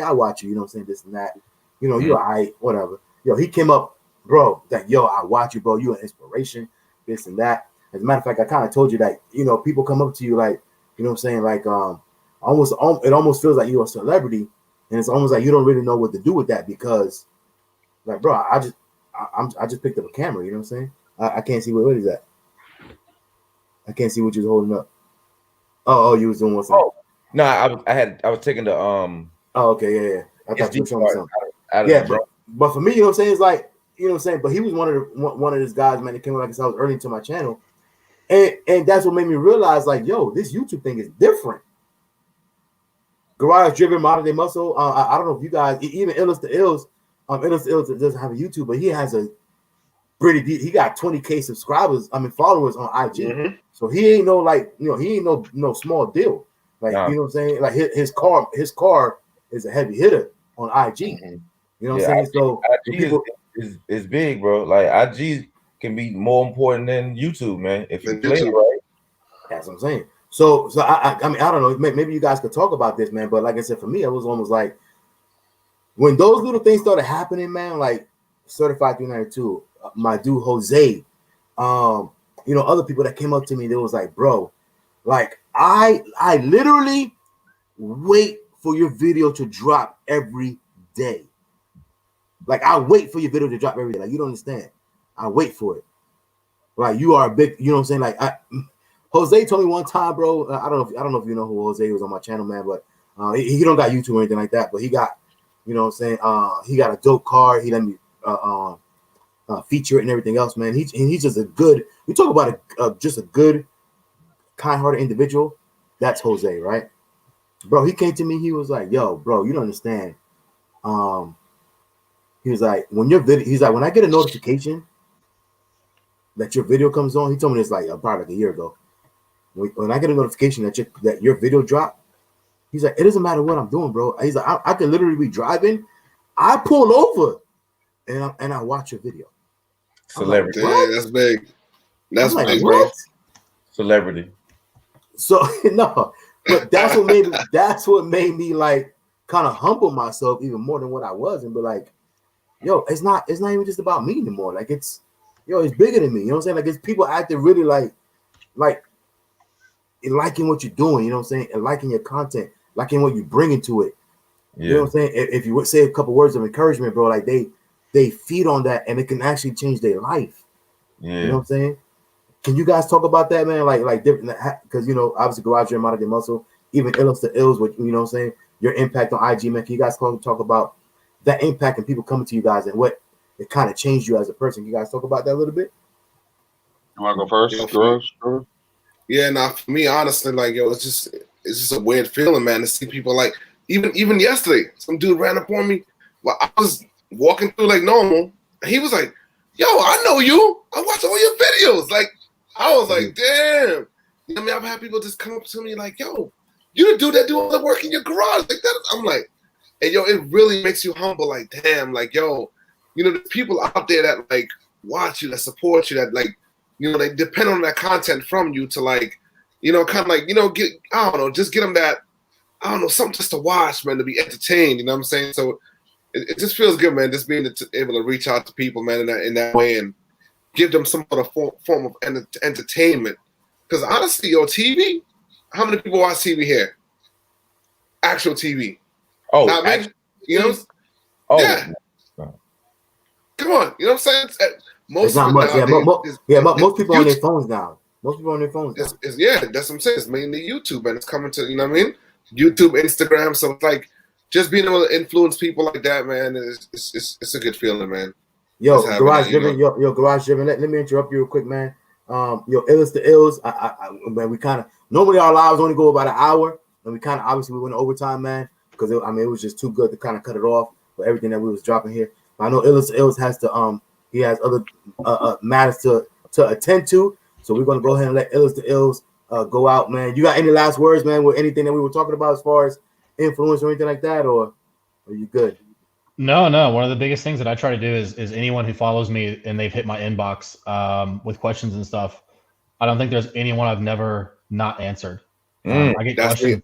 I watch you, you know what I'm saying, this and that. You're all right, whatever. Yo, he came up, bro, like, yo, I watch you, bro. You an inspiration, this and that. As a matter of fact, I kind of told you that, people come up to you like, You know what I'm saying? Like almost it almost feels like you're a celebrity, and it's almost like you don't really know what to do with that because, like, bro, I just picked up a camera. You know what I'm saying? I can't see what is that. I can't see what you're holding up. Oh, you was doing what's oh no, I was taking the Oh, okay, yeah. I thought you were showing me something. Yeah, but for me, you know what I'm saying? It's like, you know what I'm saying? But he was one of those guys, man, that came on, like I said, I was early to my channel. And that's what made me realize, like, yo, this YouTube thing is different. Garage driven modern day muscle. I don't know if you guys, even Illest the Ills, Illest the Ills doesn't have a YouTube, but he has a pretty deep, he got 20K subscribers, followers on IG. Mm-hmm. So he ain't no, like, you know, he ain't no small deal. Like, you know what I'm saying? Like his car is a heavy hitter on IG. Mm-hmm. You know what I'm saying? So IG people is big, bro. Like IG can be more important than YouTube, man. If you play it right. That's what I'm saying. So I mean, I don't know. Maybe you guys could talk about this, man. But like I said, for me, it was almost like when those little things started happening, man. Like Certified 392, my dude Jose, you know, other people that came up to me, they was like, bro, like I literally wait for your video to drop every day. Like I wait for your video to drop every day. Like you don't understand. I wait for it. Like you are a big, you know what I'm saying? Like Jose told me one time, bro. I don't know if you know who Jose was on my channel, man, but he don't got YouTube or anything like that. But he got, you know what I'm saying? He got a dope car. He let me feature it and everything else, man. He's just a good. We talk about just a good, kind-hearted individual. That's Jose, right? Bro, he came to me. He was like, "Yo, bro, you don't understand." He was like, when I get a notification that your video comes on, he told me this like probably like a year ago. When I get a notification that your video dropped, he's like, it doesn't matter what I'm doing, bro. He's like, I can literally be driving. I pull over and I watch your video. Celebrity. Like, dang, that's big. That's like, big, what? bro. Celebrity. So no, but that's what made me like kind of humble myself even more than what I was and be like, yo, it's not even just about me anymore. Like it's bigger than me. You know what I'm saying? Like it's people acting really like liking what you're doing, you know what I'm saying? And liking your content, liking what you bring into it. Yeah. You know what I'm saying? If you would say a couple words of encouragement, bro, like they feed on that and it can actually change their life. Yeah. You know what I'm saying? Can you guys talk about that, man? Like different, because you know, obviously Garage Gym, Modern Day Muscle, even Illest the Ills, what you know what I'm saying? Your impact on IG, man. Can you guys talk about that impact and people coming to you guys and what it kind of changed you as a person? Can you guys talk about that a little bit? You want to go first, Garage? Yeah, now for me, honestly, like it's just a weird feeling, man, to see people like even yesterday, some dude ran up on me while I was walking through like normal, and he was like, "Yo, I know you. I watch all your videos." Like I was like, "Damn." You know what I mean? I've had people just come up to me like, "Yo, you the dude that do all the work in your garage like that." I'm like, and yo, it really makes you humble. Like, damn, like yo, you know, there's people out there that like watch you, that support you, that like. You know, they depend on that content from you to like, you know, kind of like, you know, just get them that, something just to watch, man, to be entertained. You know what I'm saying? So it just feels good, man, just being able to reach out to people, man, in that way and give them some sort of form of entertainment. Because honestly, yo, TV, how many people watch TV here? Actual TV. Oh, not many. You know? Oh, yeah. Come on, you know what I'm saying? Most not much. Most people on their phones now. Most people on their phones now. Yeah, that's what I'm saying. It's mainly YouTube, and it's coming to, you know what I mean? YouTube, Instagram. So it's like just being able to influence people like that, man. It's a good feeling, man. Yo, Garage Driven. Yo, Garage Driven. Let me interrupt you real quick, man. Yo, Illest the Ills. Man, we kind of normally our lives only go about an hour, and we kind of obviously we went overtime, man, because it was just too good to kind of cut it off for everything that we was dropping here. But I know Illest the Ills has to he has other matters to attend to, so we're gonna go ahead and let Illest the Ills go out, man. You got any last words, man, with anything that we were talking about as far as influence or anything like that, or are you good? No. One of the biggest things that I try to do is anyone who follows me and they've hit my inbox with questions and stuff, I don't think there's anyone I've never not answered. I get questions.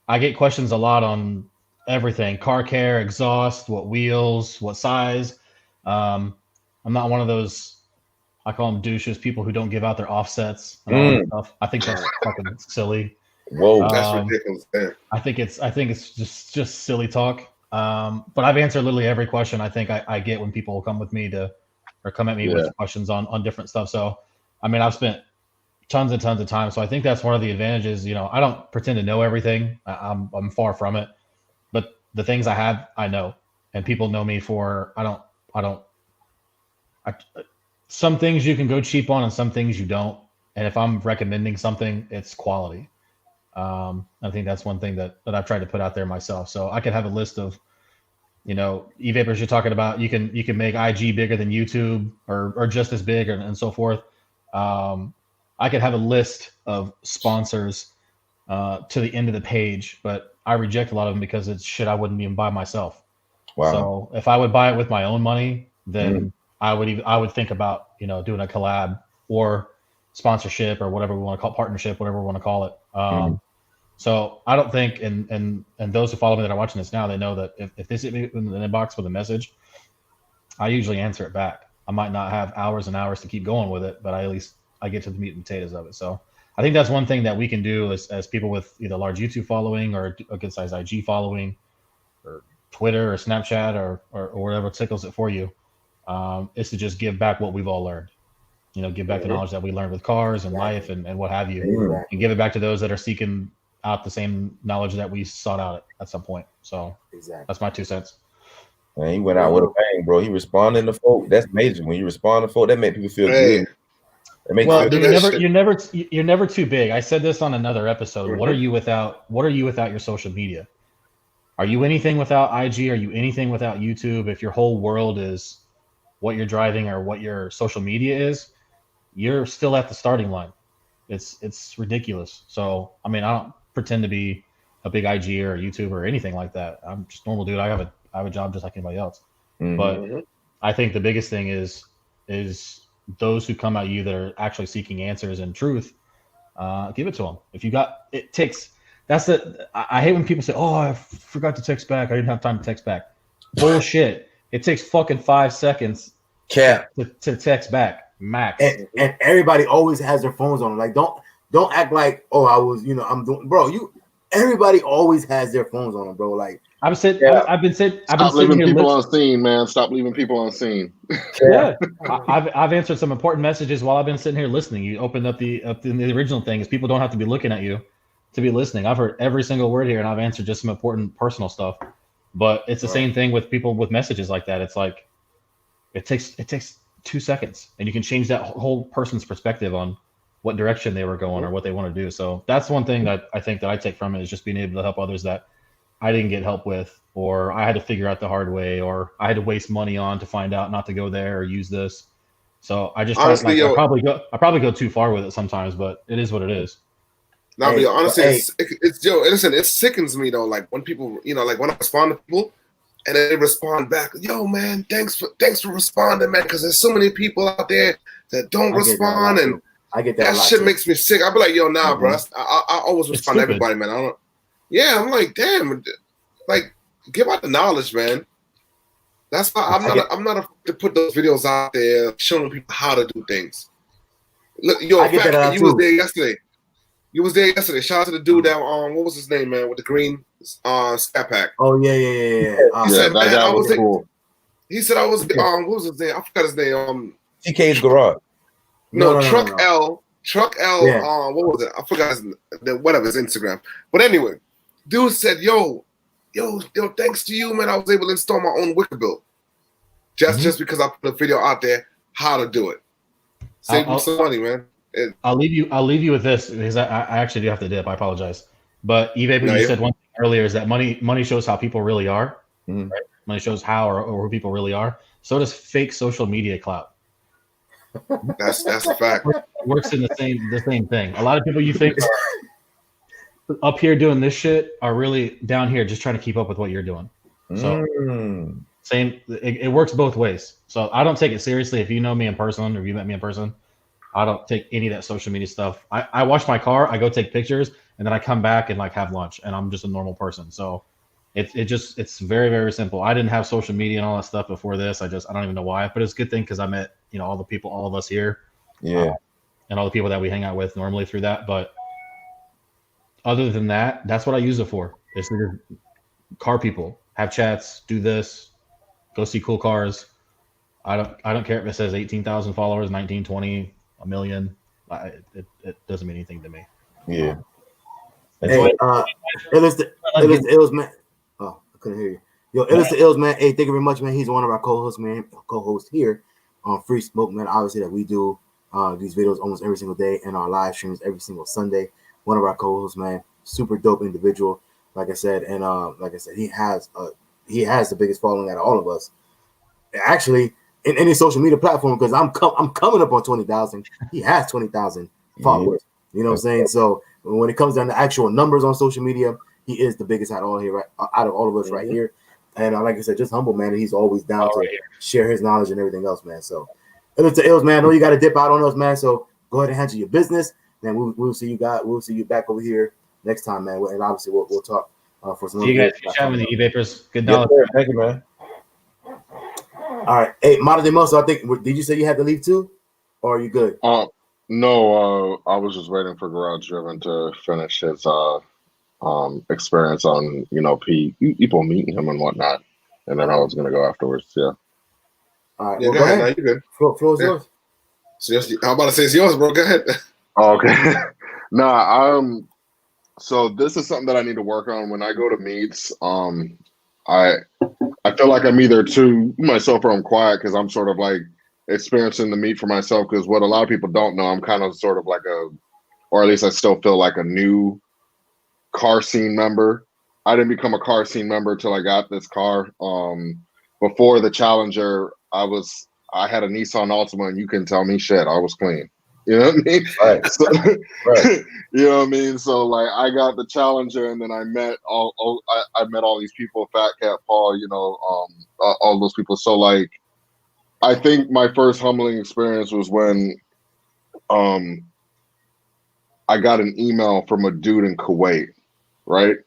I get questions a lot on everything: car care, exhaust, what wheels, what size. I'm not one of those, I call them douches, people who don't give out their offsets and all that stuff. I think that's fucking silly. Whoa, that's ridiculous. Man. I think it's just silly talk. But I've answered literally every question I think I get when people come with me or come at me with questions on different stuff. So, I mean, I've spent tons and tons of time. So I think that's one of the advantages. You know, I don't pretend to know everything. I'm far from it. But the things I have, I know, and people know me for. Some things you can go cheap on, and some things you don't. And if I'm recommending something, it's quality. I think that's one thing that I've tried to put out there myself. So I could have a list of, you know, e-vapors you're talking about. You can make IG bigger than YouTube or just as big and so forth. I could have a list of sponsors to the end of the page, but I reject a lot of them because it's shit I wouldn't even buy myself. Wow. So if I would buy it with my own money, then I would think about, you know, doing a collab or sponsorship or whatever we want to call it, partnership, whatever we want to call it. So I don't think, and those who follow me that are watching this now, they know that if they hit me in the inbox with a message, I usually answer it back. I might not have hours and hours to keep going with it, but at least I get to the meat and potatoes of it. So I think that's one thing that we can do as people with either large YouTube following or a good size IG following or Twitter or Snapchat or whatever tickles it for you, is to just give back what we've all learned. You know, give back the knowledge that we learned with cars and life and what have you, and give it back to those that are seeking out the same knowledge that we sought out at some point. So that's my 2 cents. Man, he went out with a bang, bro. He responded to folk. That's major. When you respond to folk, that make people feel good. You're never too big. I said this on another episode. What are you without your social media? Are you anything without IG? Are you anything without YouTube? If your whole world is what you're driving or what your social media is, you're still at the starting line. It's ridiculous. So, I mean, I don't pretend to be a big IG or a YouTuber or anything like that. I'm just a normal dude. I have a job just like anybody else. But I think the biggest thing is those who come at you that are actually seeking answers and truth, give it to them. If you got, it takes, I hate when people say, oh, I forgot to text back. I didn't have time to text back. Bullshit. It takes fucking 5 seconds to text back, max. And everybody always has their phones on them. Like, don't act like, oh, I was, you know, I'm doing, bro. Everybody always has their phones on them, bro. Like, I've been leaving people on scene, man. Stop leaving people on scene. Yeah, I've answered some important messages while I've been sitting here listening. You opened up the original thing is people don't have to be looking at you to be listening. I've heard every single word here, and I've answered just some important personal stuff. But it's the same thing with people with messages like that. It's like it takes 2 seconds, and you can change that whole person's perspective on what direction they were going or what they want to do. So that's one thing that I think that I take from it is just being able to help others that I didn't get help with, or I had to figure out the hard way, or I had to waste money on to find out not to go there or use this. So I just honestly, I probably go too far with it sometimes, but it is what it is. Now, honestly, it sickens me though. Like when people, you know, like when I respond to people, and then they respond back, "Yo, man, thanks for responding, man," because there's so many people out there that don't respond, and I get that. That shit makes me sick. I'll be like, "Yo, nah, bro." I always respond to everybody, man. I don't. Yeah, I'm like, damn, like give out the knowledge, man. That's why I'm not to put those videos out there showing people how to do things. Look, yo, you was there yesterday. You was there yesterday. Shout out to the dude that what was his name, man, with the green scat pack. Oh yeah. He said, man, I was cool. He said I was what was his name? I forgot his name. TK's Garage. No, Truck L. Yeah. What was it? I forgot whatever his Instagram. But anyway, dude said, yo, thanks to you, man, I was able to install my own wicker build. Just because I put a video out there how to do it. Save me some money, man. I'll leave you with this because I actually do have to dip. I apologize. But you said one thing earlier is that money shows how people really are. Right? Money shows how or who people really are. So does fake social media clout. That's a fact. Works in the same thing. A lot of people you think are up here doing this shit are really down here just trying to keep up with what you're doing. So same. It works both ways. So I don't take it seriously. If you know me in person or if you met me in person, I don't take any of that social media stuff. I wash my car, I go take pictures, and then I come back and like have lunch, and I'm just a normal person. So it's very, very simple. I didn't have social media and all that stuff before this. I don't even know why, but it's a good thing because I met, you know, all the people, all of us here. Yeah. And all the people that we hang out with normally through that. But other than that, that's what I use it for. It's to car people, have chats, do this, go see cool cars. I don't care if it says 18,000 followers, 19, 20, a million. It doesn't mean anything to me. Yeah. Hey, Illest man. Oh, I couldn't hear you. Yo, Illest man. Hey, thank you very much, man. He's one of our co-hosts, man. Co-host here on Free Smoke, man. Obviously, that we do these videos almost every single day and our live streams every single Sunday. One of our co-hosts, man. Super dope individual, like I said, and like I said, he has the biggest following out of all of us. Actually, in any social media platform, because I'm coming up on 20,000. He has 20,000 followers. You know what I'm saying? So when it comes down to actual numbers on social media, he is the biggest out of all of us right here. And like I said, just humble, man. And he's always down to share his knowledge and everything else, man. So it's to Ills, man. I know you got to dip out on us, man. So go ahead and handle your business. Then we'll see you guys. We'll see you back over here next time, man. And obviously we'll talk for some. See you guys with the e-vapors. Good knowledge. Thank you, man. All right. Hey, Model Day Muscle, I think, did you say you had to leave too? Or are you good? No, I was just waiting for Garage Driven to finish his experience on, people meeting him and whatnot. And then I was going to go afterwards. Yeah. All right. Yeah, well, go ahead. Now you're good. Floor is yours. Seriously, I'm about to say it's yours, bro. Go ahead. Oh, okay. So this is something that I need to work on when I go to meets. I feel like I'm either to myself or I'm quiet because I'm sort of like experiencing the meet for myself. Because what a lot of people don't know, I'm kind of sort of like or at least I still feel like a new car scene member. I didn't become a car scene member till I got this car. Before the Challenger, I had a Nissan Altima, and you can tell me shit, I was clean. You know what I mean? Right. So, right. You know what I mean? So like I got the Challenger, and then I met all these people, FaTKaT, Paul, all those people. So like I think my first humbling experience was when I got an email from a dude in Kuwait, right?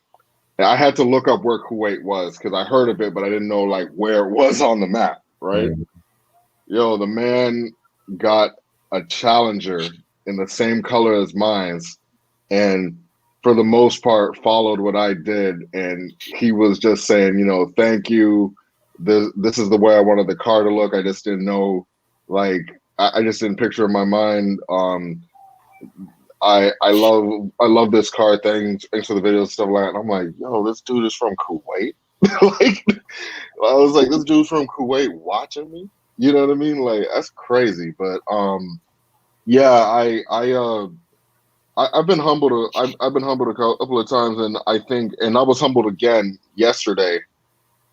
And I had to look up where Kuwait was because I heard of it, but I didn't know like where it was on the map, right? Mm-hmm. Yo, the man got a Challenger in the same color as mine's, and for the most part followed what I did. And he was just saying, thank you. This is the way I wanted the car to look. I just didn't know, like, I just didn't picture in my mind. I love this car. Thanks for the video and stuff like that. And I'm like, yo, this dude is from Kuwait. Like, I was like, this dude's from Kuwait watching me. You know what I mean? Like, that's crazy. But yeah, I've been humbled. I've been humbled a couple of times, and I was humbled again yesterday,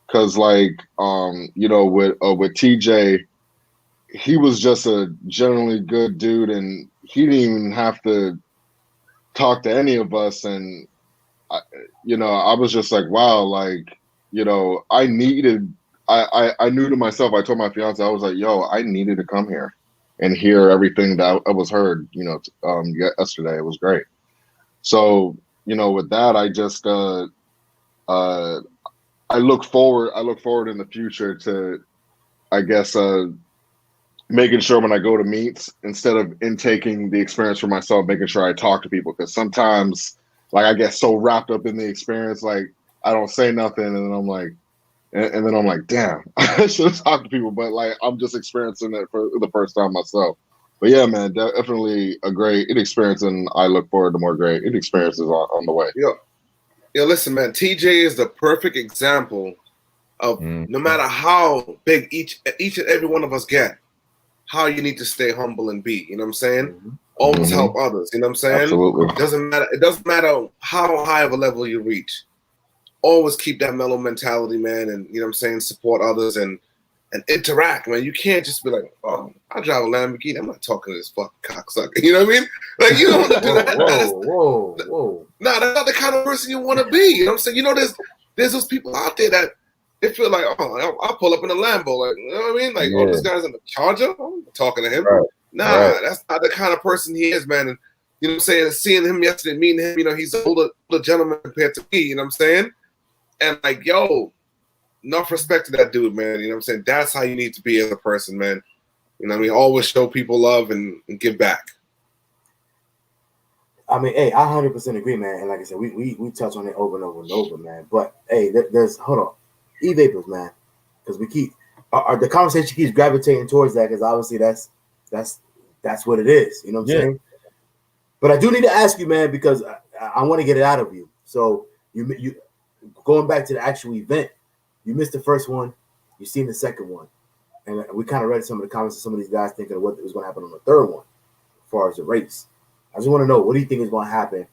because like with TJ, he was just a generally good dude, and he didn't even have to talk to any of us, and I was just like, wow, like I knew to myself. I told my fiance, I was like, yo, I needed to come here and hear everything that I was heard, yesterday. It was great. So, with that, I just, I look forward in the future to, I guess, making sure when I go to meets, instead of intaking the experience for myself, making sure I talk to people. Because sometimes, like, I get so wrapped up in the experience, like, I don't say nothing, and then I'm like, damn, I should have talked to people, but like I'm just experiencing it for the first time myself. But yeah, man, definitely a great experience, and I look forward to more great experiences on the way. Yeah, listen, man, TJ is the perfect example of no matter how big each and every one of us get, how you need to stay humble and be. You know what I'm saying? Mm-hmm. Always help others. You know what I'm saying? Absolutely. It doesn't matter how high of a level you reach. Always keep that mellow mentality, man, and you know what I'm saying, support others and interact, man. You can't just be like, oh, I drive a Lamborghini. I'm not talking to this fucking cocksucker. You know what I mean? Like, you don't want to do that. Whoa. Nah, that's not the kind of person you want to be. You know what I'm saying? There's those people out there that they feel like, oh, I'll pull up in a Lambo. Like, you know what I mean? Like, oh, this guy's in the Charger? I'm talking to him. Right. Nah, that's not the kind of person he is, man. And you know what I'm saying? Seeing him yesterday, meeting him, he's an older gentleman compared to me. You know what I'm saying? And like, yo, enough respect to that dude, man. You know what I'm saying? That's how you need to be as a person, man. You know what I mean? Always show people love and give back. I mean, hey, I 100% agree, man. And like I said, we touch on it over and over and over, man. But hey, there's hold on, e-vapors, man, because we keep the conversation keeps gravitating towards that because obviously that's what it is. You know what I'm saying? But I do need to ask you, man, because I want to get it out of you. So you going back to the actual event, you missed the first one, you seen the second one, and we kind of read some of the comments of some of these guys thinking of what was going to happen on the third one, as far as the race. I just want to know, what do you think is going to happen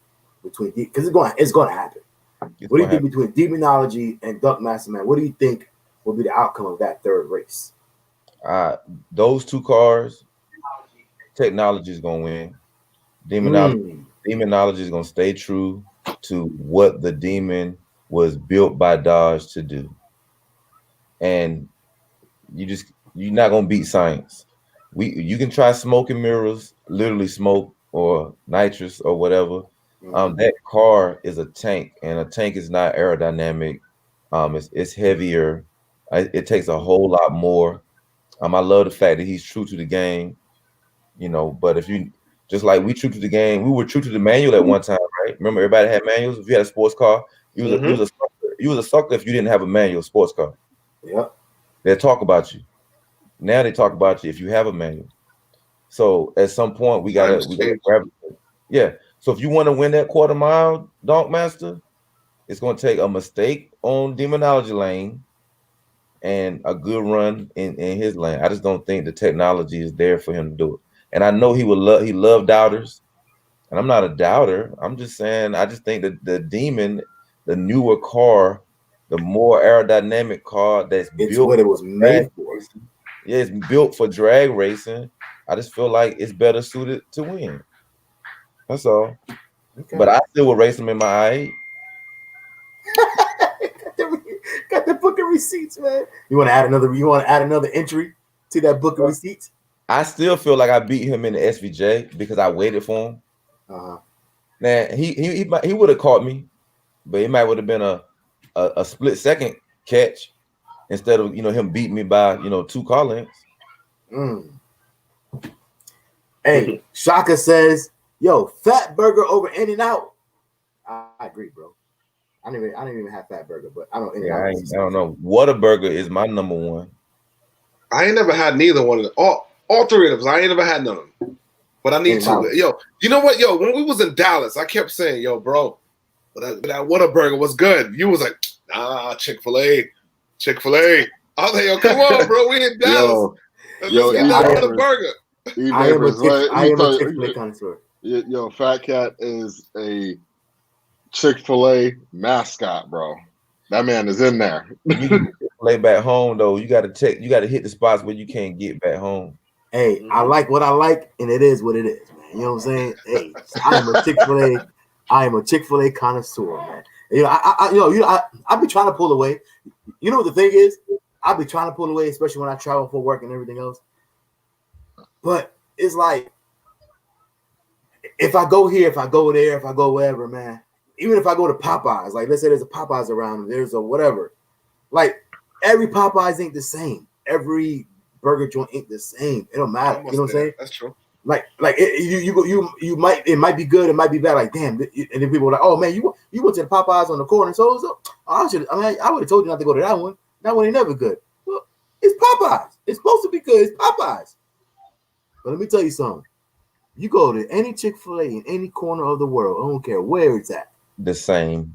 between because it's going to happen. What do you think between Demonology and Duckmaster, man? What do you think will be the outcome of that third race? Those two cars, technology is going to win. Demonology is going to stay true to what the demon was built by Dodge to do, and you're not going to beat science. You can try smoke and mirrors, literally smoke or nitrous or whatever. That car is a tank, and a tank is not aerodynamic. It's heavier. It takes a whole lot more. I love the fact that he's true to the game, but if you just like we true to the game, we were true to the manual at one time, right? Remember, everybody had manuals. If you had a sports car, you was a sucker if you didn't have a manual sports car. Yeah, they talk about you. Now they talk about you if you have a manual. So at some point we gotta grab it. Yeah. So if you want to win that quarter mile, Donkmaster, it's gonna take a mistake on Demonology lane and a good run in his lane. I just don't think the technology is there for him to do it. And I know he loved doubters. And I'm not a doubter. I'm just saying I just think that the Demon, the newer car, the more aerodynamic car it's built what it was made for. Yeah, it's built for drag racing. I just feel like it's better suited to win. That's all. Okay. But I still will race him in my i8. Got the book of receipts, man. You want to add another entry to that book of receipts? I still feel like I beat him in the SVJ because I waited for him. Now he would have caught me, but it might would have been a split second catch instead of him beating me by 2 car lengths. Hey, Shaka says, "Yo, Fat Burger over In-N-Out." I agree, bro. I didn't even have Fat Burger, but I don't. I don't know. Whataburger is my number one. I ain't never had neither one of them. All three of them. I ain't never had none of them. But I need to. Yo, you know what? Yo, when we was in Dallas, I kept saying, "Yo, bro, that Whataburger was good." You was like, "Nah, Chick-fil-A." I was like, "Yo, come on, bro. We in Dallas. Let's get that Whataburger." I am a Chick-fil-A connoisseur. Yo, FaTKaT is a Chick-fil-A mascot, bro. That man is in there. Chick-fil-A back home though, you got to hit the spots where you can't get back home. Hey, I like what I like, and it is what it is, man. You know what I'm saying? Hey, I am a Chick-fil-A connoisseur, man. I be trying to pull away. You know what the thing is? I be trying to pull away, especially when I travel for work and everything else. But it's like, if I go here, if I go there, if I go wherever, man. Even if I go to Popeyes, like let's say there's a Popeyes around, there's a whatever. Like every Popeyes ain't the same. Every burger joint ain't the same. It don't matter. You know what I'm saying? That's true. Like you might, it might be good, it might be bad. Like damn, and then people are like, oh man, you went to the Popeyes on the corner, so I would have told you not to go to that one. That one ain't never good. Well, it's Popeyes. It's supposed to be good. It's Popeyes. But let me tell you something. You go to any Chick-fil-A in any corner of the world, I don't care where it's at. The same.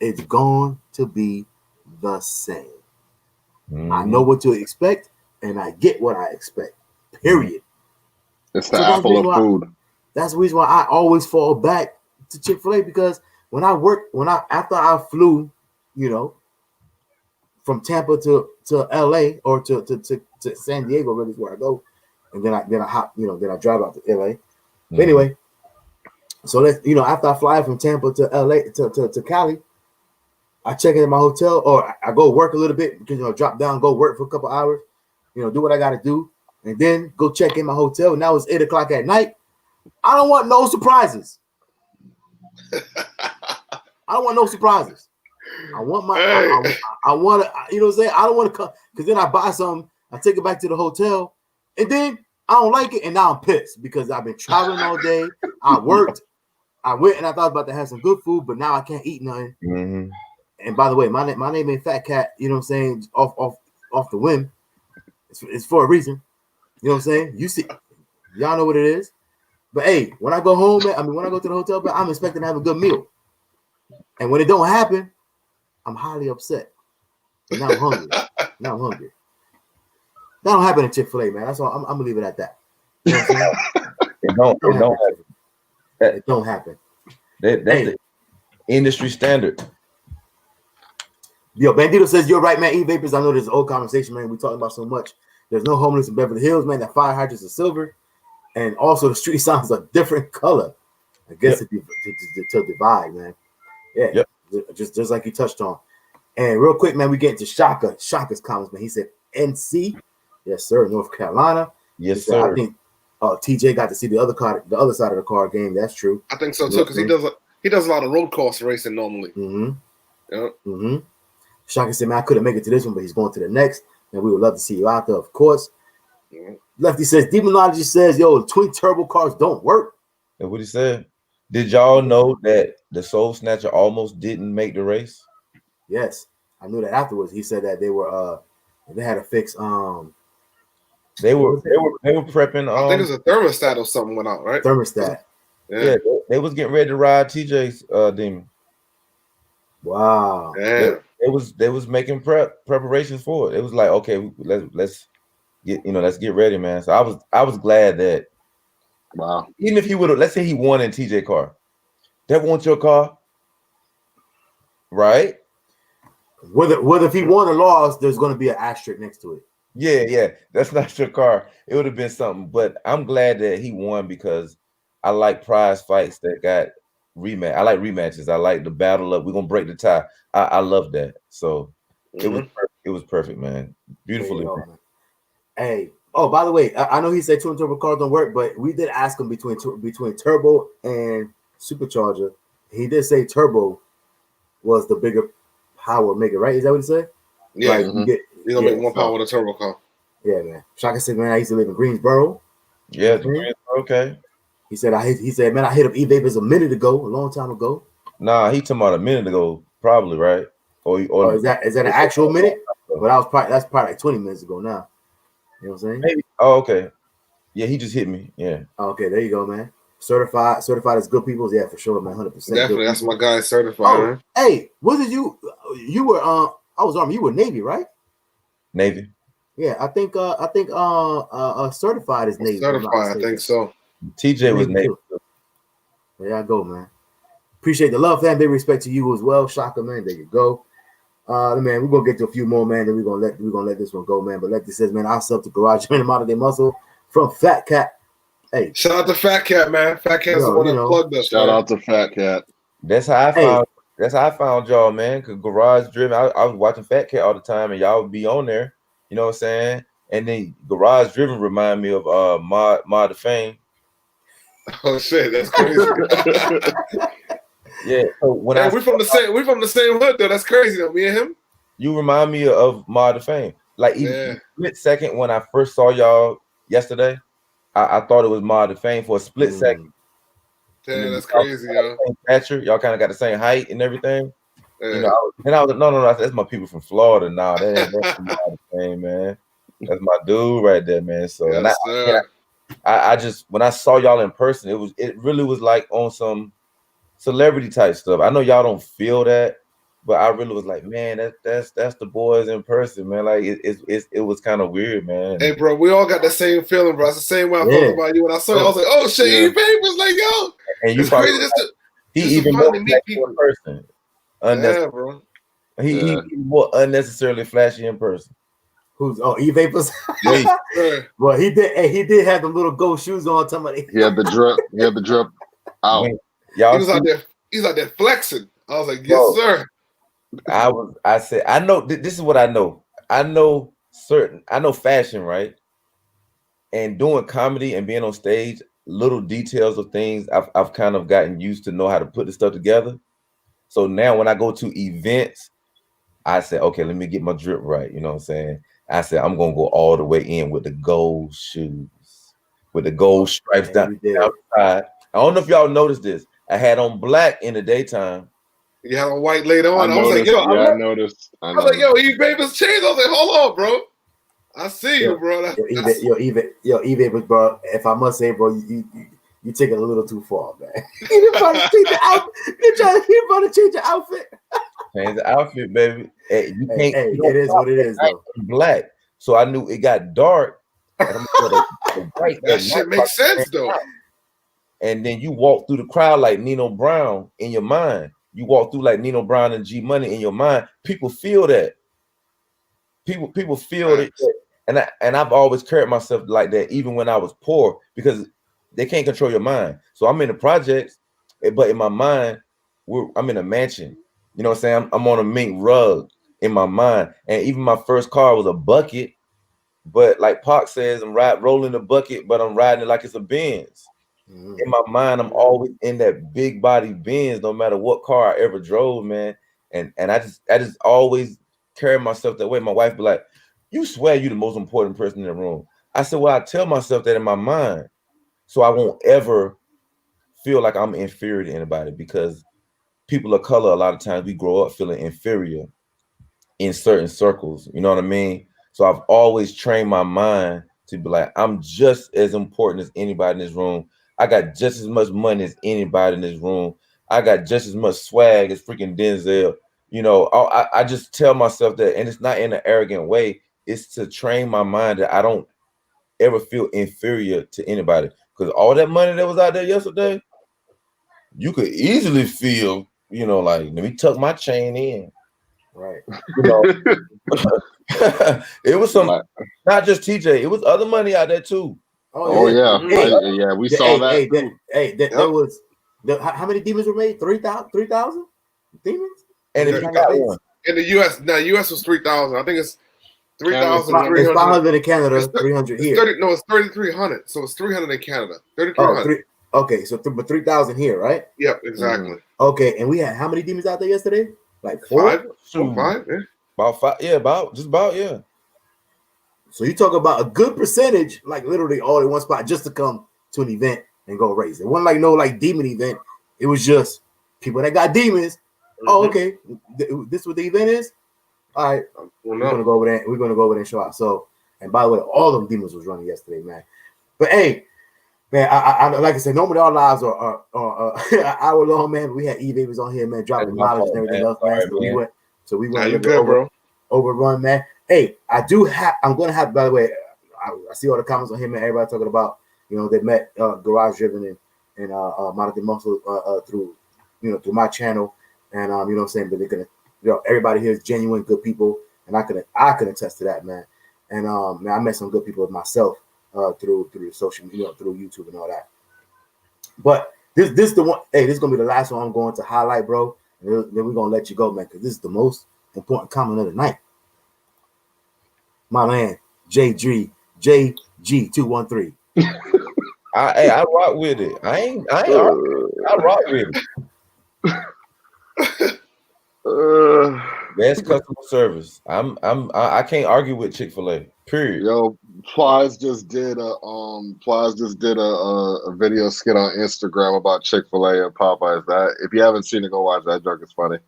It's going to be the same. I know what to expect, and I get what I expect. Period. It's the apple of food. That's the reason why I always fall back to Chick-fil-A, because after I flew, from Tampa to LA or to San Diego, really is where I go, and then I hop, then I drive out to LA. But anyway, so after I fly from Tampa to LA to Cali, I check in my hotel, or I go work a little bit because drop down, go work for a couple hours, do what I got to do, and then go check in my hotel. Now it's 8:00 at night. I don't want no surprises. I don't want no surprises. I want my, I want to, you know what I'm saying? I don't want to come, because then I buy something, I take it back to the hotel, and then I don't like it, and now I'm pissed because I've been traveling all day. I worked, I went and I thought about to have some good food, but now I can't eat nothing. Mm-hmm. And by the way, my name ain't FaTKaT. You know what I'm saying? Off the whim. It's for a reason. You know what I'm saying? You see, y'all know what it is. But hey, when I go home, man, when I go to the hotel, I'm expecting to have a good meal. And when it don't happen, I'm highly upset. Now I'm hungry. That don't happen in Chick-fil-A, man. That's all. I'm gonna leave it at that. You know what I'm saying? It don't happen. It don't happen. That's the industry standard. Yo, Bandito says you're right, man. E-vapors. I know there's an old conversation, man. We talking about so much. There's no homeless in Beverly Hills, man. That fire hydrants are silver, and also the street signs are different color. I guess to divide, man. Yeah, just like you touched on. And real quick, man, we get into Shaka's comments, man. He said NC, yes sir, North Carolina. Yes sir. I think TJ got to see the other side of the car game. That's true. I think so too, because he does a lot of road course racing normally. Mm-hmm. Yeah. Mm-hmm. Shaka said, man, I couldn't make it to this one, but he's going to the next. And we would love to see you out there, of course. Mm-hmm. Lefty says, Demonology says, yo, twin turbo cars don't work. That's what he said. Did y'all know that the Soul Snatcher almost didn't make the race? Yes. I knew that afterwards. He said that they had to fix they were prepping I think it was a thermostat or something went out, right? Thermostat. Yeah, they was getting ready to ride TJ's Demon. Wow. Yeah. They was making preparations for it. It was like, okay, let's get ready, man. So I was glad that even if he would have, let's say he won in TJ car, that wasn't your car, right? Whether if he won or lost, there's going to be an asterisk next to it. Yeah, that's not your car. It would have been something, but I'm glad that he won because I like prize fights that got rematch. I like rematches. I like the battle of we're gonna break the tie. I love that. So it was perfect, man. Beautifully. Man. Hey, by the way, I know he said twin turbo cars don't work, but we did ask him between turbo and supercharger. He did say turbo was the bigger power maker, right? Is that what he said? Yeah, like, you're gonna make more power with a turbo car. Yeah, man. Shaka said, man, I used to live in Greensboro. Yeah, Greensboro, okay. He said, man, I hit up E-Vapors a long time ago. Nah, he talking about a minute ago, probably, right? Or is that an actual minute? Well, that's probably like 20 minutes ago now. You know what I'm saying? Maybe. Oh, okay. Yeah, he just hit me. Yeah. Okay, there you go, man. Certified as good people. Yeah, for sure, man. 100%. Definitely, that's my guy certified. Oh, hey, what did you were I was Army. You were Navy, right? Navy. Yeah, I think certified is Navy. Certified, I think so. TJ was Navy. There y'all go, man. Appreciate the love, fam. Big respect to you as well, Shaka, man. There you go. Man, we're gonna get to a few more, man. Then we're gonna let this one go, man. But like this says, man, I sub to Garage and Modern Day Muscle from FaTKaT. Hey, shout out to FaTKaT, man. FaTKat's the one that plugged us. Shout out to FaTKaT. That's how I found. That's how I found y'all, man. Cause Garage Driven, I was watching FaTKaT all the time, and y'all would be on there. You know what I'm saying? And then Garage Driven remind me of Mod of Fame. Oh shit, that's crazy. Yeah. So when we're from the same hood though. That's crazy though. Me and him. You remind me of Mod of Fame. Like even split second when I first saw y'all yesterday, I thought it was Mod of Fame for a split second. Damn, that's crazy, yo. Y'all kind of got the same height and everything. Yeah. You know, and I was no, that's my people from Florida. Nah, that's Mod of Fame, man. That's my dude right there, man. So yes, and I just when I saw y'all in person, it really was like on some celebrity type stuff. I know y'all don't feel that, but I really was like, man, that's the boys in person, man. Like it was kind of weird, man. Hey, bro, we all got the same feeling, bro. It's the same way I felt about you when I saw you. I was like, oh shit, E-Vape was like, yo, and you it's crazy just he even more meet people in person. Yeah, bro. He more unnecessarily flashy in person. Who's E-Vapors? Well, he did have the little gold shoes on. Somebody. He had the drip out. Y'all he was out there flexing. I was like, yes, sir. I said, I know this is what I know. I know fashion, right? And doing comedy and being on stage, little details of things I've kind of gotten used to know how to put the stuff together. So now when I go to events, I say, okay, let me get my drip right. You know what I'm saying? I said, I'm gonna go all the way in with the gold shoes, with the gold stripes down the side. I don't know if y'all noticed this. I had on black in the daytime. You had on white later on. I was like, I noticed. I was like, yo, E-Vapors changed. I was like, hold on, bro. I see you, bro. E-Vapors, bro. If I must say, bro, you take it a little too far, man. You're trying to change the outfit. You're trying to change the outfit. Change the outfit, baby. Hey, you can't. Hey, it is what it is, though. Black. So I knew it got dark. That shit makes sense, though. And then you walk through the crowd like Nino Brown in your mind. You walk through like Nino Brown and G Money in your mind. People feel that. People feel it. And I've always carried myself like that, even when I was poor, because they can't control your mind. So I'm in the projects, but in my mind, I'm in a mansion. You know what I'm saying? I'm on a mink rug in my mind. And even my first car was a bucket. But like Pac says, I'm rolling the bucket, but I'm riding it like it's a Benz. In my mind, I'm always in that big body Benz, no matter what car I ever drove, man. And I just always carry myself that way. My wife be like, you swear you the most important person in the room. I said, well, I tell myself that in my mind, so I won't ever feel like I'm inferior to anybody, because people of color, a lot of times we grow up feeling inferior in certain circles. You know what I mean? So I've always trained my mind to be like, I'm just as important as anybody in this room. I got just as much money as anybody in this room. I got just as much swag as freaking Denzel. You know, I just tell myself that, and it's not in an arrogant way. It's to train my mind that I don't ever feel inferior to anybody. Because all that money that was out there yesterday, you could easily feel, you know, like, let me tuck my chain in. Right. You know, it was some, not just TJ, it was other money out there too. Oh yeah. Yeah, we saw that. There was, how many demons were made? 3,000 demons? And if you got one. In the US, now US was 3,000. I think it's 3,300. It's 500 in Canada, 300 here. It's 3,300. So it's 300 in Canada. 3,300. Okay, so but 3,000 here, right? Yep, exactly. Okay, and we had how many demons out there yesterday? Like 4? 5? Yeah. About 5, yeah, about, yeah. So you talk about a good percentage, like literally all in one spot just to come to an event and go race. It wasn't like no like demon event. It was just people that got demons. Oh, okay. This is what the event is. All right, we're gonna go over there. We're gonna go over there and show out. So, and by the way, all them demons was running yesterday, man. But hey, man, I like I said, normally our lives are an hour long, man. But we had E-Vapors on here, man, dropping knowledge and everything else, man. So we went overrun, man. Hey, I'm gonna have. By the way, I see all the comments on here, man. Everybody talking about, you know, they met Garage Driven and Monte Muscle through my channel, and you know what I'm saying. But they're gonna, everybody here is genuine, good people, and I can attest to that, man. And man, I met some good people myself through social, through YouTube and all that. But this is the one. Hey, this is gonna be the last one I'm going to highlight, bro. And then we're gonna let you go, man, because this is the most important comment of the night. My man, JG213. I rock with it. I rock with it. Best customer service. I can't argue with Chick-fil-A. Period. Yo, Plies just did a video skit on Instagram about Chick-fil-A and Popeyes. That if you haven't seen it, go watch that. Joke is funny.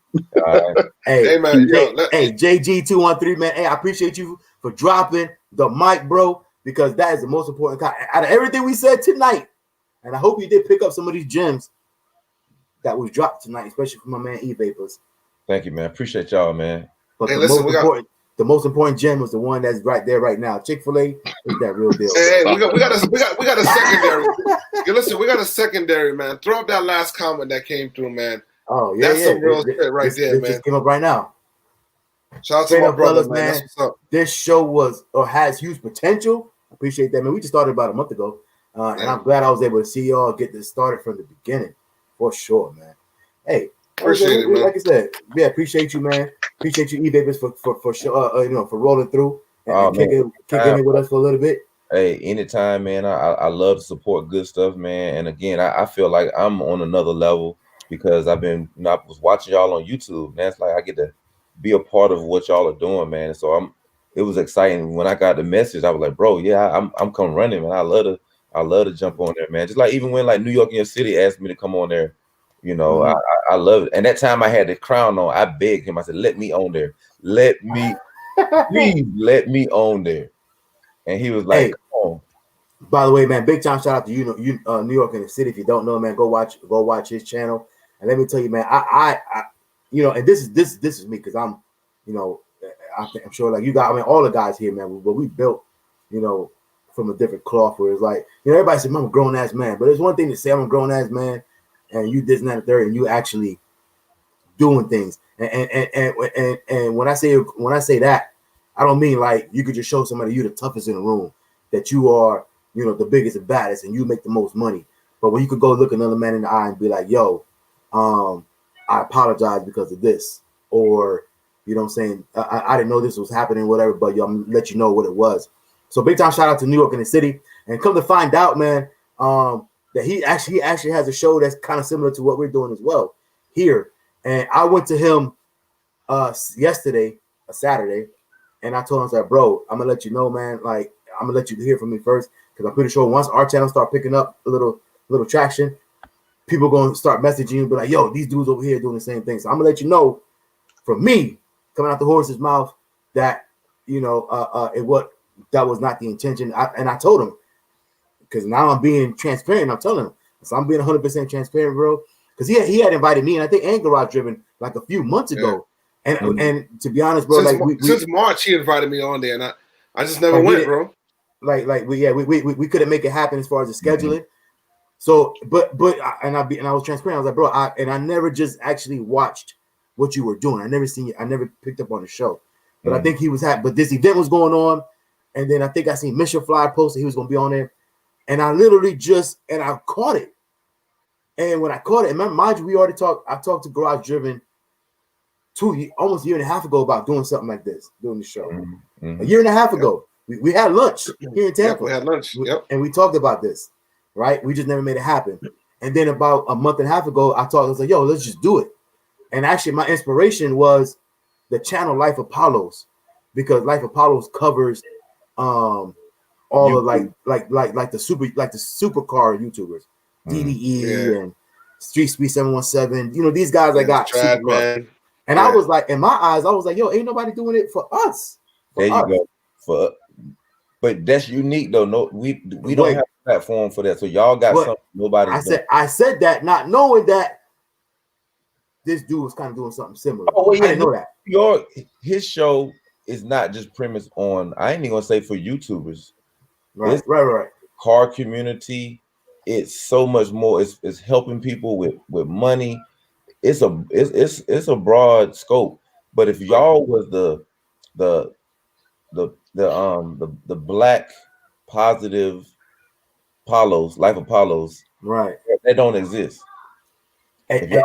Hey man, JG213, man. Hey, I appreciate you for dropping the mic, bro, because that is the most important. Out of everything we said tonight, and I hope you did pick up some of these gems that was dropped tonight, especially from my man E-Vapors. Thank you, man. Appreciate y'all, man. But the most important gem was the one that's right there right now. Chick-fil-A is that real deal. Hey, we got a secondary. Listen, we got a secondary, man. Throw up that last comment that came through, man. Oh yeah, that's some real shit right there, man. Just came up right now. Shout out to my brothers, man. That's what's up. This show has huge potential. I appreciate that, man. We just started about a month ago, and I'm glad I was able to see y'all get this started from the beginning, for sure, man. Hey, appreciate it, man. Like I said, yeah, appreciate you, man. Appreciate you, E-Vapors, for for rolling through and kicking it with us for a little bit. Hey, anytime, man. I love to support good stuff, man. And again, I feel like I'm on another level because I was watching y'all on YouTube, man. It's like I get to be a part of what y'all are doing, man. And so it was exciting when I got the message. I was like, bro, yeah, I'm come running, man. I love to jump on there, man. Just like even when like New York and your city asked me to come on there, You know, I love it. And that time I had the crown on, I begged him. I said, "Let me on there. Let me, please, let me on there." And he was like, Hey, "Come on." By the way, man, big time shout out to New York in the City. If you don't know, man, go watch his channel. And let me tell you, man, I and this is me because I'm, I'm sure like you guys, I mean, all the guys here, man, but we built, from a different cloth where it's like, everybody says I'm a grown ass man, but there's one thing to say I'm a grown ass man, and you this and that and third, and you actually doing things. And when I say that, I don't mean like you could just show somebody you the toughest in the room, that you are, the biggest and baddest, and you make the most money. But when you could go look another man in the eye and be like, yo, I apologize because of this, or you know what I'm saying, I didn't know this was happening, whatever, but I'm gonna let you know what it was. So big time shout out to New York in the City. And come to find out, man, that he actually has a show that's kind of similar to what we're doing as well here. And I went to him yesterday, a Saturday, and I told him, I said, bro, I'm gonna let you know, man, like I'm gonna let you hear from me first, because I'm pretty sure once our channel start picking up a little traction, people gonna start messaging you and be like, yo, these dudes over here doing the same thing. So I'm gonna let you know from me coming out the horse's mouth that that was not the intention. And I told him, because now I'm being transparent. I'm telling him, so I'm being 100% transparent, bro. Because he had invited me, and I think Garage Driven like a few months ago. And to be honest, bro, since March he invited me on there, and I just never went, bro. We couldn't make it happen as far as the scheduling. So, but I was transparent. I was like, bro, I never just actually watched what you were doing. I never seen you. I never picked up on the show. But I think he was but this event was going on, and then I think I seen Mission Fly post that he was going to be on there, and I literally I caught it. And when I caught it, and mind you, I talked to Garage Driven almost a year and a half ago about doing something like this, doing the show. A year and a half ago, we had lunch here in Tampa. We had lunch, and we talked about this, right? We just never made it happen. And then about a month and a half ago, I was like, yo, let's just do it. And actually, my inspiration was the channel Life Apollos, because Life Apollos covers all of like the supercar YouTubers, DDE and Street Speed 717. These guys I got. Man. And I was like, in my eyes, I was like, yo, ain't nobody doing it for us. There you go. But that's unique though. No, we don't have a platform for that. So y'all got something nobody. I said that not knowing that this dude was kind of doing something similar. Oh, well, yeah, I didn't know that. His show is not just premised on, I ain't even gonna say for YouTubers. Right. Car community. It's so much more. It's helping people with money. It's a broad scope. But if y'all was the black positive Apollos, Life Apollos, right? They don't exist. And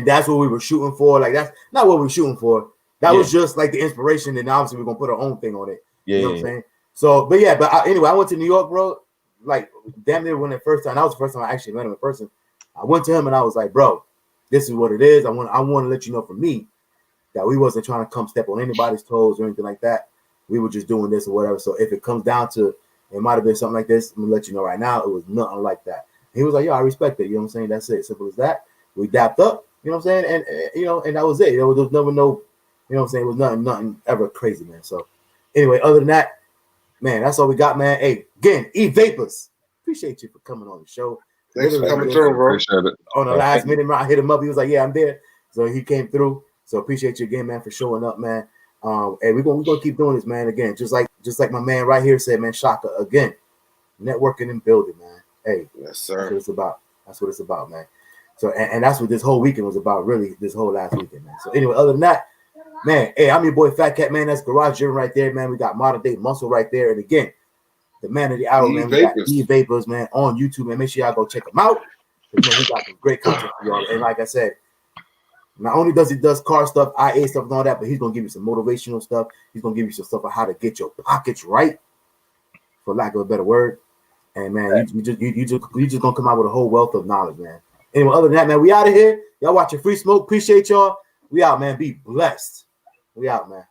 that's what we were shooting for. Like, that's not what we were shooting for. That was just like the inspiration, and obviously we're gonna put our own thing on it. You know what I'm saying? So, but anyway, I went to New York, bro. Like, damn near when the first time. That was the first time I actually met him in person. I went to him and I was like, bro, this is what it is. I want to let you know from me that we wasn't trying to come step on anybody's toes or anything like that. We were just doing this or whatever. So if it comes down to it might have been something like this, I'm gonna let you know right now, it was nothing like that. And he was like, yo, I respect it. You know what I'm saying? That's it. Simple as that. We dapped up, you know what I'm saying? And and that was it. There was never no, you know what I'm saying? It was nothing ever crazy, man. So anyway, other than that, man, that's all we got, man. Hey, again, Vapors. Appreciate you for coming on the show. Thanks for coming through, bro. Appreciate it. On the last minute, I hit him up. He was like, yeah, I'm there. So he came through. So appreciate you again, man, for showing up, man. Hey, we're gonna keep doing this, man. Again, just like my man right here said, man, Shaka, again, networking and building, man. Hey, yes, sir. That's what it's about. That's what it's about, man. So and that's what this whole weekend was about, really, this whole last weekend, man. So anyway, other than that, man, hey, I'm your boy FaTKaT, man. That's Garage Driven right there, man. We got Modern Day Muscle right there. And again, the man of the hour, man. We got Vapors, man, on YouTube, man. Make sure y'all go check them out. We got some great content for y'all. And like I said, not only does he does car stuff, IA stuff, and all that, but he's gonna give you some motivational stuff. He's gonna give you some stuff on how to get your pockets right, for lack of a better word. And man, you just gonna come out with a whole wealth of knowledge, man. Anyway, other than that, man, we out of here. Y'all watching Free Smoke. Appreciate y'all. We out, man. Be blessed. We out, man.